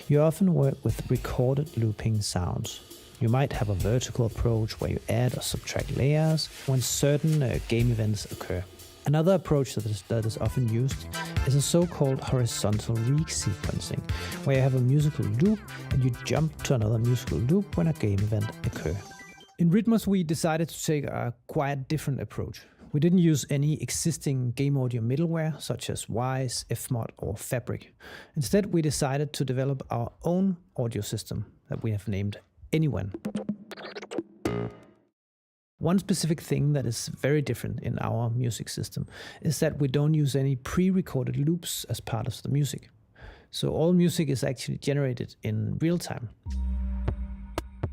you often work with recorded looping sounds. You might have a vertical approach where you add or subtract layers when certain game events occur. Another approach that is often used is a so-called horizontal resequencing, where you have a musical loop and you jump to another musical loop when a game event occurs. In Rytmos, we decided to take a quite different approach. We didn't use any existing game audio middleware such as Wise, Fmod or Fabric. Instead, we decided to develop our own audio system that we have named Anyone. One specific thing that is very different in our music system is that we don't use any pre-recorded loops as part of the music. So all music is actually generated in real time.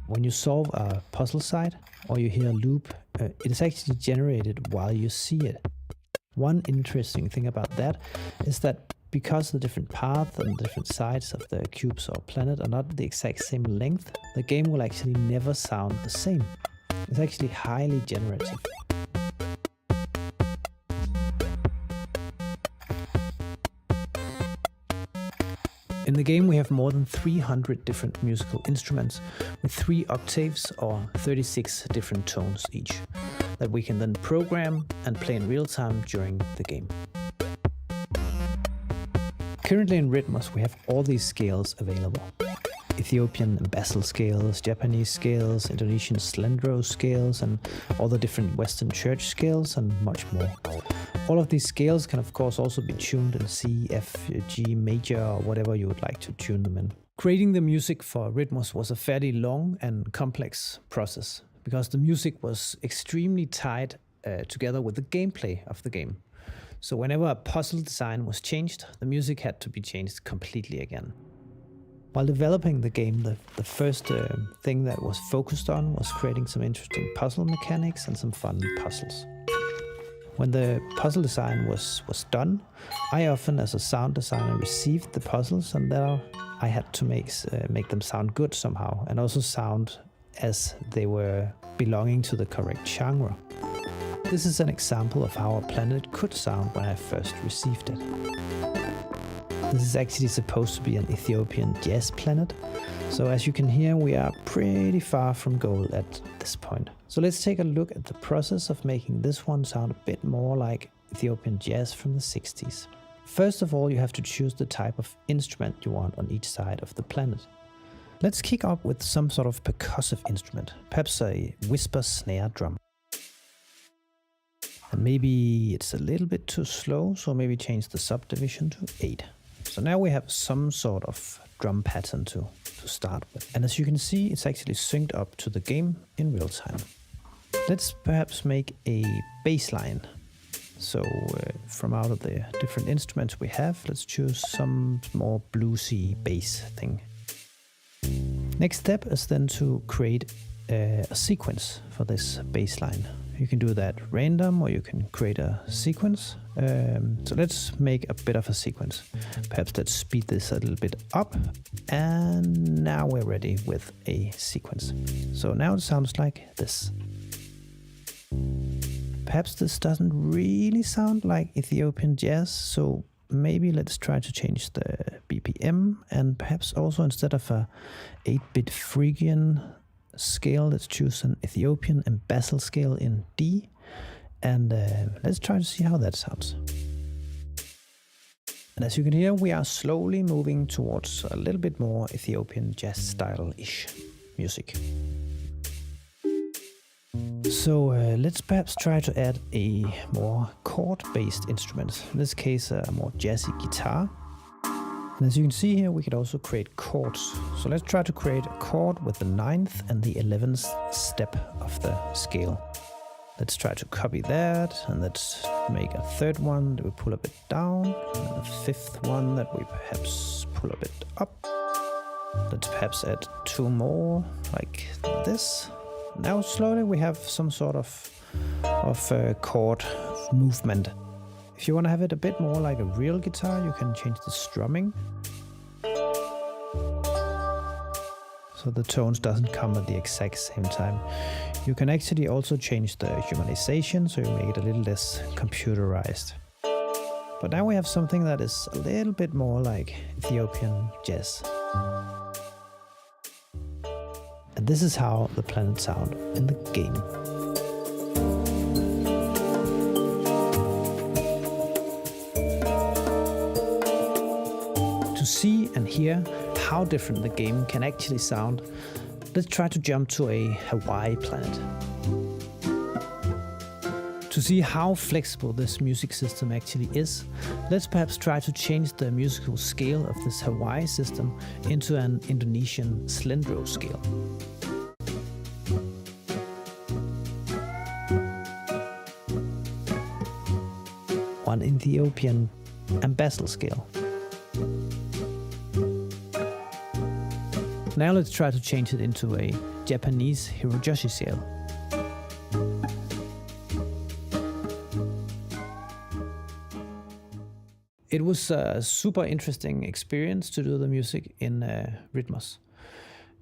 When you solve a puzzle side or you hear a loop, it is actually generated while you see it. One interesting thing about that is that because the different paths and different sides of the cubes or planet are not the exact same length, the game will actually never sound the same. It's actually highly generative. In the game we have more than 300 different musical instruments with 3 octaves or 36 different tones each that we can then program and play in real time during the game. Currently in Rytmos we have all these scales available. Ethiopian basal scales, Japanese scales, Indonesian slendro scales, and all the different Western church scales and much more. All of these scales can of course also be tuned in C, F, G major or whatever you would like to tune them in. Creating the music for Rytmos was a fairly long and complex process because the music was extremely tight together with the gameplay of the game. So whenever a puzzle design was changed, the music had to be changed completely again. While developing the game, the first thing that was focused on was creating some interesting puzzle mechanics and some fun puzzles. When the puzzle design was done, I often, as a sound designer, received the puzzles, and then I had to make them sound good somehow, and also sound as they were belonging to the correct genre. This is an example of how a planet could sound when I first received it. This is actually supposed to be an Ethiopian jazz planet, so as you can hear, we are pretty far from goal at this point. So let's take a look at the process of making this one sound a bit more like Ethiopian jazz from the 60s. First of all, you have to choose the type of instrument you want on each side of the planet. Let's kick off with some sort of percussive instrument, perhaps a whisper snare drum. And maybe it's a little bit too slow, so maybe change the subdivision to 8. So now we have some sort of drum pattern to start with. And as you can see, it's actually synced up to the game in real time. Let's perhaps make a bass line. So from out of the different instruments we have, let's choose some more bluesy bass thing. Next step is then to create a sequence for this bass line. You can do that random, or you can create a sequence. So let's make a bit of a sequence. Perhaps let's speed this a little bit up. And now we're ready with a sequence. So now it sounds like this. Perhaps this doesn't really sound like Ethiopian jazz, so maybe let's try to change the BPM, and perhaps also instead of a 8-bit Phrygian scale, let's choose an Ethiopian embassal scale in D, and let's try to see how that sounds. And as you can hear, we are slowly moving towards a little bit more Ethiopian jazz style-ish music. So let's perhaps try to add a more chord-based instrument, in this case a more jazzy guitar. And as you can see here, we could also create chords. So let's try to create a chord with the 9th and the 11th step of the scale. Let's try to copy that, and let's make a third one that we pull a bit down, and a 5th one that we perhaps pull a bit up. Let's perhaps add 2 more, like this. Now slowly we have some sort of chord movement. If you want to have it a bit more like a real guitar, you can change the strumming, so the tones doesn't come at the exact same time. You can actually also change the humanization, so you make it a little less computerized. But now we have something that is a little bit more like Ethiopian jazz. And this is how the planets sound in the game. To see and hear how different the game can actually sound, let's try to jump to a Hawaii planet. To see how flexible this music system actually is, let's perhaps try to change the musical scale of this Hawaii system into an Indonesian slendro scale. An Ethiopian embassal scale. Now let's try to change it into a Japanese Hirojoshi scale. It was a super interesting experience to do the music in Rytmos.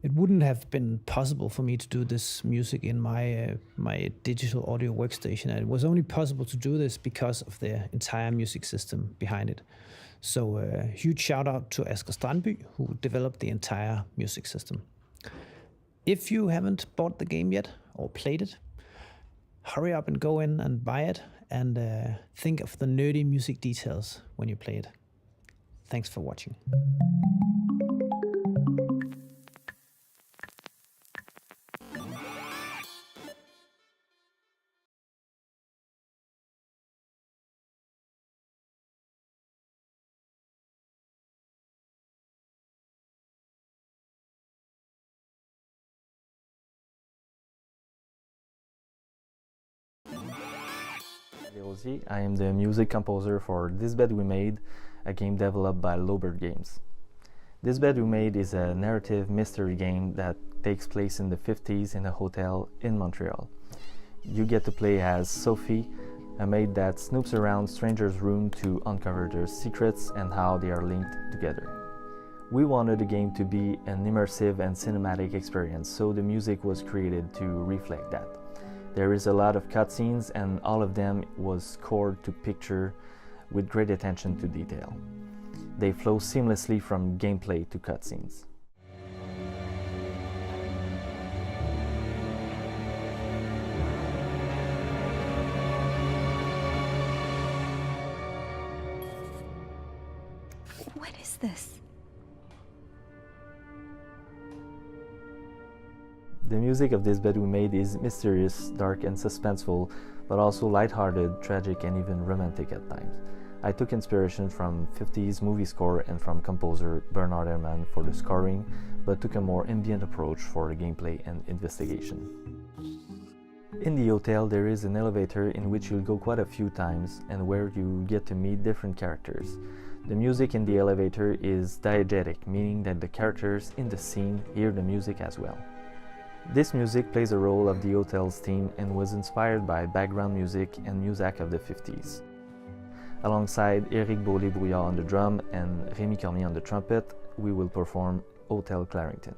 It wouldn't have been possible for me to do this music in my digital audio workstation, and it was only possible to do this because of the entire music system behind it. So huge shout out to Asger Strandby, who developed the entire music system. If you haven't bought the game yet or played it, hurry up and go in and buy it, and think of the nerdy music details when you play it. Thanks for watching. I am the music composer for This Bed We Made, a game developed by Lowbird Games. This Bed We Made is a narrative mystery game that takes place in the 50s in a hotel in Montreal. You get to play as Sophie, a maid that snoops around strangers' rooms to uncover their secrets and how they are linked together. We wanted the game to be an immersive and cinematic experience, so the music was created to reflect that. There is a lot of cutscenes, and all of them was scored to picture with great attention to detail. They flow seamlessly from gameplay to cutscenes. What is this? The music of This Bed We Made is mysterious, dark and suspenseful, but also lighthearted, tragic and even romantic at times. I took inspiration from 50s movie score and from composer Bernard Herrmann for the scoring, but took a more ambient approach for the gameplay and investigation. In the hotel there is an elevator in which you'll go quite a few times and where you get to meet different characters. The music in the elevator is diegetic, meaning that the characters in the scene hear the music as well. This music plays a role of the hotel's theme and was inspired by background music and music of the 50s. Alongside Eric Beaulieu-Brouillard on the drum and Rémi Cormier on the trumpet, we will perform Hotel Clarington.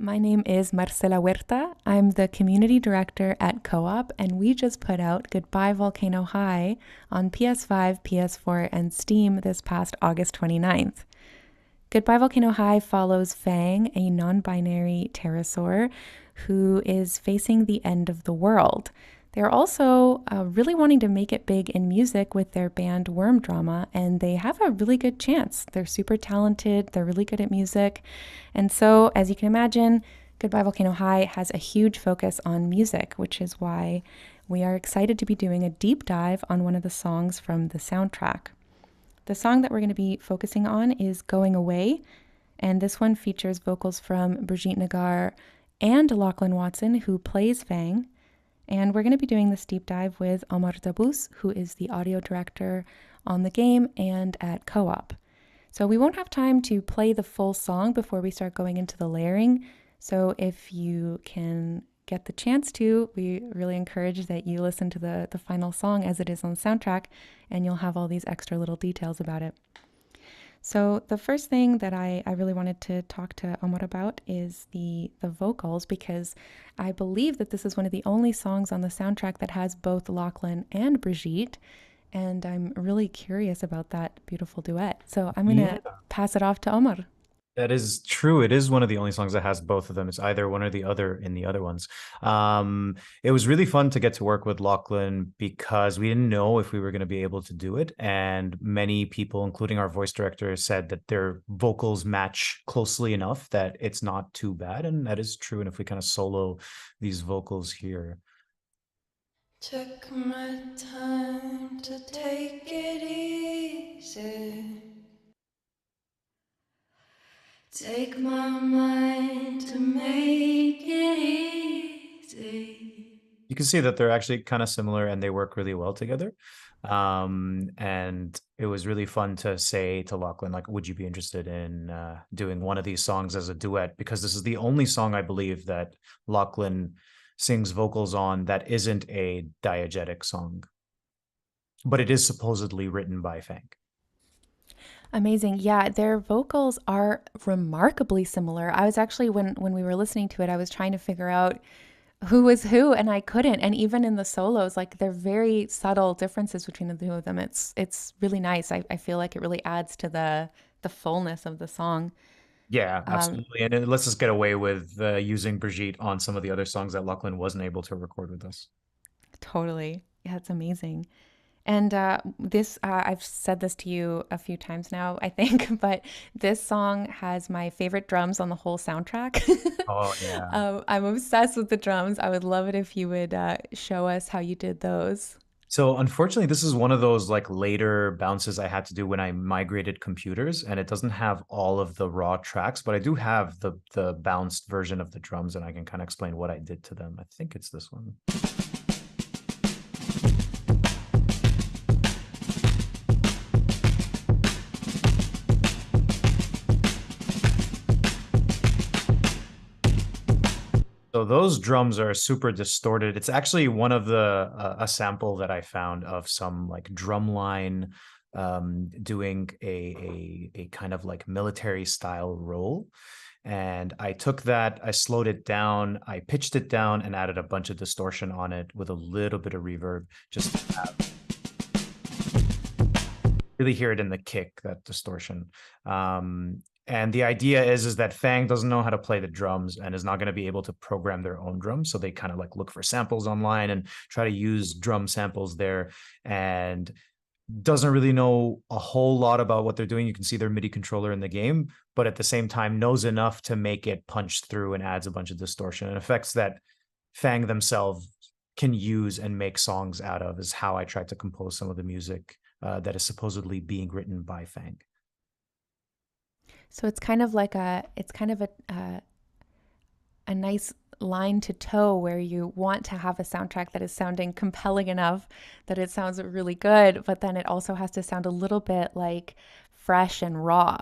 My name is Marcela Huerta. I'm the community director at Co-op, and we just put out Goodbye Volcano High on PS5, PS4, and Steam this past August 29th. Goodbye Volcano High follows Fang, a non-binary pterosaur who is facing the end of the world. They're also really wanting to make it big in music with their band Worm Drama, and they have a really good chance. They're super talented, they're really good at music, and so, as you can imagine, Goodbye Volcano High has a huge focus on music, which is why we are excited to be doing a deep dive on one of the songs from the soundtrack. The song that we're going to be focusing on is Going Away, and this one features vocals from Brigitte Nagar and Lachlan Watson, who plays Fang. And we're going to be doing this deep dive with Omar Dabous, who is the audio director on the game and at Co-op. So we won't have time to play the full song before we start going into the layering. So if you can get the chance to, we really encourage that you listen to the final song as it is on the soundtrack, and you'll have all these extra little details about it. So the first thing that I really wanted to talk to Omar about is the vocals, because I believe that this is one of the only songs on the soundtrack that has both Lachlan and Brigitte, and I'm really curious about that beautiful duet. So I'm going to pass it off to Omar. That is true. It is one of the only songs that has both of them. It's either one or the other in the other ones. It was really fun to get to work with Lachlan because we didn't know if we were going to be able to do it. And many people, including our voice director, said that their vocals match closely enough that it's not too bad. And that is true. And if we kind of solo these vocals here. Took my time to take it easy. Take my mind to make it easy. You can see that they're actually kind of similar and they work really well together. And it was really fun to say to Lachlan, like, would you be interested in doing one of these songs as a duet? Because this is the only song I believe that Lachlan sings vocals on that isn't a diegetic song. But it is supposedly written by Fang. Amazing. Yeah, their vocals are remarkably similar. I was actually, when we were listening to it, I was trying to figure out who was who, and I couldn't. And even in the solos, like, they're very subtle differences between the two of them. It's really nice. I feel like it really adds to the fullness of the song. Yeah, absolutely. And it lets us get away with using Brigitte on some of the other songs that Lachlan wasn't able to record with us. Totally. Yeah, it's amazing. And this, I've said this to you a few times now, I think, but this song has my favorite drums on the whole soundtrack. Oh, yeah. I'm obsessed with the drums. I would love it if you would show us how you did those. So unfortunately, this is one of those like later bounces I had to do when I migrated computers, and it doesn't have all of the raw tracks, but I do have the bounced version of the drums, and I can kind of explain what I did to them. I think it's this one. So those drums are super distorted. It's actually one of the a sample that I found of some like drumline doing a kind of like military style roll. And I took that, I slowed it down, I pitched it down and added a bunch of distortion on it with a little bit of reverb, just to have really hear it in the kick, that distortion. And the idea is that Fang doesn't know how to play the drums and is not going to be able to program their own drums. So they kind of like look for samples online and try to use drum samples there, and doesn't really know a whole lot about what they're doing. You can see their MIDI controller in the game, but at the same time knows enough to make it punch through and adds a bunch of distortion and effects that Fang themselves can use and make songs out of, is how I tried to compose some of the music that is supposedly being written by Fang. So it's kind of like a nice line to toe where you want to have a soundtrack that is sounding compelling enough that it sounds really good, but then it also has to sound a little bit like fresh and raw.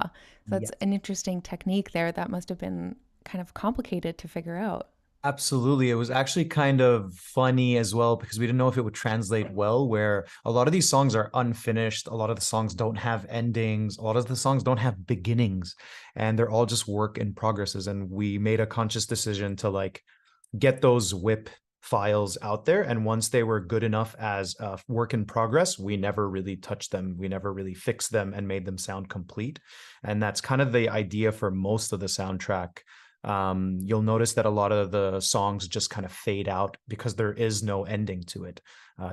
So that's an interesting technique there that must have been kind of complicated to figure out. Absolutely. It was actually kind of funny as well because we didn't know if it would translate well, where a lot of these songs are unfinished. A lot of the songs don't have endings. A lot of the songs don't have beginnings, and they're all just work in progresses. And we made a conscious decision to like get those whip files out there. And once they were good enough as a work in progress, we never really touched them. We never really fixed them and made them sound complete. And that's kind of the idea for most of the soundtrack. You'll notice that a lot of the songs just kind of fade out because there is no ending to it.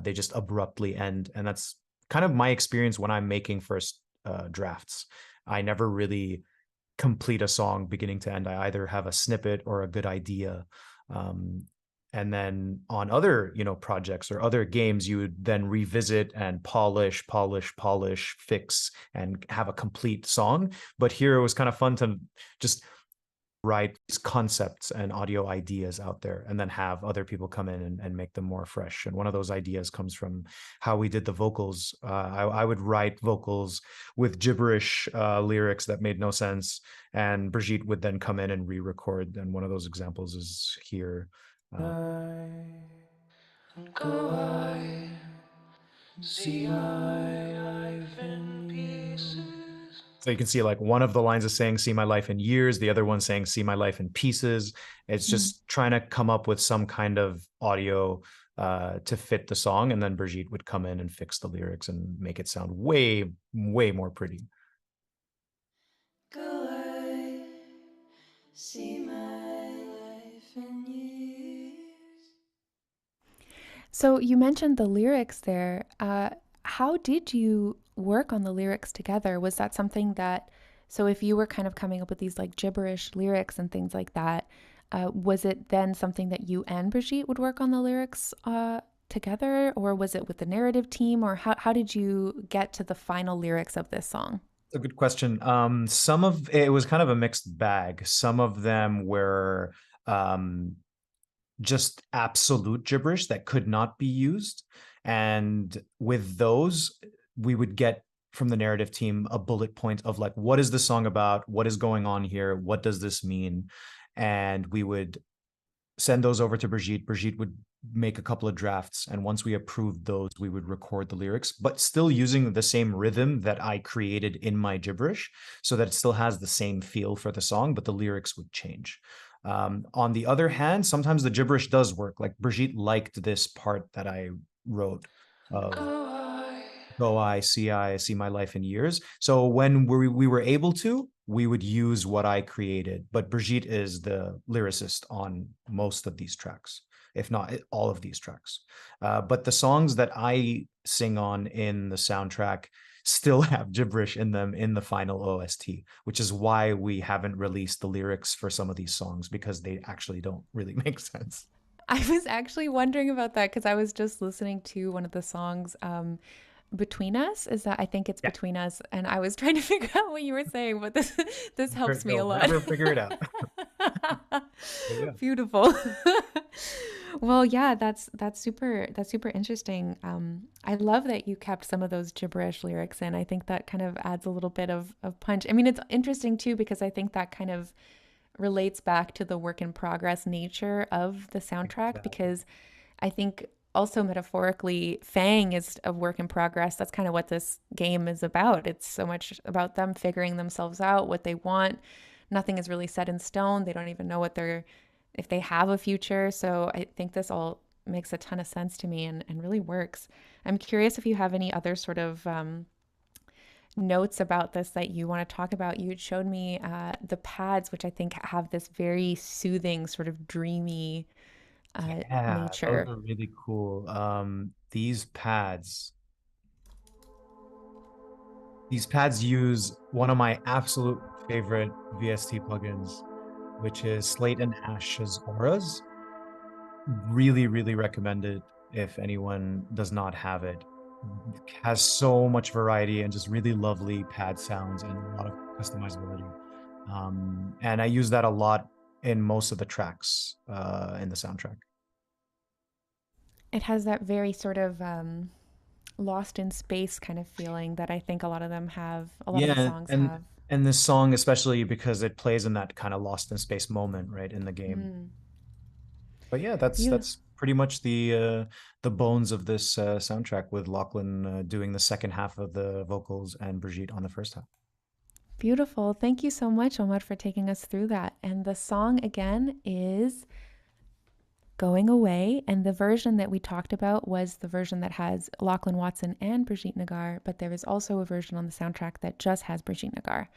They just abruptly end. And that's kind of my experience when I'm making first drafts. I never really complete a song beginning to end. I either have a snippet or a good idea. And then on other, projects or other games, you would then revisit and polish, fix, and have a complete song. But here it was kind of fun to just write these concepts and audio ideas out there and then have other people come in and make them more fresh. And one of those ideas comes from how we did the vocals. I would write vocals with gibberish lyrics that made no sense, and Brigitte would then come in and re-record. And one of those examples is here. Go I see my life in pieces. So you can see like one of the lines is saying, see my life in years. The other one saying, see my life in pieces. It's just trying to come up with some kind of audio to fit the song. And then Brigitte would come in and fix the lyrics and make it sound way, way more pretty. Go I see my life in years. So you mentioned the lyrics there. How did you work on the lyrics together? Was that something that, so if you were kind of coming up with these like gibberish lyrics and things like that, was it then something that you and Brigitte would work on the lyrics together, or was it with the narrative team, or how did you get to the final lyrics of this song? A good question. Some of it was kind of a mixed bag. Some of them were just absolute gibberish that could not be used. And with those, we would get from the narrative team a bullet point of like, what is the song about? What is going on here? What does this mean? And we would send those over to Brigitte. Brigitte would make a couple of drafts. And once we approved those, we would record the lyrics, but still using the same rhythm that I created in my gibberish so that it still has the same feel for the song, but the lyrics would change. On the other hand, sometimes the gibberish does work. Like Brigitte liked this part that I wrote of go I see my life in years. So when we were able to, we would use what I created. But Brigitte is the lyricist on most of these tracks, if not all of these tracks. But the songs that I sing on in the soundtrack still have gibberish in them in the final OST, which is why we haven't released the lyrics for some of these songs, because they actually don't really make sense. I was actually wondering about that because I was just listening to one of the songs, Between Us. Is that, I think it's Between Us, and I was trying to figure out what you were saying, but this helps me a lot. Never figure it out. Beautiful. Well, yeah, that's super interesting. I love that you kept some of those gibberish lyrics in. I think that kind of adds a little bit of punch. I mean, it's interesting too because I think that kind of relates back to the work in progress nature of the soundtrack, because I think also metaphorically Fang is a work in progress. That's kind of what this game is about. It's so much about them figuring themselves out, what they want. Nothing is really set in stone. They don't even know if they have a future. So I think this all makes a ton of sense to me and really works. I'm curious if you have any other sort of notes about this that you want to talk about. You showed me the pads, which I think have this very soothing, sort of dreamy nature. Those are really cool. These pads use one of my absolute favorite VST plugins, which is Slate and Ash's Auras. Really, really recommend it if anyone does not have it. It has so much variety and just really lovely pad sounds and a lot of customizability. And I use that a lot in most of the tracks in the soundtrack. It has that very sort of lost in space kind of feeling that I think a lot of them have, a lot of the songs have. And this song especially because it plays in that kind of lost in space moment, right, in the game. But yeah, that's pretty much the bones of this soundtrack, with Lachlan doing the second half of the vocals and Brigitte on the first half. Beautiful. Thank you so much, Omar, for taking us through that. And the song again is Going Away. And the version that we talked about was the version that has Lachlan Watson and Brigitte Nagar, but there is also a version on the soundtrack that just has Brigitte Nagar.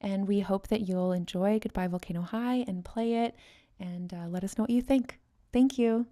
And we hope that you'll enjoy Goodbye Volcano High and play it, and let us know what you think. Thank you.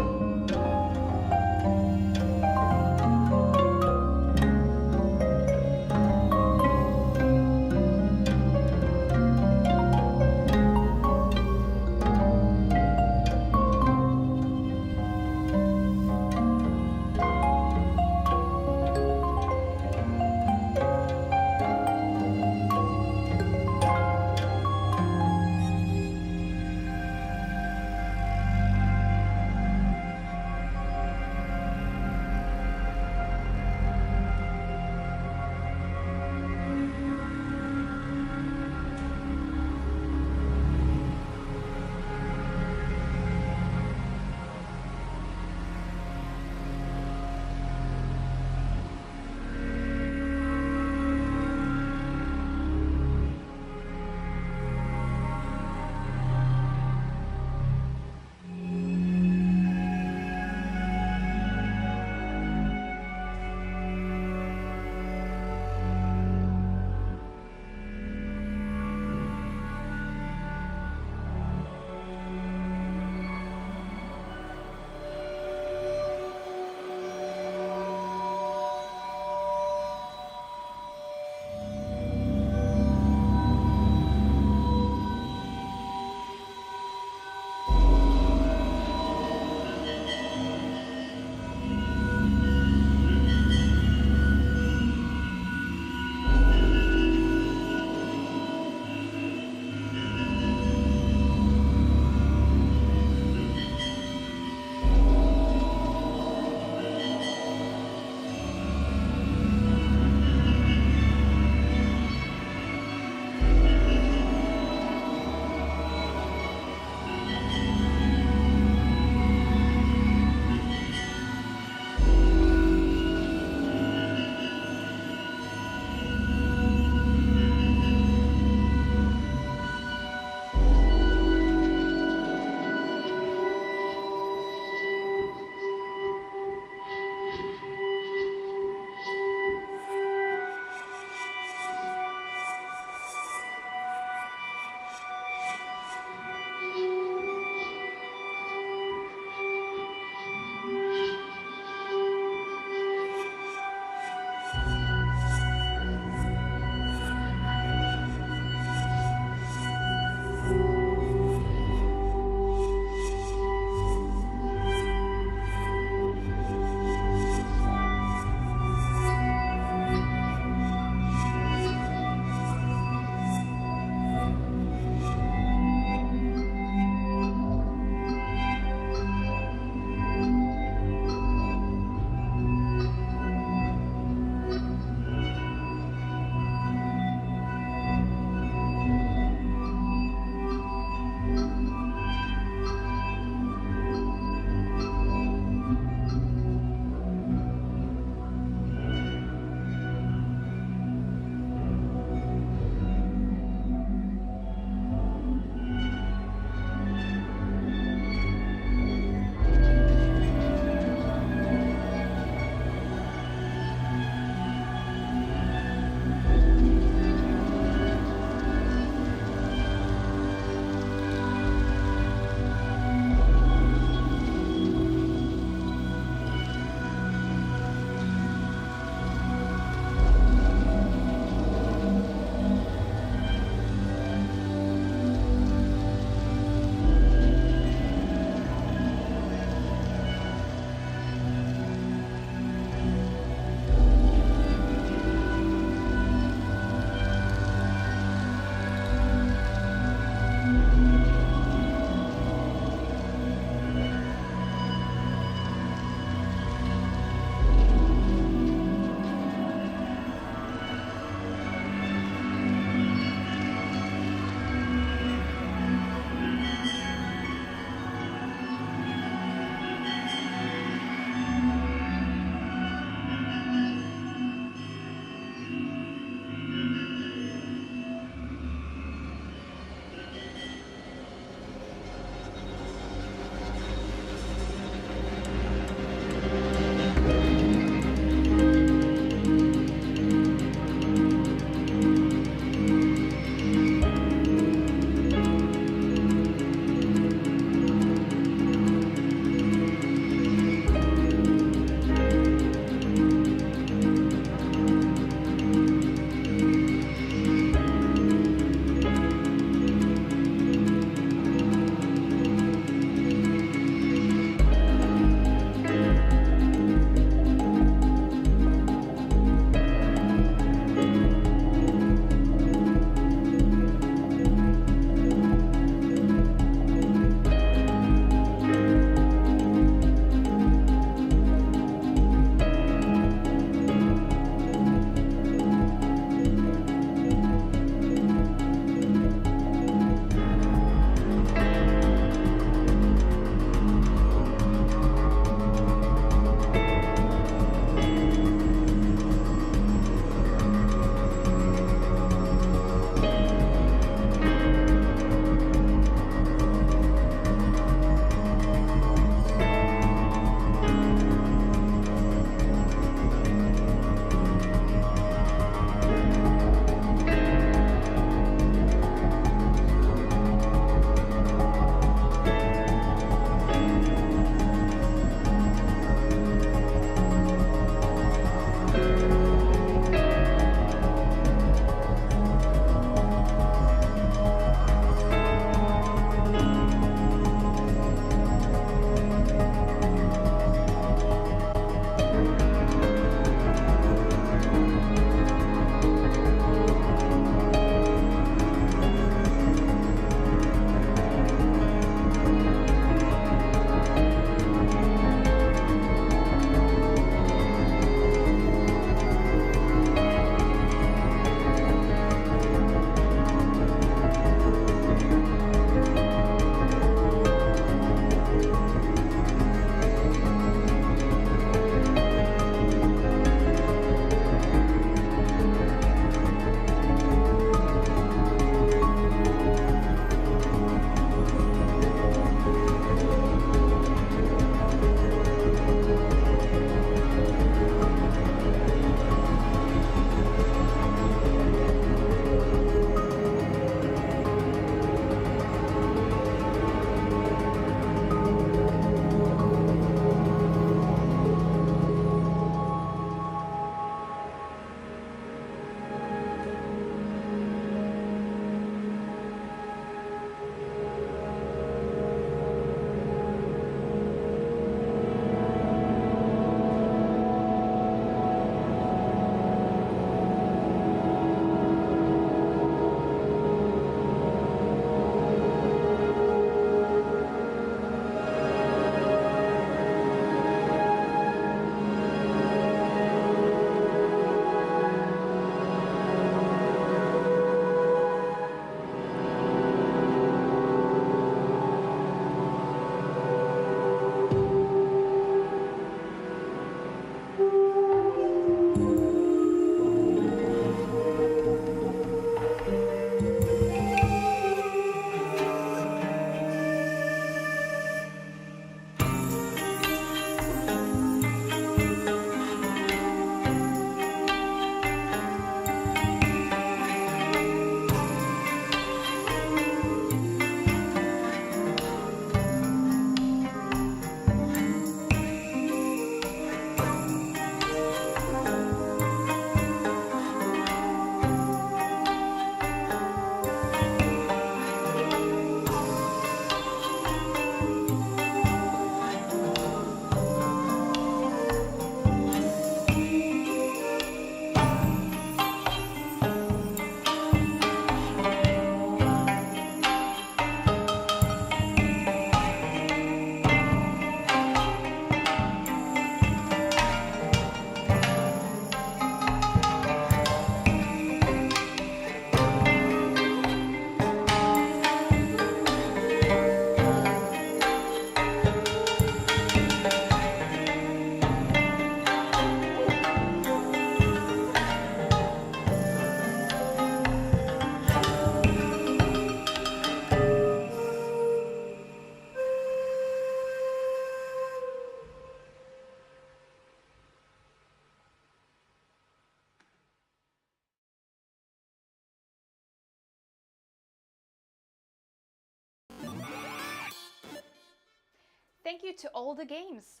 Thank you to all the games.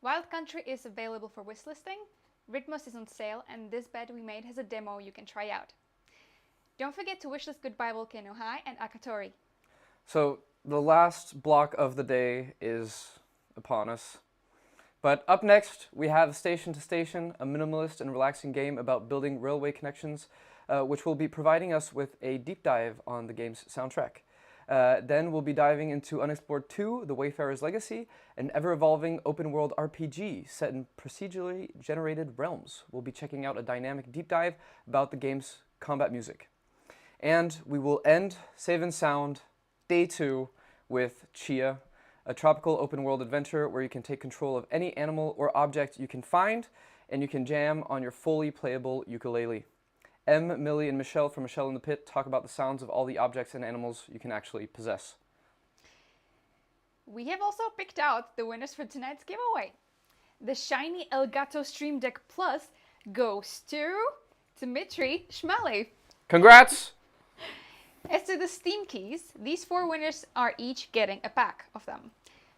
Wild Country is available for wishlisting, Rytmos is on sale, and this bed we made has a demo you can try out. Don't forget to wishlist Goodbye Volcano High and Akatori. So the last block of the day is upon us. But up next, we have Station to Station, a minimalist and relaxing game about building railway connections, which will be providing us with a deep dive on the game's soundtrack. Then we'll be diving into Unexplored 2, The Wayfarer's Legacy, an ever-evolving open-world RPG set in procedurally generated realms. We'll be checking out a dynamic deep dive about the game's combat music. And we will end Save and Sound Day 2 with Tchia, a tropical open-world adventure where you can take control of any animal or object you can find, and you can jam on your fully playable ukulele. Millie, and Michelle from Michelle in the Pit talk about the sounds of all the objects and animals you can actually possess. We have also picked out the winners for tonight's giveaway. The shiny Elgato Stream Deck Plus goes to Dmitry Shmalev. Congrats! As to the Steam keys, these 4 winners are each getting a pack of them.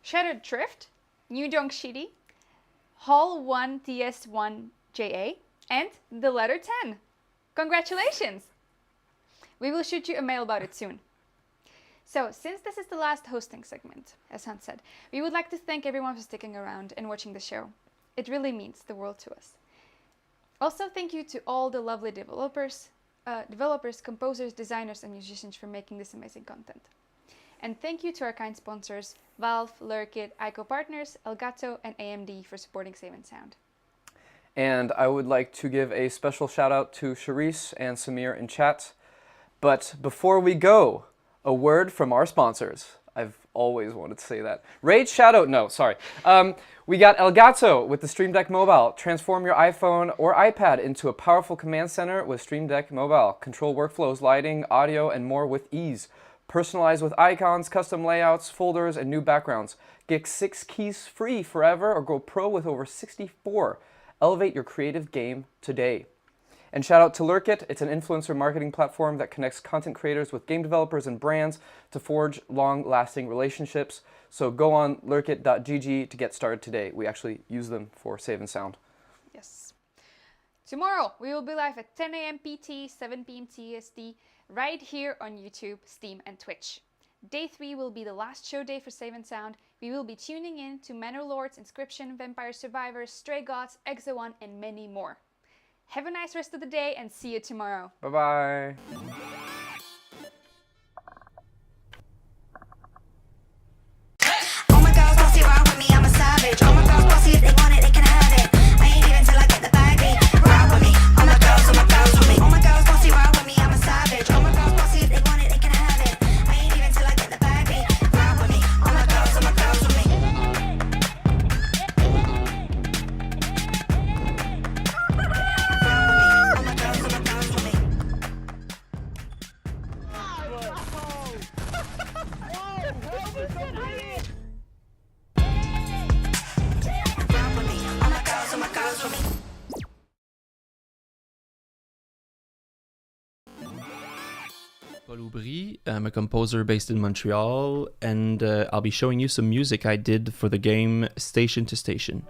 Shattered Drift, New Donk Shitty, Hall 1 TS1JA, and the letter 10. Congratulations! We will shoot you a mail about it soon. So, since this is the last hosting segment, as Hans said, we would like to thank everyone for sticking around and watching the show. It really means the world to us. Also, thank you to all the lovely developers, composers, designers, and musicians for making this amazing content. And thank you to our kind sponsors, Valve, Lurkit, Ico Partners, Elgato, and AMD for supporting Save and Sound. And I would like to give a special shout out to Charisse and Samir in chat. But before we go, a word from our sponsors. I've always wanted to say that. Raid Shadow, no, sorry. We got Elgato with the Stream Deck Mobile. Transform your iPhone or iPad into a powerful command center with Stream Deck Mobile. Control workflows, lighting, audio, and more with ease. Personalize with icons, custom layouts, folders, and new backgrounds. Get 6 keys free forever or go pro with over 64. Elevate your creative game today. And shout out to Lurkit. It's an influencer marketing platform that connects content creators with game developers and brands to forge long-lasting relationships. So go on lurkit.gg to get started today. We actually use them for Save and Sound. Yes. Tomorrow, we will be live at 10 a.m. PT, 7 p.m. TST, right here on YouTube, Steam, and Twitch. Day 3 will be the last show day for Save and Sound. We will be tuning in to Manor Lords, Inscription, Vampire Survivors, Stray Gods, Exo 1, and many more. Have a nice rest of the day and see you tomorrow. Bye-bye. All my girls bossy ride with me, I'm a savage. All my girls bossy, if they want it, they can have it. I ain't even till I get the bag, ride with me. All my girls with me. All my girls bossy ride with me, I'm a savage. All my girls bossy, if they want it, they can have it. I ain't even till I get the bag, ride with me. All my girls with me. Paul Aubry. I'm a composer based in Montreal, and I'll be showing you some music I did for the game Station to Station.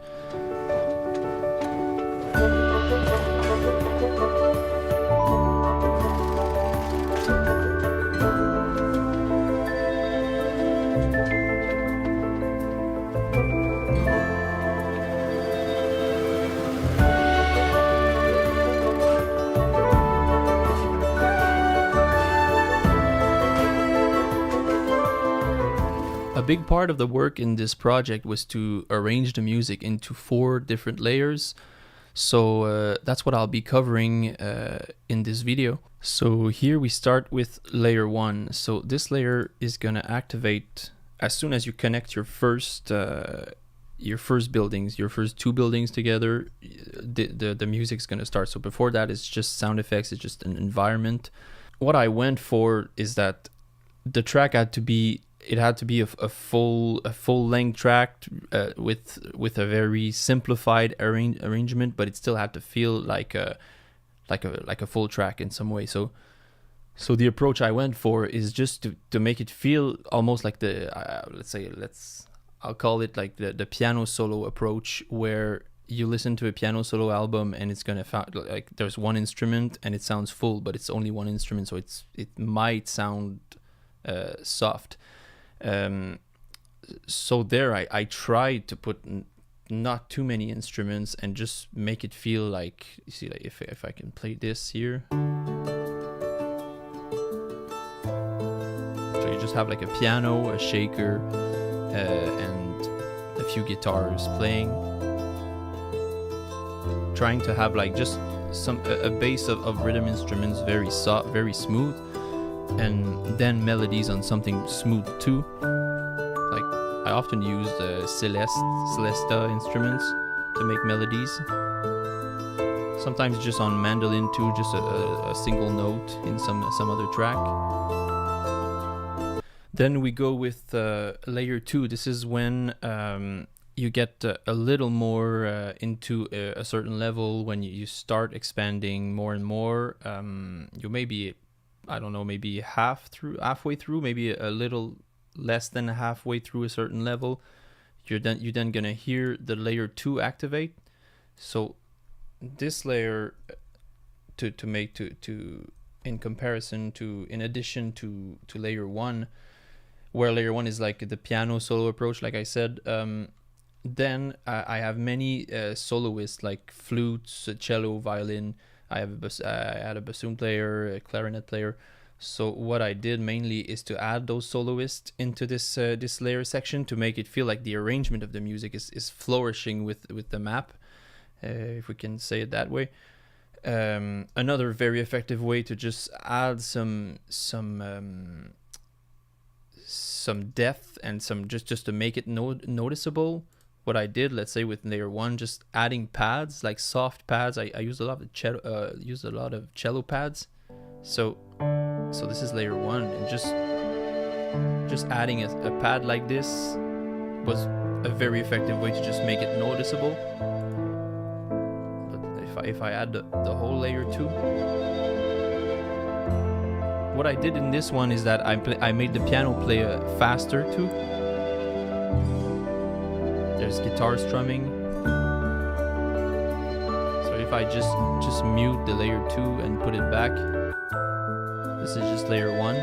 A big part of the work in this project was to arrange the music into 4 different layers. So that's what I'll be covering in this video. So here we start with layer 1. So this layer is gonna activate as soon as you connect your first buildings, your first 2 buildings together. The music's gonna start. So before that, it's just sound effects. It's just an environment. What I went for is that the track had to be a full length track with a very simplified arrangement, but it still had to feel like a full track in some way. So the approach I went for is just to make it feel almost like I'll call it like the piano solo approach, where you listen to a piano solo album and it's gonna like there's one instrument and it sounds full, but it's only one instrument, so it might sound soft. So there I tried to put not too many instruments and just make it feel like, you see, like if I can play this here, so you just have like a piano, a shaker, and a few guitars playing, trying to have like just a base of rhythm instruments, very soft, very smooth, and then melodies on something smooth too. Like I often use Celesta instruments to make melodies. Sometimes just on mandolin too, just a single note in some other track. Then we go with layer 2. This is when you get a little more into a certain level. When you start expanding more and more, you maybe, I don't know, maybe halfway through, maybe a little less than halfway through a certain level, you're then gonna hear the layer 2 activate. So this layer to make in comparison to, in addition to layer 1, where layer 1 is like the piano solo approach, like I said, then I have many soloists like flutes, cello, violin. I had a bassoon player, a clarinet player. So what I did mainly is to add those soloists into this layer section to make it feel like the arrangement of the music is flourishing with the map, if we can say it that way. Another very effective way to just add some depth and some just to make it noticeable. What I did, let's say with layer 1, just adding pads, like soft pads. I used a lot of cello pads. So this is layer 1, and just adding a pad like this was a very effective way to just make it noticeable. But if I add the whole layer 2, what I did in this one is that I made the piano play faster too. There's guitar strumming. So if I just mute the layer 2 and put it back, this is just layer 1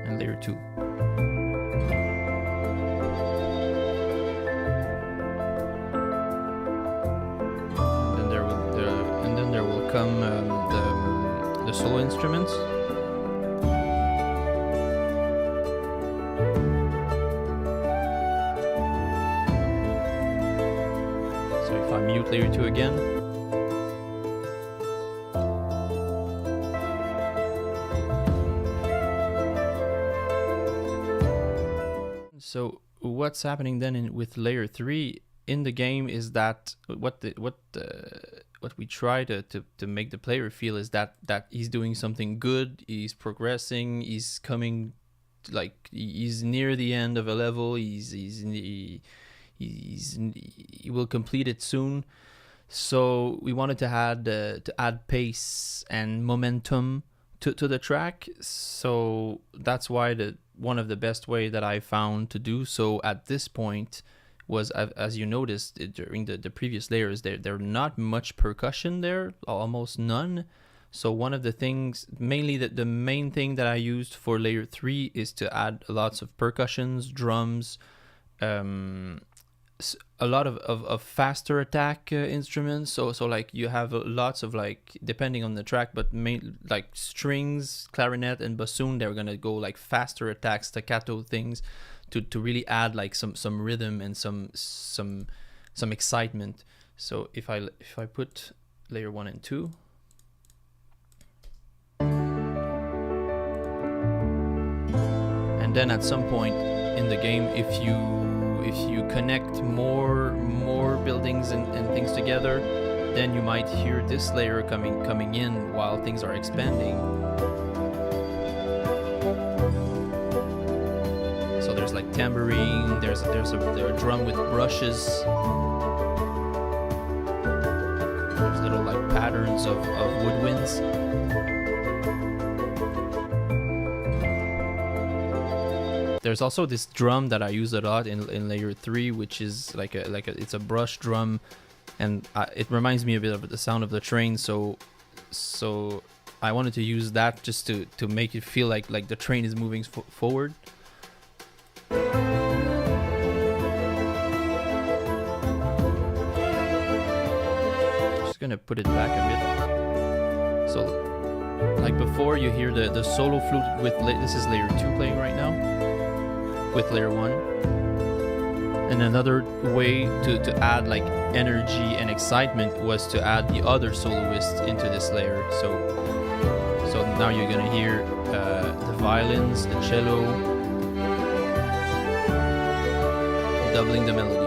and layer 2. And then there will come the solo instruments. So if I mute layer 2 again, so what's happening then with layer 3 in the game is that what we try to make the player feel is that he's doing something good, he's progressing, he's coming, like he's near the end of a level, he will complete it soon. So we wanted to add pace and momentum to the track. So that's why one of the best way that I found to do so at this point was, as you noticed during the previous layers, there not much percussion there, almost none. So one of the things, mainly the main thing that I used for layer 3 is to add lots of percussions, drums, a lot of faster attack instruments. So like you have lots of, like, depending on the track, but like strings, clarinet, and bassoon, they're gonna go like faster attack, staccato things to really add like some rhythm and some excitement. So if I put layer 1 and 2, and then at some point in the game, if you connect more buildings and things together, then you might hear this layer coming in while things are expanding. So there's like tambourine, there's a drum with brushes, there's little like patterns of woodwinds. There's also this drum that I use a lot in layer 3, which is like a it's a brush drum, and it reminds me a bit of the sound of the train. So I wanted to use that just to make it feel like the train is moving forward. Just gonna put it back a bit. So like before, you hear the solo flute with this is layer 2 playing right now with layer 1. And another way to add like energy and excitement was to add the other soloists into this layer. So now you're gonna hear the violins, the cello, doubling the melody.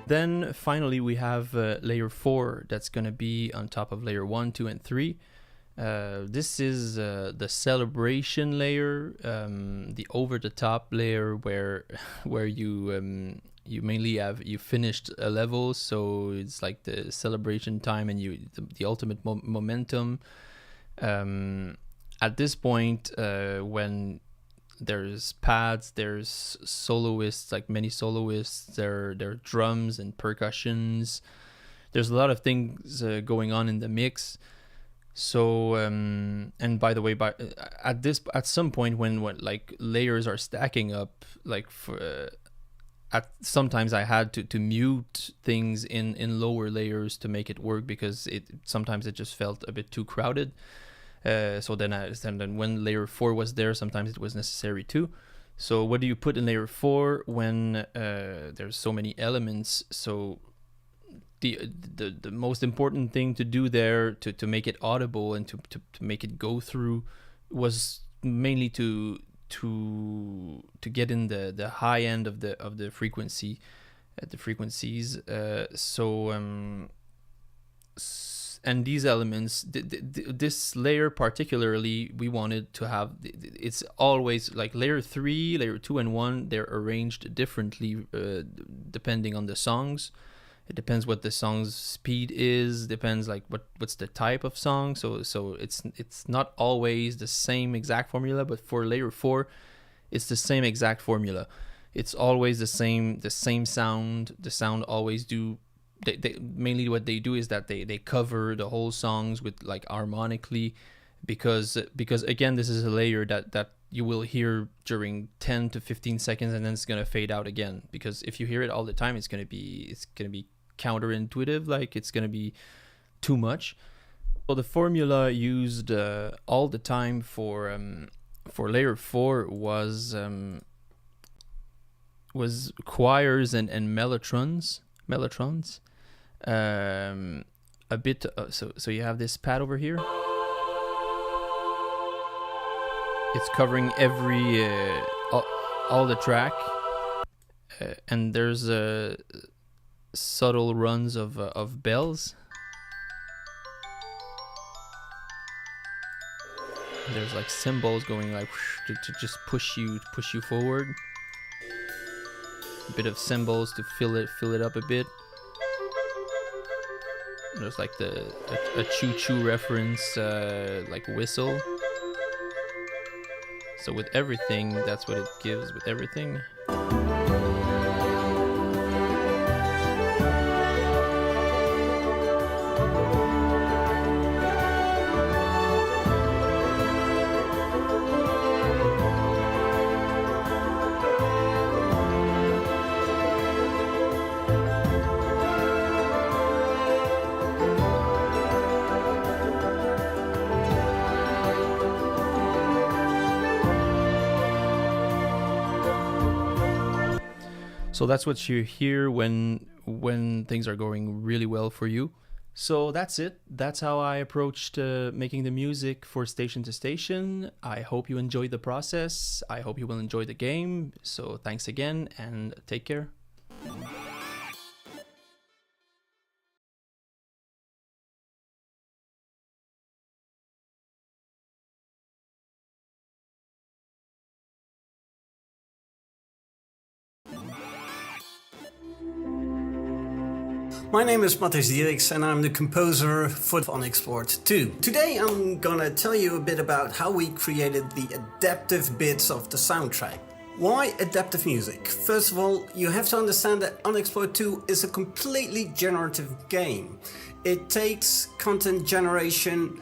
Then finally we have layer 4 that's gonna be on top of layer 1, 2, and 3. This is the celebration layer, the over-the-top layer where you mainly you finished a level, so it's like the celebration time and the ultimate momentum. At this point, when there's pads, there's soloists, like many soloists, there are drums and percussions. There's a lot of things going on in the mix. So and by the way, at some point when like layers are stacking up, like sometimes I had to mute things in lower layers to make it work, because sometimes it just felt a bit too crowded. So then when layer 4 was there, sometimes it was necessary too. So what do you put in layer 4 when there's so many elements? So the most important thing to do there to make it audible and to make it go through was mainly to get in the high end of the frequency, the frequencies. And these elements, this layer particularly, we wanted to have, it's always like layer 3, layer 2, and 1, they're arranged differently depending on the songs. It depends what the song's speed is, depends like what's the type of song. So it's not always the same exact formula, but for layer 4, it's the same exact formula. It's always the same sound. The sound always do. They mainly what they do is that they cover the whole songs with like harmonically, because again, this is a layer that you will hear during 10 to 15 seconds, and then it's gonna fade out again, because if you hear it all the time, it's gonna be counterintuitive, like it's gonna be too much. So the formula used all the time for layer 4 was choirs and mellotrons. A bit so you have this pad over here. It's covering every all the track, and there's subtle runs of bells. There's like cymbals going like to just push you forward. A bit of cymbals to fill it up a bit. There's like a choo-choo reference, like whistle. So with everything, that's what it gives with everything. So that's what you hear when things are going really well for you. So that's it. That's how I approached making the music for Station to Station. I hope you enjoyed the process. I hope you will enjoy the game. So thanks again and take care. My name is Matthijs Dieriks and I'm the composer for Unexplored 2. Today I'm gonna tell you a bit about how we created the adaptive bits of the soundtrack. Why adaptive music? First of all, you have to understand that Unexplored 2 is a completely generative game. It takes content generation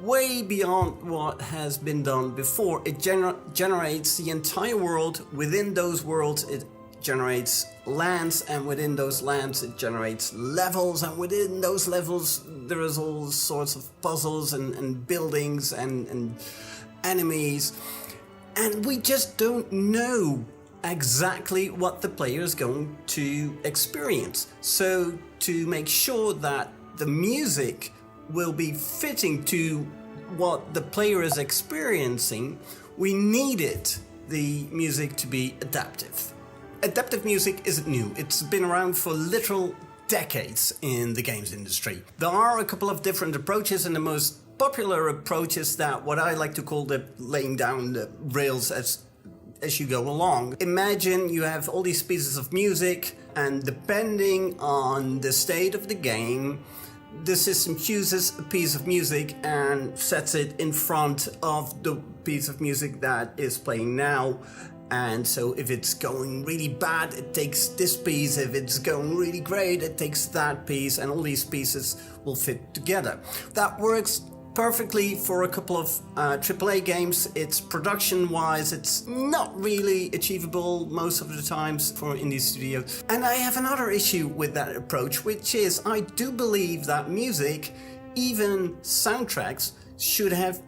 way beyond what has been done before. It generates the entire world. Within those worlds it generates lands, and within those lands it generates levels, and within those levels there is all sorts of puzzles and buildings and enemies, and we just don't know exactly what the player is going to experience. So to make sure that the music will be fitting to what the player is experiencing, we needed the music to be adaptive. Adaptive music isn't new. It's been around for literal decades in the games industry. There are a couple of different approaches, and the most popular approach is that what I like to call the laying down the rails as you go along. Imagine you have all these pieces of music, and depending on the state of the game, the system chooses a piece of music and sets it in front of the piece of music that is playing now. And so if it's going really bad, it takes this piece. If it's going really great, it takes that piece, and all these pieces will fit together. That works perfectly for a couple of AAA games. It's production-wise, it's not really achievable most of the times for indie studios. And I have another issue with that approach, which is I do believe that music, even soundtracks, should have,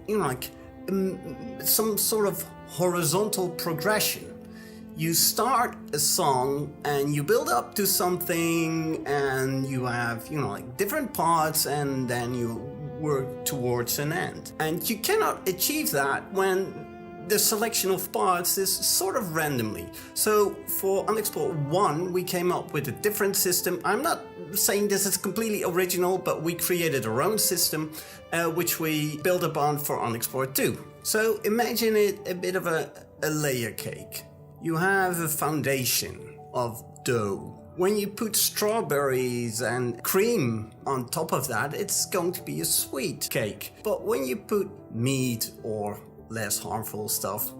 some sort of horizontal progression. You start a song and you build up to something, and you have, different parts, and then you work towards an end. And you cannot achieve that when the selection of parts is sort of randomly. So for Unexplored 1, we came up with a different system. I'm not saying this is completely original, but we created our own system, which we built upon for Unexplored 2. So imagine it a bit of a layer cake. You have a foundation of dough. When you put strawberries and cream on top of that, it's going to be a sweet cake. But when you put meat or less harmful stuff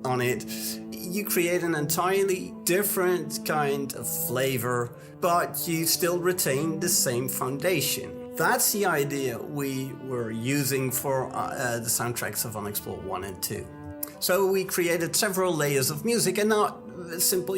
on it, you create an entirely different kind of flavor, but you still retain the same foundation. That's the idea we were using for the soundtracks of Unexplored 1 and 2. So we created several layers of music, and not simple,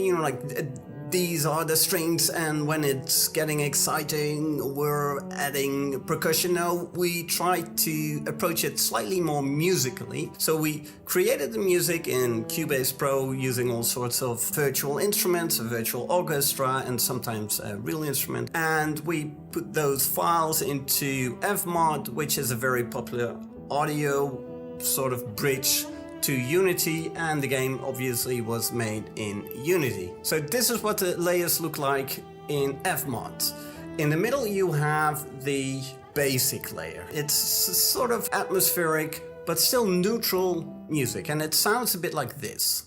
these are the strings, and when it's getting exciting, we're adding percussion. No, we tried to approach it slightly more musically. So we created the music in Cubase Pro using all sorts of virtual instruments, a virtual orchestra, and sometimes a real instrument. And we put those files into Fmod, which is a very popular audio sort of bridge to Unity, and the game obviously was made in Unity. So this is what the layers look like in Fmod. In the middle you have the basic layer. It's sort of atmospheric but still neutral music, and it sounds a bit like this.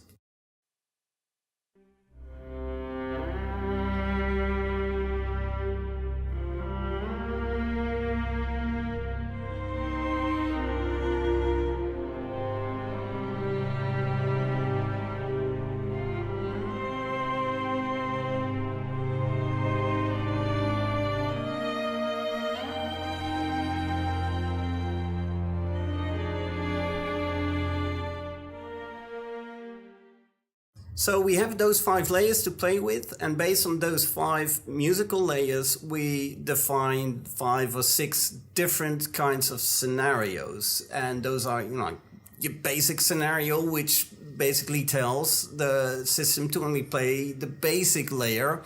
So we have those 5 layers to play with, and based on those 5 musical layers, we define 5 or 6 different kinds of scenarios. And those are, your basic scenario, which basically tells the system to only play the basic layer.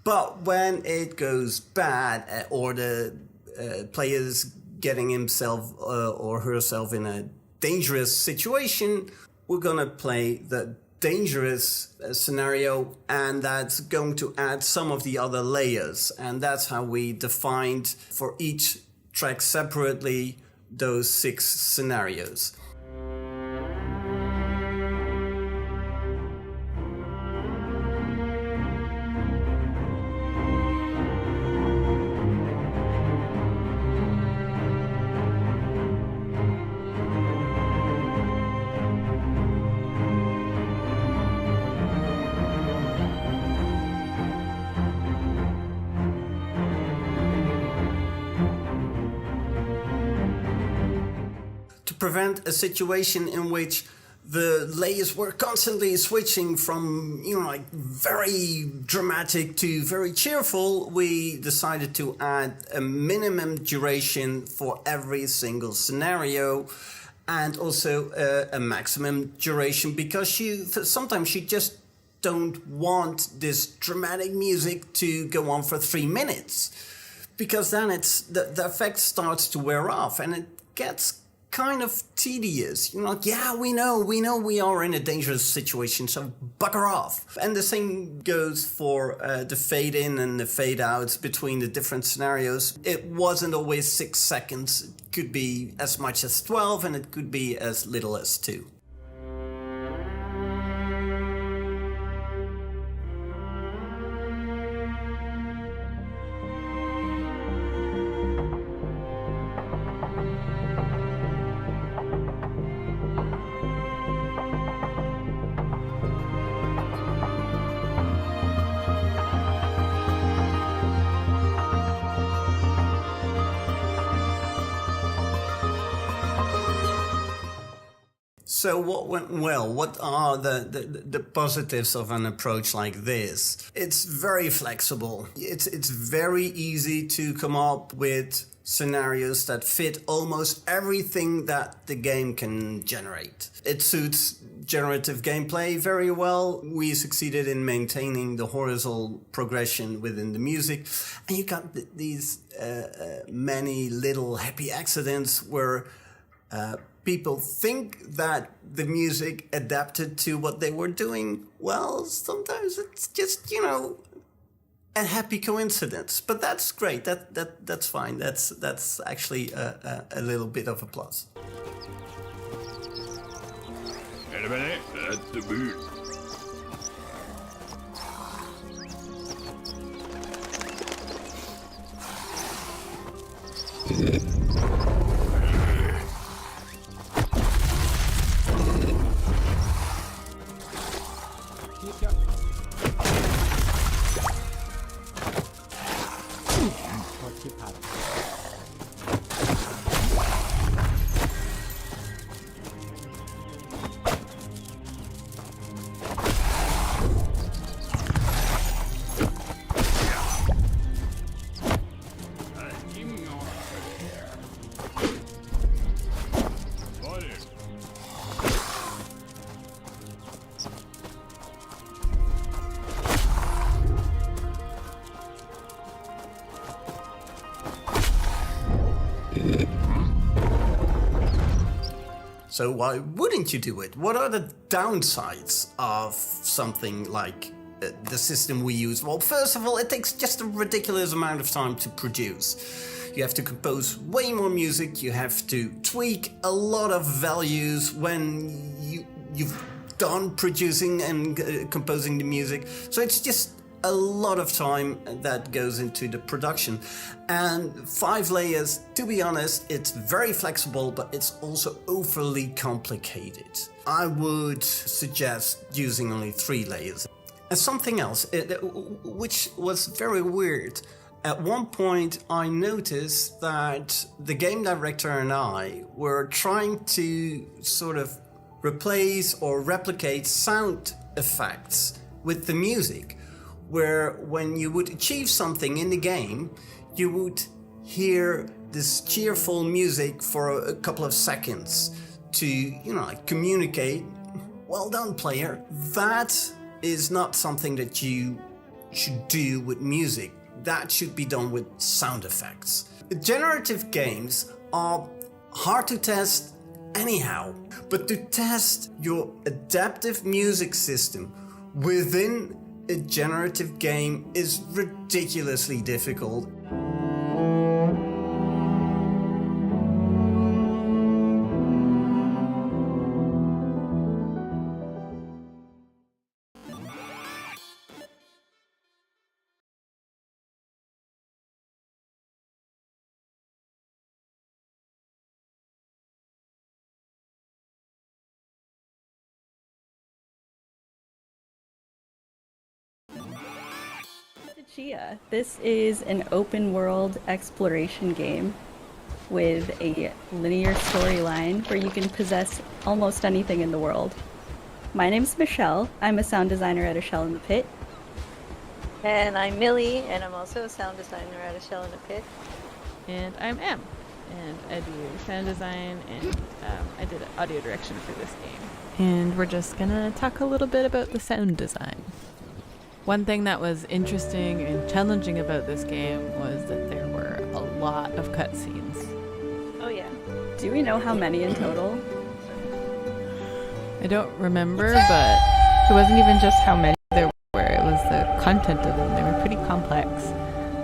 But when it goes bad, or the player's getting himself or herself in a dangerous situation, we're gonna play the dangerous scenario, and that's going to add some of the other layers. And that's how we defined for each track separately those 6 scenarios. prevent a situation in which the layers were constantly switching from, like very dramatic to very cheerful, we decided to add a minimum duration for every single scenario, and also a maximum duration, because sometimes you just don't want this dramatic music to go on for 3 minutes, because then the effect starts to wear off and it gets kind of tedious. You're like, yeah, we know we are in a dangerous situation, so bugger off. And the same goes for the fade in and the fade outs between the different scenarios. It wasn't always 6 seconds. It could be as much as 12, and it could be as little as 2. So what went well? What are the positives of an approach like this? It's very flexible. It's very easy to come up with scenarios that fit almost everything that the game can generate. It suits generative gameplay very well. We succeeded in maintaining the horizontal progression within the music, and you got these many little happy accidents where people think that the music adapted to what they were doing. Well, sometimes it's just, a happy coincidence. But that's great. That's fine. That's actually a little bit of a plus. Everybody at the booth. So why wouldn't you do it? What are the downsides of something like the system we use? Well, first of all, it takes just a ridiculous amount of time to produce. You have to compose way more music, you have to tweak a lot of values when you've done producing and composing the music. So it's just a lot of time that goes into the production. And 5 layers, to be honest, it's very flexible, but it's also overly complicated. I would suggest using only 3 layers. And something else, which was very weird. At one point, I noticed that the game director and I were trying to sort of replace or replicate sound effects with the music, where when you would achieve something in the game, you would hear this cheerful music for a couple of seconds to, communicate, well done, player. That is not something that you should do with music. That should be done with sound effects. Generative games are hard to test anyhow, but to test your adaptive music system within a generative game is ridiculously difficult. Tchia. This is an open world exploration game. with a linear storyline where you can possess almost anything in the world. My name's Michelle. I'm a sound designer at A Shell in the Pit. And I'm Millie, and I'm also a sound designer at A Shell in the Pit. And I'm Em, and I do sound design, and I did audio direction for this game. And we're just gonna talk a little bit about the sound design. One thing that was interesting and challenging about this game was that there were a lot of cutscenes. Oh yeah. Do we know how many in total? I don't remember, but it wasn't even just how many there were, it was the content of them. They were pretty complex.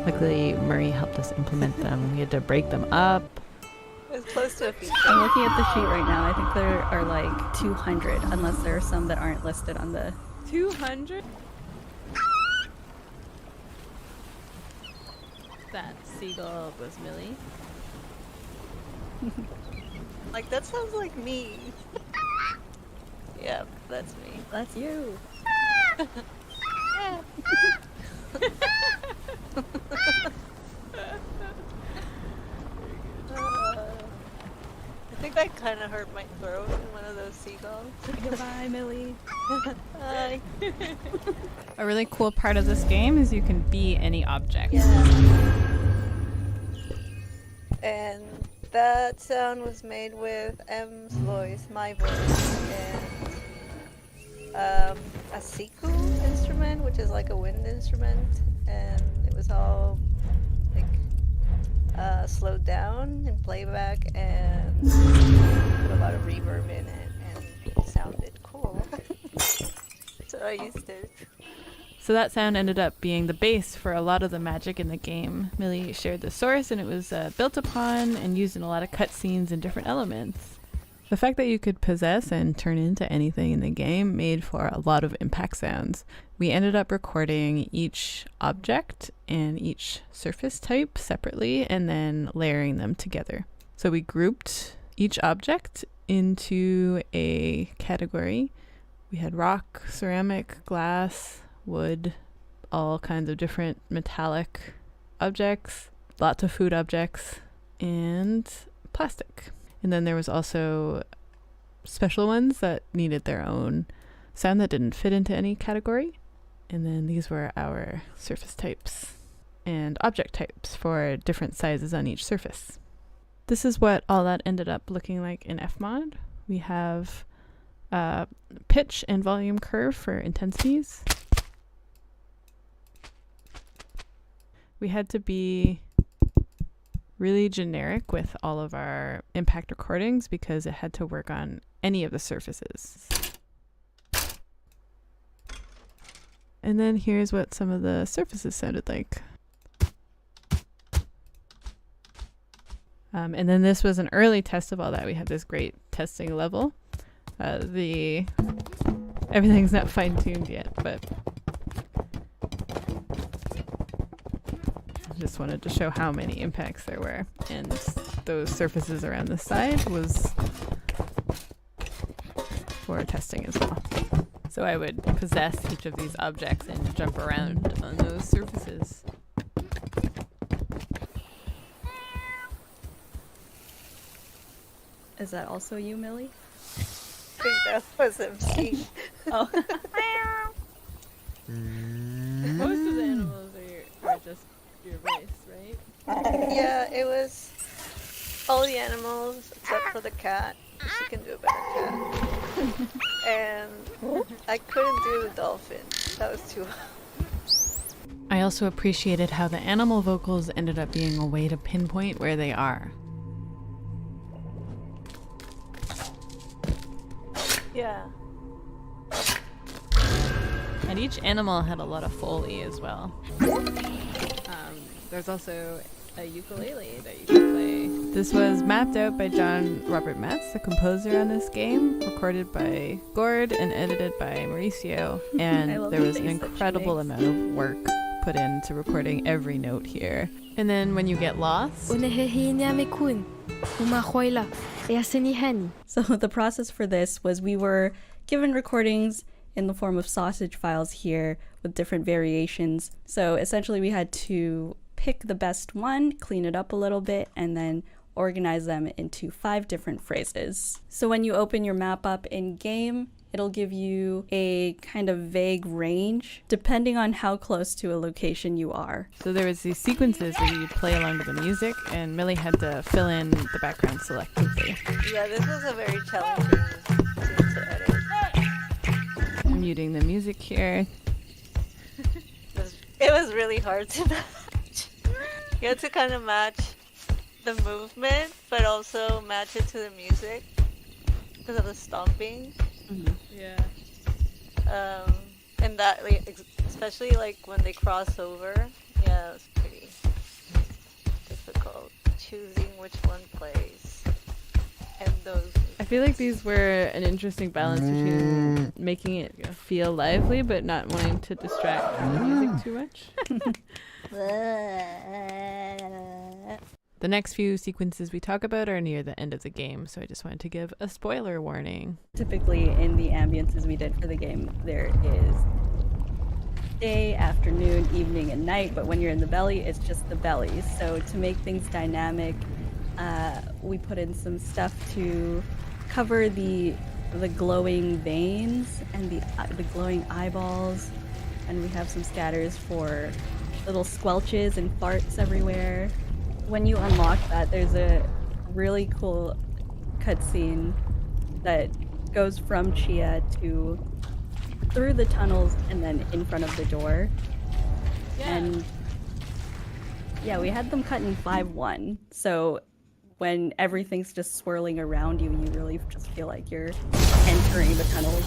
Luckily, Murray helped us implement them. We had to break them up. It was close to a feature. I'm looking at the sheet right now. I think there are like 200, unless there are some that aren't listed on the... 200? That seagull was Millie. Like, that sounds like me. Yeah, that's me. That's you. I think that kind of hurt my throat in one of those seagulls. Goodbye, Millie. Bye. A really cool part of this game is you can be any object. Yeah. And that sound was made with M's voice, my voice, and a siku instrument, which is like a wind instrument, and it was all like slowed down in playback and put a lot of reverb in it, and it sounded cool. So I used it. So that sound ended up being the base for a lot of the magic in the game. Millie shared the source, and it was built upon and used in a lot of cutscenes and different elements. The fact that you could possess and turn into anything in the game made for a lot of impact sounds. We ended up recording each object and each surface type separately and then layering them together. So we grouped each object into a category. We had rock, ceramic, glass, wood, all kinds of different metallic objects, lots of food objects, and plastic. And then there was also special ones that needed their own sound that didn't fit into any category. And then these were our surface types and object types for different sizes on each surface. This is what all that ended up looking like in Fmod. We have pitch and volume curve for intensities. We had to be really generic with all of our impact recordings because it had to work on any of the surfaces. And then here's what some of the surfaces sounded like. And then this was an early test of all that. We had this great testing level. Everything's not fine-tuned yet, but I just wanted to show how many impacts there were. And those surfaces around the side was for testing as well. So I would possess each of these objects and jump around on those surfaces. Is that also you, Millie? I think that was MC. Oh. Most of the animals are just your voice, right? Yeah, it was all the animals except for the cat. She can do a better cat. And I couldn't do the dolphin. That was too hard. I also appreciated how the animal vocals ended up being a way to pinpoint where they are. Yeah. And each animal had a lot of foley as well. There's also a ukulele that you can play. This was mapped out by John Robert Metz, the composer on this game, recorded by Gord and edited by Mauricio. And there was an incredible amount of work put into recording every note here. And then when you get lost... So the process for this was we were given recordings in the form of sausage files here with different variations. So essentially we had to pick the best one, clean it up a little bit, and then organize them into 5 different phrases. So when you open your map up in game, it'll give you a kind of vague range depending on how close to a location you are. So there was these sequences where you play along to the music, and Millie had to fill in the background selectively. Yeah, this was a very challenging scene to edit. I'm muting the music here. It was really hard to match. You had to kind of match the movement, but also match it to the music because of the stomping. Yeah. And that, like, especially like when they cross over, yeah, it was pretty difficult choosing which one plays. And those. I feel like these were an interesting balance between making it feel lively but not wanting to distract from the music too much. The next few sequences we talk about are near the end of the game, so I just wanted to give a spoiler warning. Typically in the ambiences we did for the game, there is day, afternoon, evening, and night, but when you're in the belly, it's just the belly. So to make things dynamic, we put in some stuff to cover the glowing veins and the glowing eyeballs, and we have some scatters for little squelches and farts everywhere. When you unlock that, there's a really cool cutscene that goes from Tchia to through the tunnels and then in front of the door. Yeah. And yeah, we had them cut in 5:1, so when everything's just swirling around you, you really just feel like you're entering the tunnels.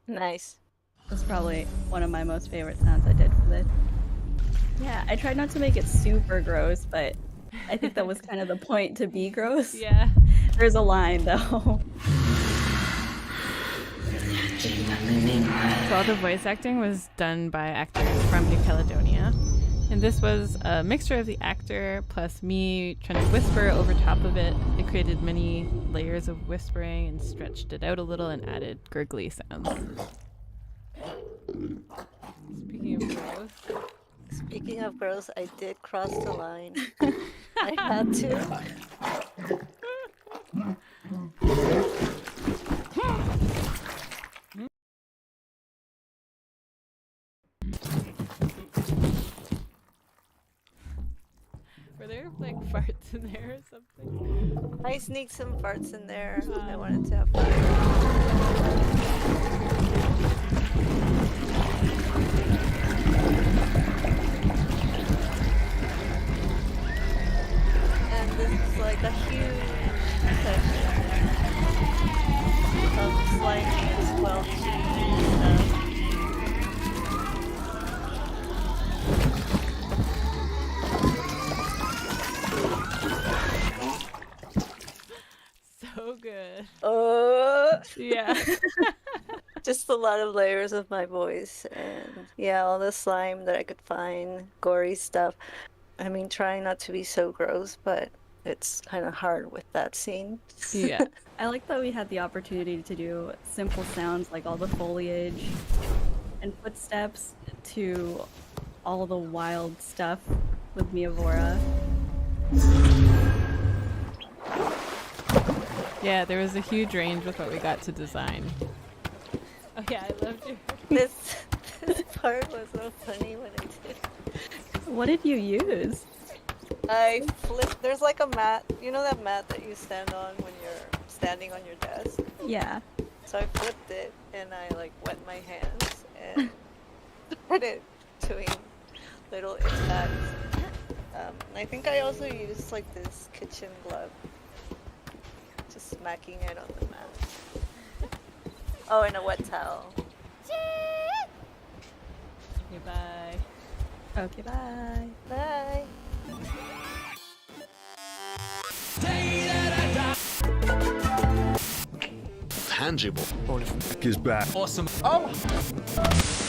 Nice. That's probably one of my most favorite sounds I did for this. Yeah, I tried not to make it super gross, but I think that was kind of the point, to be gross. Yeah. There's a line though. So all the voice acting was done by actors from New Caledonia. And this was a mixture of the actor plus me trying to whisper over top of it. It created many layers of whispering and stretched it out a little and added gurgly sounds. Speaking of gross, I did cross the line. I had to. Were there like farts in there or something? I sneaked some farts in there. I wanted to have fun. And this is like a huge section of slimy and squelchy stuff. So good. Yeah. Just a lot of layers of my voice, and yeah, all the slime that I could find, gory stuff. I mean, trying not to be so gross, but it's kind of hard with that scene. Yeah. I like that we had the opportunity to do simple sounds like all the foliage and footsteps to all the wild stuff with Miavora. Yeah, there was a huge range with what we got to design. Oh yeah, I loved you. This part was so funny when I did. What did you use? I flipped. There's like a mat. You know that mat that you stand on when you're standing on your desk? Yeah. So I flipped it and I like wet my hands and started doing little impacts. I think I also used like this kitchen glove. Just smacking it on the mat. Oh, and a wet towel. Okay, bye. Okay, bye. Bye. tangible. Is back. Awesome. Oh!